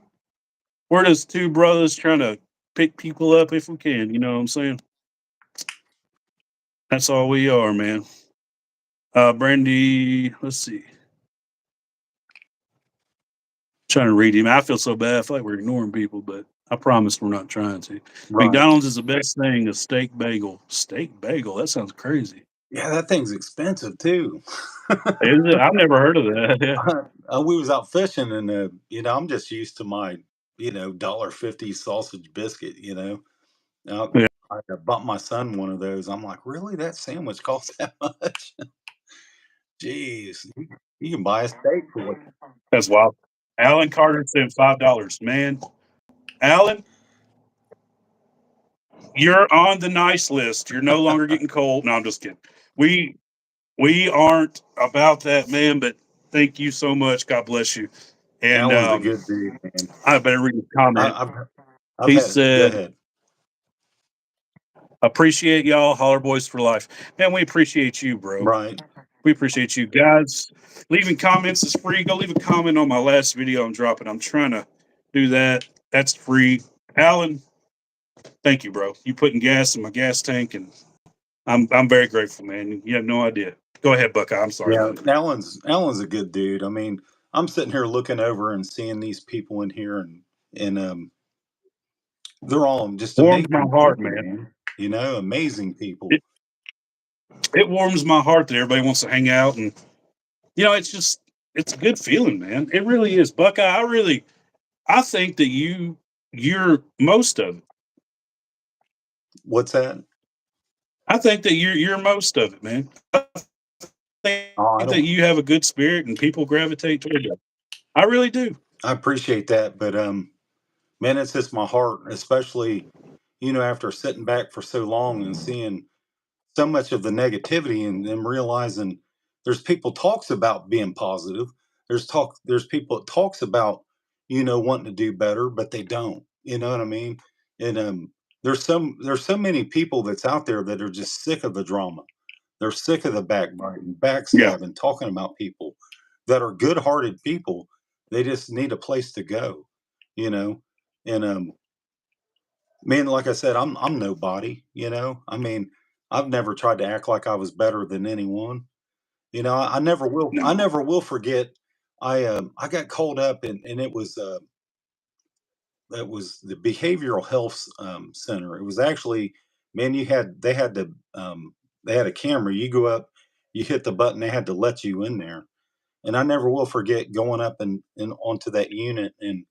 two brothers trying to pick people up if we can. You know what I'm saying? That's all we are, man. Brandy, let's see. Trying to read him. I feel so bad. I feel like we're ignoring people, but I promise we're not trying to. Right. McDonald's is the best thing. A steak bagel. Steak bagel. That sounds crazy. Yeah, that thing's expensive too. Is it? I've never heard of that. Yeah. We was out fishing, and I'm just used to my $1.50 sausage biscuit. Yeah. I bought my son one of those. I'm like, really? That sandwich costs that much? Jeez, you can buy a steak for it. That's wild. Alan Carter said $5. Man, Alan, you're on the nice list. You're no longer getting cold. No, I'm just kidding. We aren't about that, man. But thank you so much. God bless you. And Alan's a good dude, man. I better read his comment. He said, "Go ahead." Appreciate y'all, Holler Boys for life. Man, we appreciate you, bro. Right. We appreciate you guys. Leaving comments is free. Go leave a comment on my last video I'm dropping. I'm trying to do that. That's free. Alan, thank you, bro. You putting gas in my gas tank, and I'm very grateful, man. You have no idea. Go ahead, Buckeye. I'm sorry. Yeah, Alan's a good dude. I mean, I'm sitting here looking over and seeing these people in here, and they're all just Warms amazing my heart, people, man. Amazing people. It warms my heart that everybody wants to hang out, and it's a good feeling, man. It really is, Buckeye. I think that you're most of it. What's that? I think that you're most of it, man. I think that you have a good spirit and people gravitate toward you. I really do. I appreciate that, but man, it's just my heart, especially after sitting back for so long and seeing so much of the negativity, and them realizing there's people talks about being positive. There's people that talks about wanting to do better, but they don't. You know what I mean? And there's so many people that's out there that are just sick of the drama. They're sick of the backbiting, backstabbing, talking about people that are good-hearted people. They just need a place to go, you know. And man, like I said, I'm nobody, I mean, I've never tried to act like I was better than anyone. I never will. I No. never will forget. I got called up, and it was that was the behavioral health center. It was actually, man, they had a camera. You go up, you hit the button, they had to let you in there. And I never will forget going up and onto that unit, and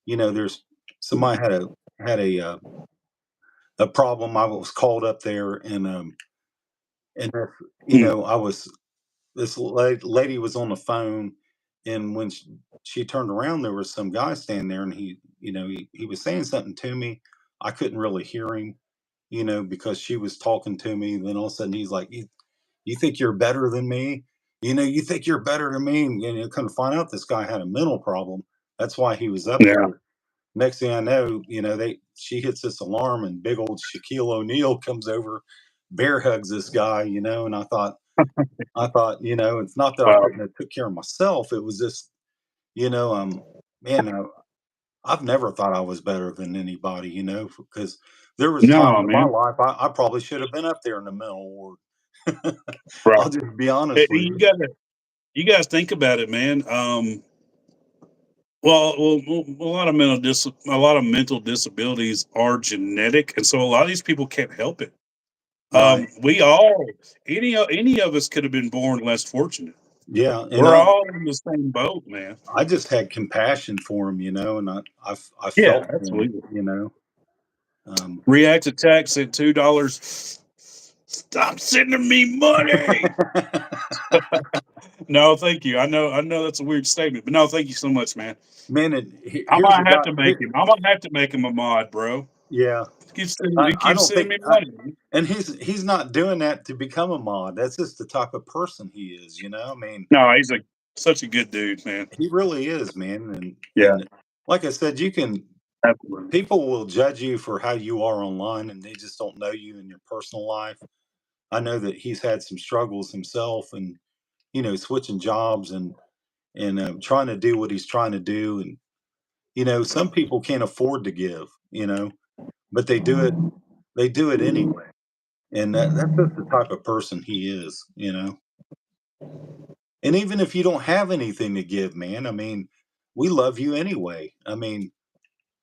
there's somebody had a problem. I was called up there, and I was this lady was on the phone, and when she turned around, there was some guy standing there, and he was saying something to me. I couldn't really hear him, because she was talking to me. Then all of a sudden, he's like, "You think you're better than me? You think you're better than me?" And couldn't find out this guy had a mental problem. That's why he was up Yeah. there. Next thing I know, she hits this alarm, and big old Shaquille O'Neal comes over, bear hugs this guy, and I thought, it's not that I Wow. couldn't have took care of myself. It was just, man, I've never thought I was better than anybody, because there was No, times in my man. life I probably should have been up there in the mental ward. Right. I'll just be honest with you. You guys think about it, man. Well, a lot of mental disabilities are genetic, and so a lot of these people can't help it. Right. We all, any of us could have been born less fortunate. Yeah. And We're all in the same boat, man. I just had compassion for him, and I Yeah, felt for him, absolutely. Um, React Attack sent $2. Stop sending me money. No, thank you. I know that's a weird statement, but no, thank you so much, man. Man, and I here's a might have guy. to make him. I might have to make him a mod, bro. Yeah, He I keeps don't sending think, me money. and he's not doing that to become a mod. That's just the type of person he is. I mean, No, he's such a good dude, man. he really is, man. And Yeah, like I said, you can absolutely. people will judge you for how you are online, and they just don't know you in your personal life. I know that he's had some struggles himself, and switching jobs and trying to do what he's trying to do, and some people can't afford to give, but they do it. They do it anyway, and that's just the type of person he is. And even if you don't have anything to give, man, I mean, we love you anyway. I mean,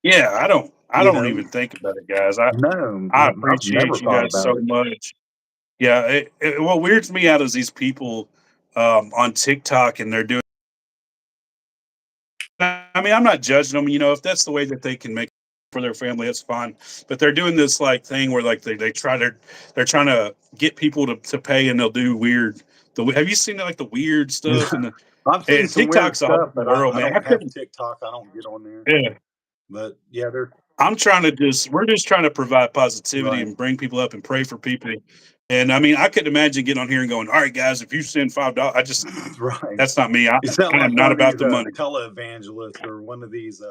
Yeah, I you don't know, even think about it, guys. no, I I've never appreciate you thought guys so about it. much. Yeah, what weirds me out is these people on TikTok and they're doing. I mean, I'm not judging them. If that's the way that they can make for their family, that's fine. But they're doing this like thing where like they're trying to get people to pay and they'll do weird. Have you seen like the weird stuff I've seen and some weird TikTok's a whole stuff, but world, I man. I don't have couldn't. TikTok. I don't get on there. Yeah, But yeah, they're we're just trying to provide positivity right. and bring people up and pray for people. And I mean, I couldn't imagine getting on here and going, "All right, guys, if you send $5, Right. that's not me. You sound I am like not one of about these the money." televangelists or one of these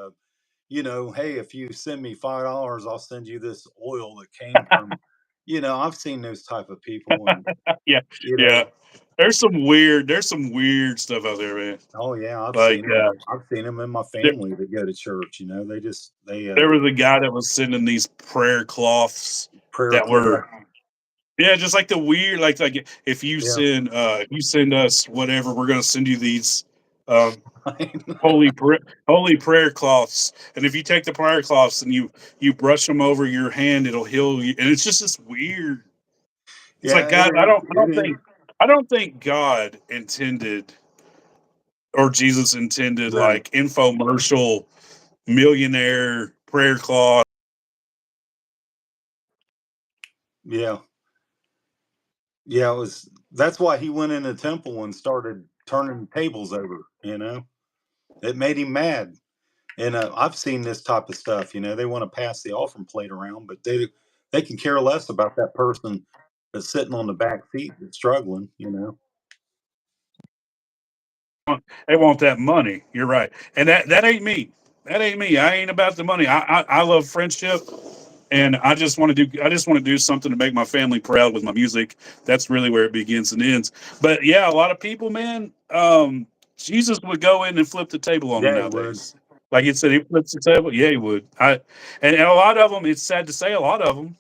hey, if you send me $5, I'll send you this oil that came from I've seen those type of people, and Yeah, you yeah. know, There's some weird stuff out there, man. oh yeah, I've Like, seen them. I've seen them in my there, family that go to church. They just there was a guy that was sending these prayer cloths prayer that cloth. were, yeah, just like the weird, like Yeah. if you send us whatever, we're gonna send you these um, holy holy prayer cloths, and if you take the prayer cloths and you brush them over your hand, it'll heal you. And it's just this weird. It's Yeah, like it God, is. It is. I don't think God intended or Jesus intended No. like infomercial millionaire prayer cloth. Yeah. Yeah, it was that's why he went in the temple and started turning tables over. It made him mad. And I've seen this type of stuff. They want to pass the offering plate around, but they can care less about that person that's sitting on the back seat that's struggling. They want that money. You're right, and that ain't me. That ain't me. I ain't about the money. I love friendship, and I just want to do something to make my family proud with my music. That's really where it begins and ends. But yeah, a lot of people, man. Jesus would go in and flip the table on them Yeah, he would. nowadays. Like you said, he flips the table. Yeah, he would. And a lot of them. It's sad to say, a lot of them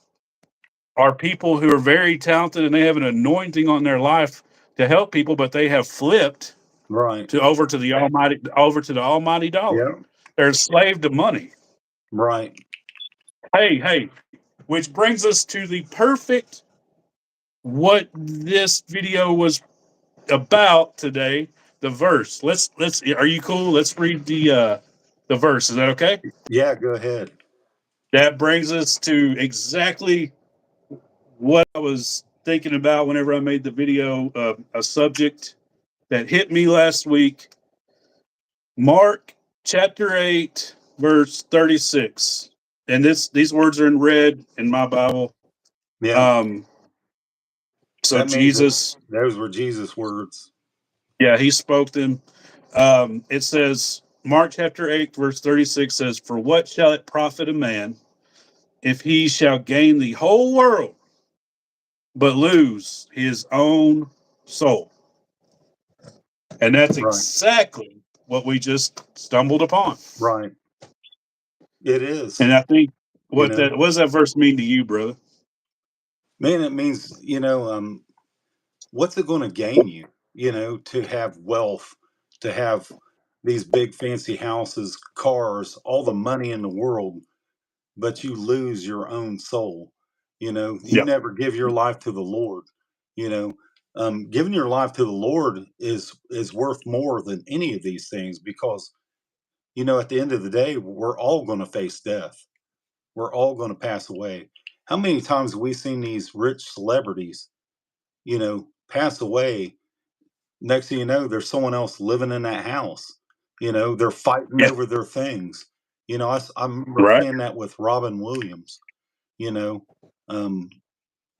are people who are very talented and they have an anointing on their life to help people, but they have flipped Right. to over to the almighty dollar. Yeah. They're a slave to money. Right. Hey, which brings us to the perfect what this video was about today. The verse. Let's. Are you cool? Let's read the verse. Is that okay? Yeah, go ahead. That brings us to exactly what I was thinking about whenever I made the video. A subject that hit me last week. Mark chapter 8, verse 36. And these words are in red in my Bible. Yeah. Um, so That means that Jesus, those were Jesus' words. yeah, he spoke them. It says, Mark chapter 8, verse 36 says, "For what shall it profit a man if he shall gain the whole world, but lose his own soul?" And that's Right. exactly what we just stumbled upon. Right. It is. And I think You know, what does that verse mean to you, brother? man, it means, what's it going to gain you, to have wealth, to have these big fancy houses, cars, all the money in the world, but you lose your own soul. You Yeah. never give your life to the Lord. You know, giving your life to the Lord is worth more than any of these things because at the end of the day, we're all going to face death. We're all going to pass away. how many times have we seen these rich celebrities, pass away? Next thing you know, there's someone else living in that house. They're fighting Yeah. over their things. I remember Right. seeing that with Robin Williams. You know, um,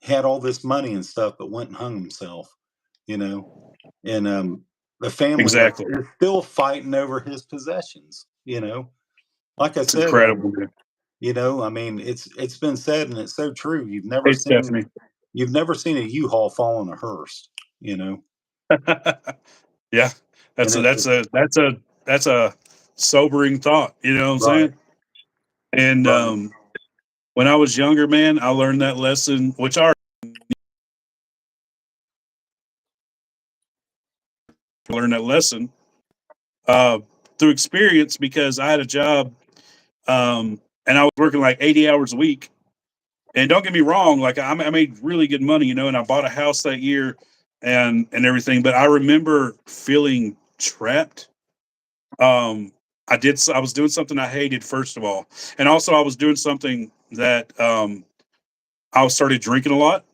had all this money and stuff, but went and hung himself. You know, and the family is, Exactly. is still fighting over his possessions. Like I It's said, incredible, man. I mean, it's been said, and it's so true. Hey, Stephanie. You've never seen a U-Haul fall in a hearse. You know, Yeah. and That's a it's that's a that's a that's a sobering thought, you know what I'm right, saying? And right, when I was younger, man, I learned that lesson, which I learned that lesson uh, through experience because I had a job and I was working like 80 hours a week. And don't get me wrong, like I made really good money, and I bought a house that year and everything. But I remember feeling trapped. Um, I was doing something I hated first of all, and also I was doing something that I was started drinking a lot.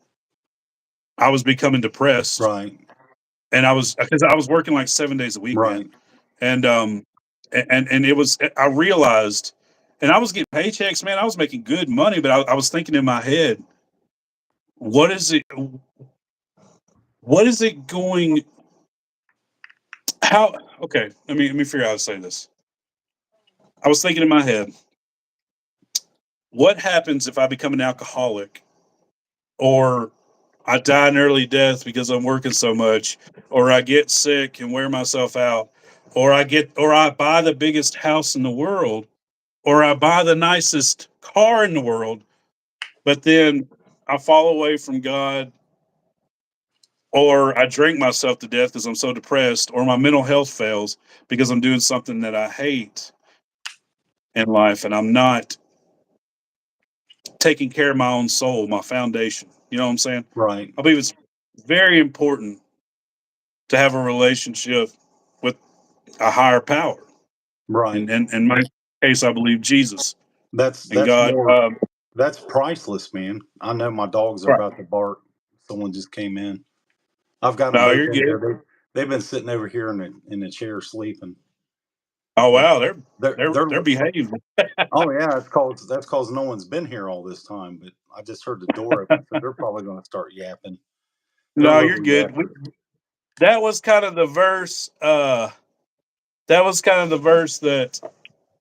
I was becoming depressed, right, and I was because I was working like 7 days a week, man. right, And and it was I realized, and I was getting paychecks, man. I was making good money, but I was thinking in my head, what is it? What is it going? How? Okay, let me figure out how to say this. I was thinking in my head, what happens if I become an alcoholic, or I die an early death because I'm working so much, or I get sick and wear myself out, or I buy the biggest house in the world, or I buy the nicest car in the world, but then I fall away from God, or I drink myself to death because I'm so depressed, or my mental health fails because I'm doing something that I hate in life and I'm not taking care of my own soul, my foundation. You know what I'm saying? right, I believe it's very important to have a relationship with a higher power. right. And in my case, I believe Jesus That's and that's God. more that's priceless, man. I know my dogs are Right. about to bark. Someone just came in. I've got them No, both you're in good. here. They've been sitting over here in the chair sleeping. Oh But wow, they're they're they're behaving. oh yeah, that's cause no one's been here all this time. But I just heard the door open, so they're probably going to start yapping. They're No, you're little good. yappers. That was kind of the verse. That was kind of the verse that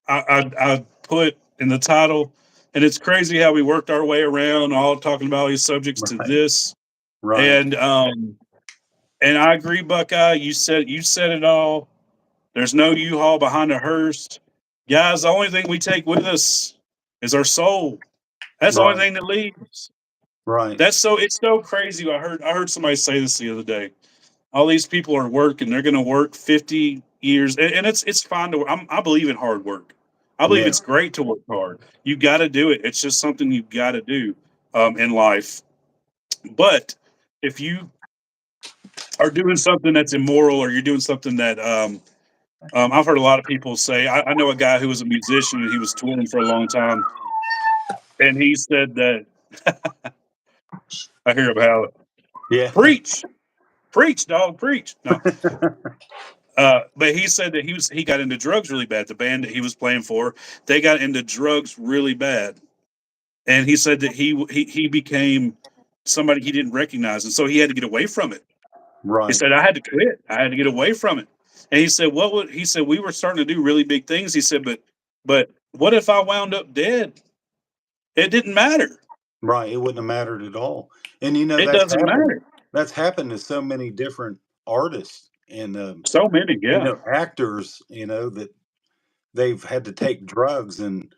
I put in the title, and it's crazy how we worked our way around, all talking about all these subjects to Right, this. right, And and I agree, Buckeye. You said it all. There's no U-Haul behind a hearse, guys. The only thing we take with us is our soul. That's the only right, thing that leaves. right. It's so crazy. I heard somebody say this the other day. All these people are working. They're going to work 50 years, and it's fine to work. I believe in hard work. I believe Yeah, it's great to work hard. You got to do it. It's just something you've got to do in life. But if you are doing something that's immoral, or you're doing something that I've heard a lot of people say. I know a guy who was a musician and he was touring for a long time, and he said that I hear about it. yeah, Preach, preach, dog, preach. No, but he said that he got into drugs really bad. The band that he was playing for, they got into drugs really bad, and he said that he became somebody he didn't recognize, and so he had to get away from it. He right, said I had to quit. I had to get away from it. And he said, "What would?" He said, "We were starting to do really big things." He said, but what if I wound up dead? It didn't matter. right. It wouldn't have mattered at all. And It doesn't matter. That's happened to so many different artists and So many, yeah, actors. That they've had to take drugs. And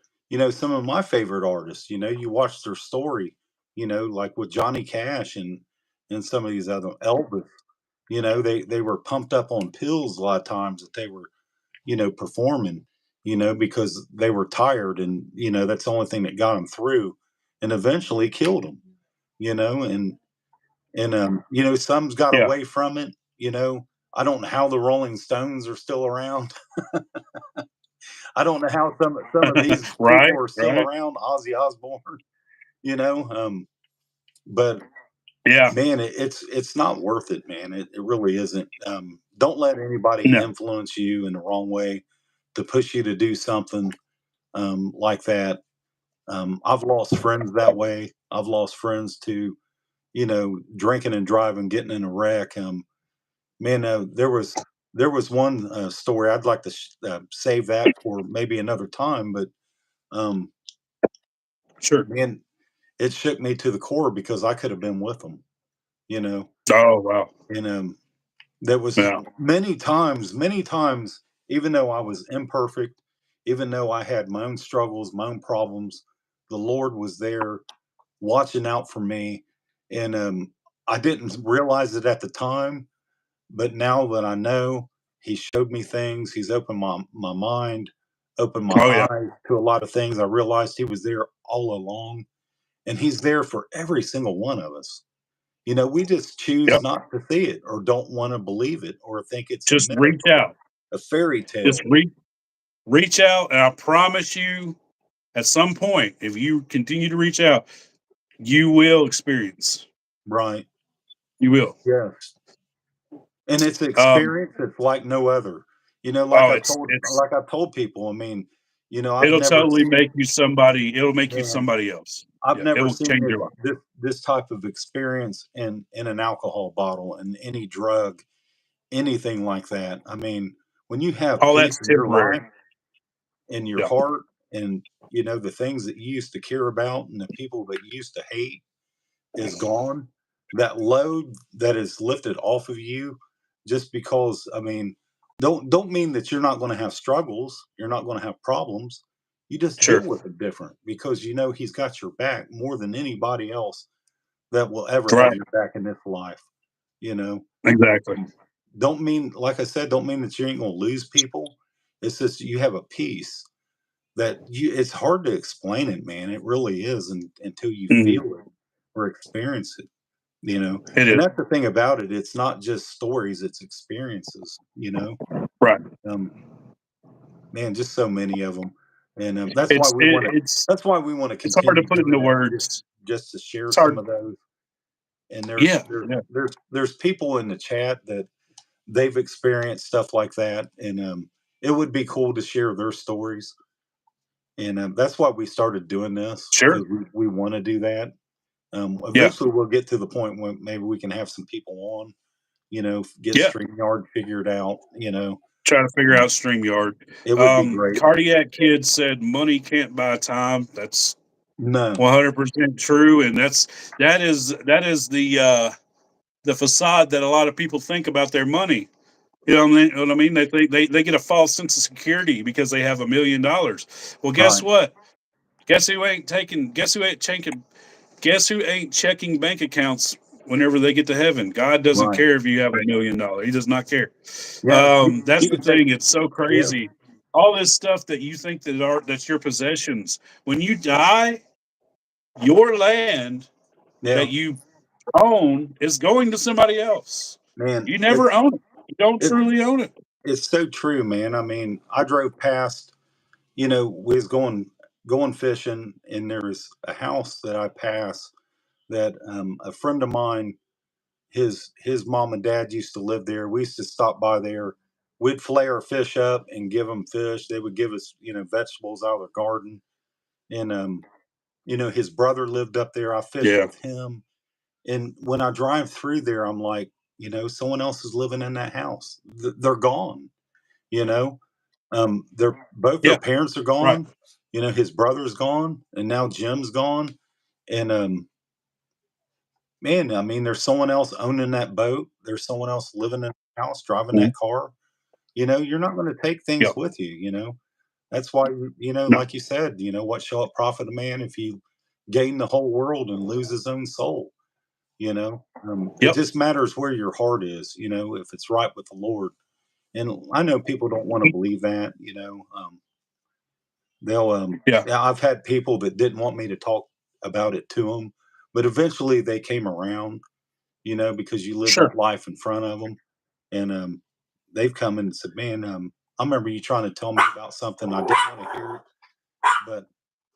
some of my favorite artists. You watch their story. Like with Johnny Cash and some of these other Elvis. They were pumped up on pills a lot of times that they were performing, because they were tired, and that's the only thing that got them through, and eventually killed them. Some's got yeah, away from it. I don't know how the Rolling Stones are still around. I don't know how some of these people right, are still right. around. Ozzy Osbourne. you know. But Yeah. man, it's not worth it, man. It really isn't. Don't let anybody No. influence you in the wrong way to push you to do something like that. I've lost friends that way. I've lost friends to, drinking and driving, getting in a wreck. Man, there was one story I'd like to save that for maybe another time, but um, Sure. man, it shook me to the core because I could have been with them, you know, Oh, wow. and there was Yeah. many times, even though I was imperfect, even though I had my own struggles, my own problems, the Lord was there watching out for me, and I didn't realize it at the time, but now that I know, He showed me things. He's opened my mind, opened my Oh, yeah. eyes to a lot of things. I realized He was there all along, and He's there for every single one of us. We just choose Yep. not to see it or don't want to believe it or think it's a Just myth, reach out. a fairy Just tale. reach out, and I promise you, at some point, if you continue to reach out, you will experience. Right. You will. Yes. And it's an Um, experience that's like no other. Like oh, I it's told it's like I told people, I mean, I've it'll never totally seen make you somebody. It'll make you man, somebody else. I've Yeah, it never will seen change this your life. this type of experience in an alcohol bottle and any drug, anything like that. I mean, when you have All peace that's in your temporary. life, in your Yeah, heart, and the things that you used to care about and the people that you used to hate is gone. That load that is lifted off of you just because, I mean, don't mean that you're not going to have struggles, you're not going to have problems. You just deal sure. with it different because he's got your back more than anybody else that will ever have Right. your back in this life, you know. Exactly. Don't mean, like I said, don't mean that you ain't going to lose people. It's just you have a peace that it's hard to explain it, man. It really is, until you Mhm. feel it or experience it, you know. It And is. that's the thing about it. It's not just stories, it's experiences. Right. Um, man, just so many of them. And that's why It's we want it, to it's that's why we want to it's hard to continue put doing into that, just words. just to share It's some hard. of those. And there's Yeah. there, Yeah. there's people in the chat that they've experienced stuff like that, and it would be cool to share their stories. And that's why we started doing this, Sure. because we want to do that. Yeah. Eventually, we'll get to the point where maybe we can have some people on, get Yeah. StreamYard figured out. Trying to figure Um, out StreamYard. it would be great. Cardiac Kid said money can't buy time. That's No, 100% true, and that is the facade that a lot of people think about their money. You know what I mean? They think they get a false sense of security because they have $1 million. Well, guess right, what? Guess who ain't taking? Guess who ain't checking? Guess who ain't checking bank accounts whenever they get to heaven? God doesn't right. care if you have $1 million. He does not care. Yeah, That's you the can check. thing. It's so Yeah, crazy. All this stuff that you think that's your possessions. When you die, your land yeah, that you own is going to somebody else. man. You never own it. You don't It's truly own it. it's so true, man. I mean, I drove past. We was going fishing, and there's a house that I pass that a friend of mine, his mom and dad used to live there. We used to stop by there. We'd flay our fish up and give them fish. They would give us, vegetables out of their garden. And his brother lived up there. I fished Yeah. with him. And when I drive through there, I'm like, someone else is living in that house. They're gone. You know, they're both their Yeah. parents are Right. gone. His brother's gone, and now Jim's gone. And man, I mean, there's someone else owning that boat. There's someone else living in the house, driving Mhm. that car. You're not going to take things Yeah. with you. That's why, No. like you said, what shall it profit a man if he gain the whole world and lose his own soul? It Yep. just matters where your heart is, if it's right with the Lord. And I know people don't want to believe that. They'll Yeah. yeah, I've had people that didn't want me to talk about it to them, but eventually they came around, because you live that Sure. life in front of them. And they've come and said, "Man, I remember you trying to tell me about something I didn't want to hear." But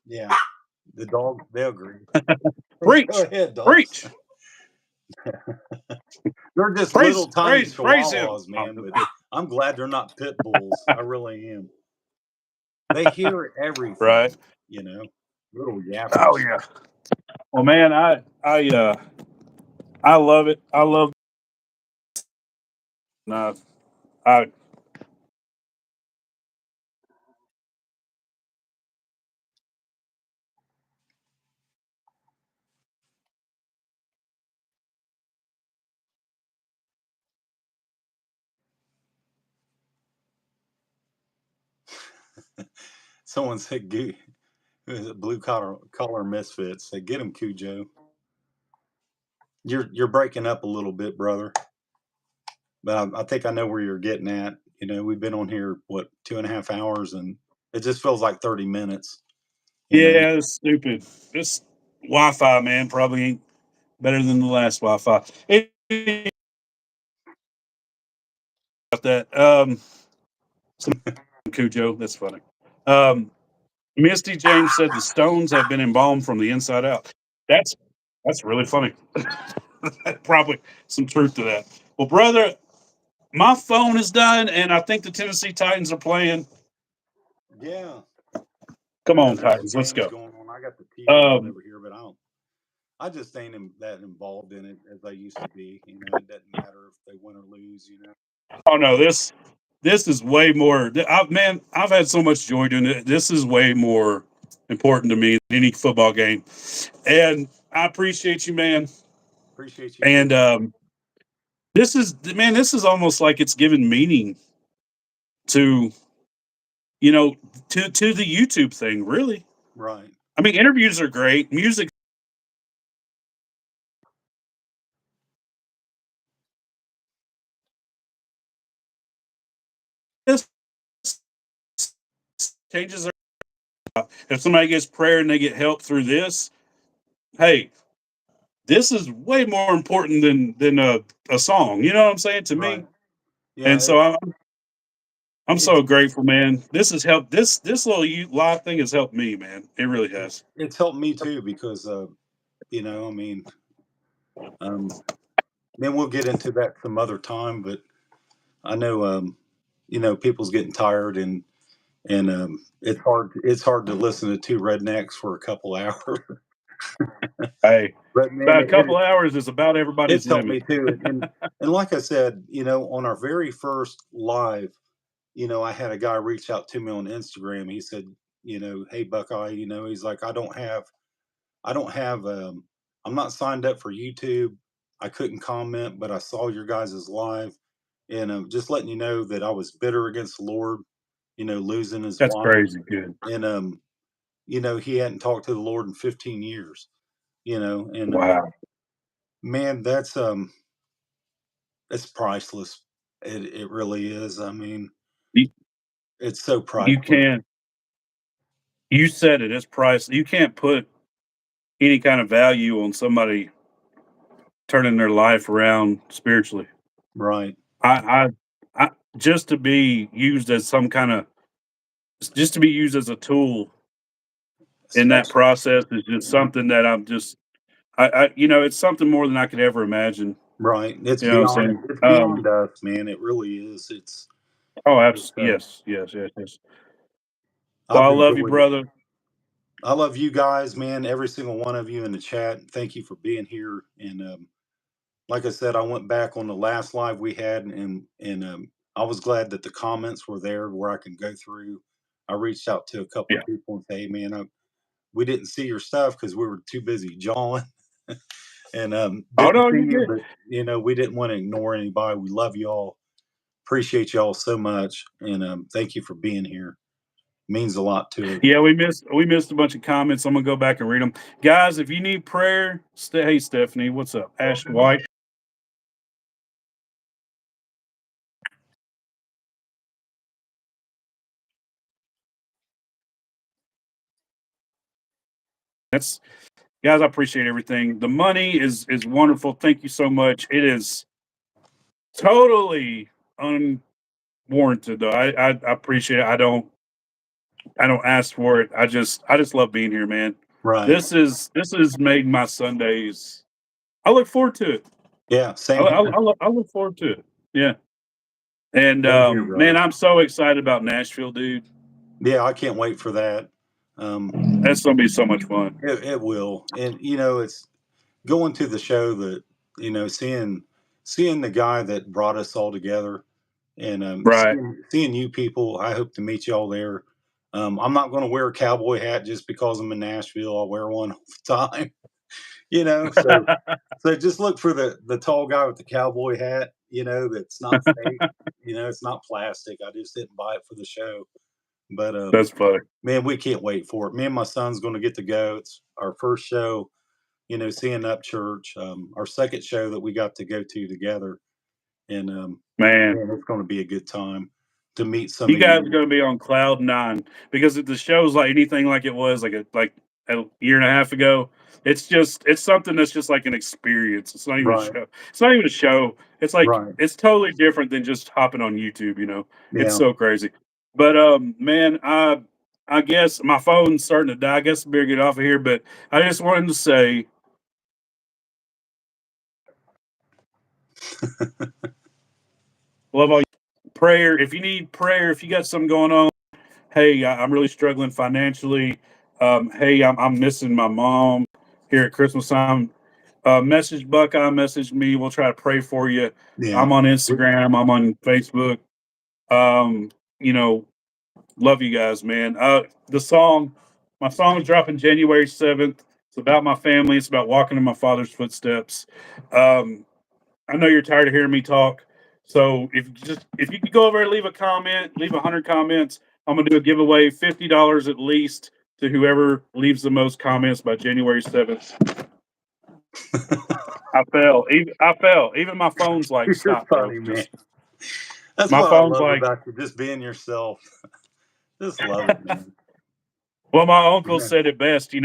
yeah, The dogs, they agree. Preach, Go ahead, dogs. preach, They're just praise, little tiny praise him. chihuahuas, Oh, man, but I'm glad they're not pit bulls. I really am. They hear right. everything, you know, little Oh yappers. yeah. Well, man, I love it. I love. Uh, I Someone said, blue collar misfits. Say, get him, Cujo. You're breaking up a little bit, brother. But I think I know where you're getting at. You know, we've been on here what 2.5 hours, and it just feels like 30 minutes. You know, yeah, it's stupid. This Wi-Fi, man, probably ain't better than the last Wi-Fi. It, about that. Some Cujo. That's funny. Um, Misty James said the Stones have been embalmed from the inside out. That's that's really funny. Probably some truth to that. Well, brother, my phone is dying, and I think the Tennessee Titans are playing. yeah, Come yeah. on, There's some Titans, let's games go. going on. I got the TV on Um, over here, but I don't. I just ain't that involved in it as I used to be. You know, it doesn't matter if they win or lose. You know, oh no, this is way more. Man, I've had so much joy doing it. This is way more important to me than any football game, and I appreciate you, man. appreciate you And too. this is man, this is almost like it's given meaning to you know to the YouTube thing. Really, Right. I mean, interviews are great. Music this changes. If somebody gets prayer and they get help through this, hey, this is way more important than a song. You know what I'm saying to me? Right. Yeah. And so I'm It's so grateful, man. This has helped. This little live thing has helped me, man. It really has. it's helped me too because you know, I mean, um, then we'll get into that some other time. But I know, you know, people's getting tired, and it's hard to listen to two rednecks for a couple hours. Hey, But man, about a couple hours is about everybody's it's helped limit. me too. And like I said, you know, on our very first live, you know, I had a guy reach out to me on Instagram. He said, you know, hey Buckeye, you know, he's like, I don't have I'm not signed up for YouTube. I couldn't comment, but I saw your guys' live, and just letting you know that I was bitter against the Lord, you know, losing his That's wife, crazy good. and you know, he hadn't talked to the Lord in 15 years, you know, and Wow. man, that's priceless. It really is. I mean, You, it's so you priceless. can't. You said it. It's price. You can't put any kind of value on somebody turning their life around spiritually. Right. I, I just to be used as some kind of just to be used as a tool in that Especially process is just something that you know, it's something more than I could ever imagine. right. You know what I'm saying? It's beyond us, man. It really is. Oh, It's yes, yes, yes, yes. Well, I've I love you, enjoyed it. brother. I love you guys, man. Every single one of you in the chat. Thank you for being here. And like I said, I went back on the last live we had, and I was glad that the comments were there where I can go through. I reached out to a couple Yeah. of people and say, "Hey, man, we didn't see your stuff because we were too busy jawing, and Oh didn't no, see you're you." good. But you know, we didn't want to ignore anybody. We love you all. Appreciate y'all so much, and thank you for being here. Means a lot to us. Yeah, we missed a bunch of comments. I'm gonna go back and read them, guys. If you need prayer, hey Stephanie, what's up? Ash White. That's guys. I appreciate everything. The money is wonderful. Thank you so much. It is totally unwarranted though. I appreciate it. I don't ask for it. I just love being here, man. Right. This is made my Sundays. I look forward to it. Yeah, I, same I, here. I look forward to it. Yeah. And Same here, man, brother. I'm so excited about Nashville, dude. Yeah, I can't wait for that. Um, That's gonna be so much fun. it will. And it's going to the show that, seeing the guy that brought us all together, and Right. seeing you people. I hope to meet y'all there. I'm not going to wear a cowboy hat just because I'm in Nashville. I'll wear one all the time. So just look for the tall guy with the cowboy hat. That's not fake. It's not plastic. I just didn't buy it for the show. But That's funny. man, we can't wait for it. Me and my son's going to get to go. It's our first show. Seeing Up Church. Our second show that we got to go to together, and Man, man, it's going to be a good time to meet some you of guys are you. gonna be on cloud nine because if the show's like anything like it was like a year and a half ago, it's something that's just like an experience. It's not even a Right. show. It's not even a show. It's like Right. it's totally different than just hopping on YouTube. It's Yeah. so crazy. But man, I guess my phone's starting to die. I guess I better get off of here. But I just wanted to say, love all you. Prayer. If you need prayer, if you got something going on, hey, I'm really struggling financially. Hey, I'm missing my mom here at Christmas time. Message Buckeye, message me. We'll try to pray for you. Yeah. I'm on Instagram. I'm on Facebook. Um, you know, love you guys, man. My song is dropping January 7th. It's about my family. It's about walking in my father's footsteps. Um, I know you're tired of hearing me talk. So if you could go over and leave a comment, leave 100 comments, I'm gonna do a giveaway, $50 at least to whoever leaves the most comments by January 7th. I fell. Even my phone's like, You're stop, bro. funny, man. Just That's my what I phone's love like, about you, just being yourself. Just love it, man. well, my uncle Yeah. said it best.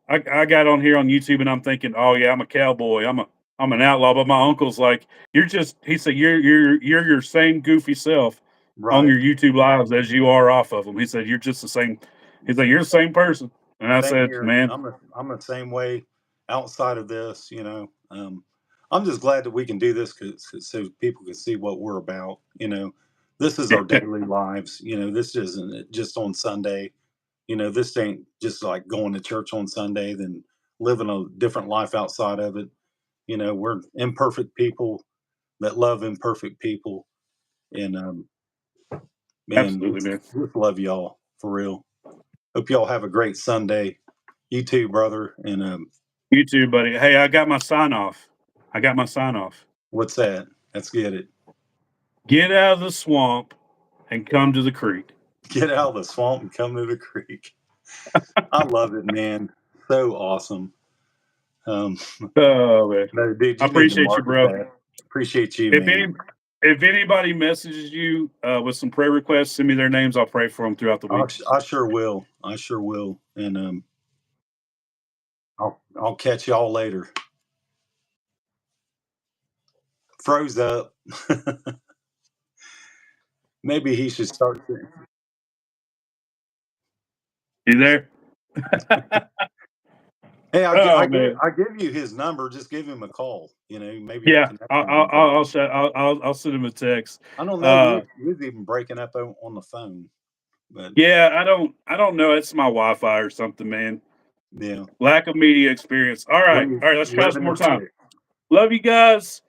I got on here on YouTube and I'm thinking, oh yeah, I'm a cowboy. I'm an outlaw. But my uncle's like, he said, you're your same goofy self on Right. your YouTube lives as you are off of them. He said, you're just the same. He's like, you're the same person. And I Same said, here. man, I'm the same way outside of this. I'm just glad that we can do this so people can see what we're about. This is our daily lives. This isn't just on Sunday. This ain't just like going to church on Sunday, then living a different life outside of it. We're imperfect people that love imperfect people, and man, absolutely, man. just love y'all for real. Hope y'all have a great Sunday. You too, brother. And You too, buddy. Hey, I got my sign off. I got my sign off. what's that? Let's get it. Get out of the swamp and come to the creek. Get out of the swamp and come to the creek. I love it, man. So awesome. Um, Oh man, no, dude, I you need to appreciate you, market bro. that. Appreciate you, If man. any if anybody messages you with some prayer requests, send me their names. I'll pray for them throughout the week. I sure will. I sure will. And I'll catch y'all later. Froze up. Maybe he should start. You there? Hey, Oh man, I give you his number. Just give him a call. Maybe you'll yeah. connect I'll with him. I'll I'll, sh- I'll send him a text. I don't know. Uh, He was even breaking up on the phone, but yeah, I don't know. It's my Wi-Fi or something, man. yeah, Lack of media experience. All right. Let's try this living one more is time. sick. Love you guys.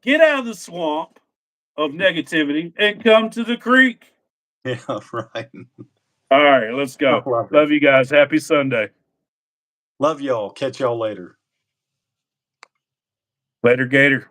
Get out of the swamp of negativity and come to the creek. Yeah, right. All right, let's I go. love it. Love you guys. Happy Sunday. Love y'all. Catch y'all later. Later, Gator.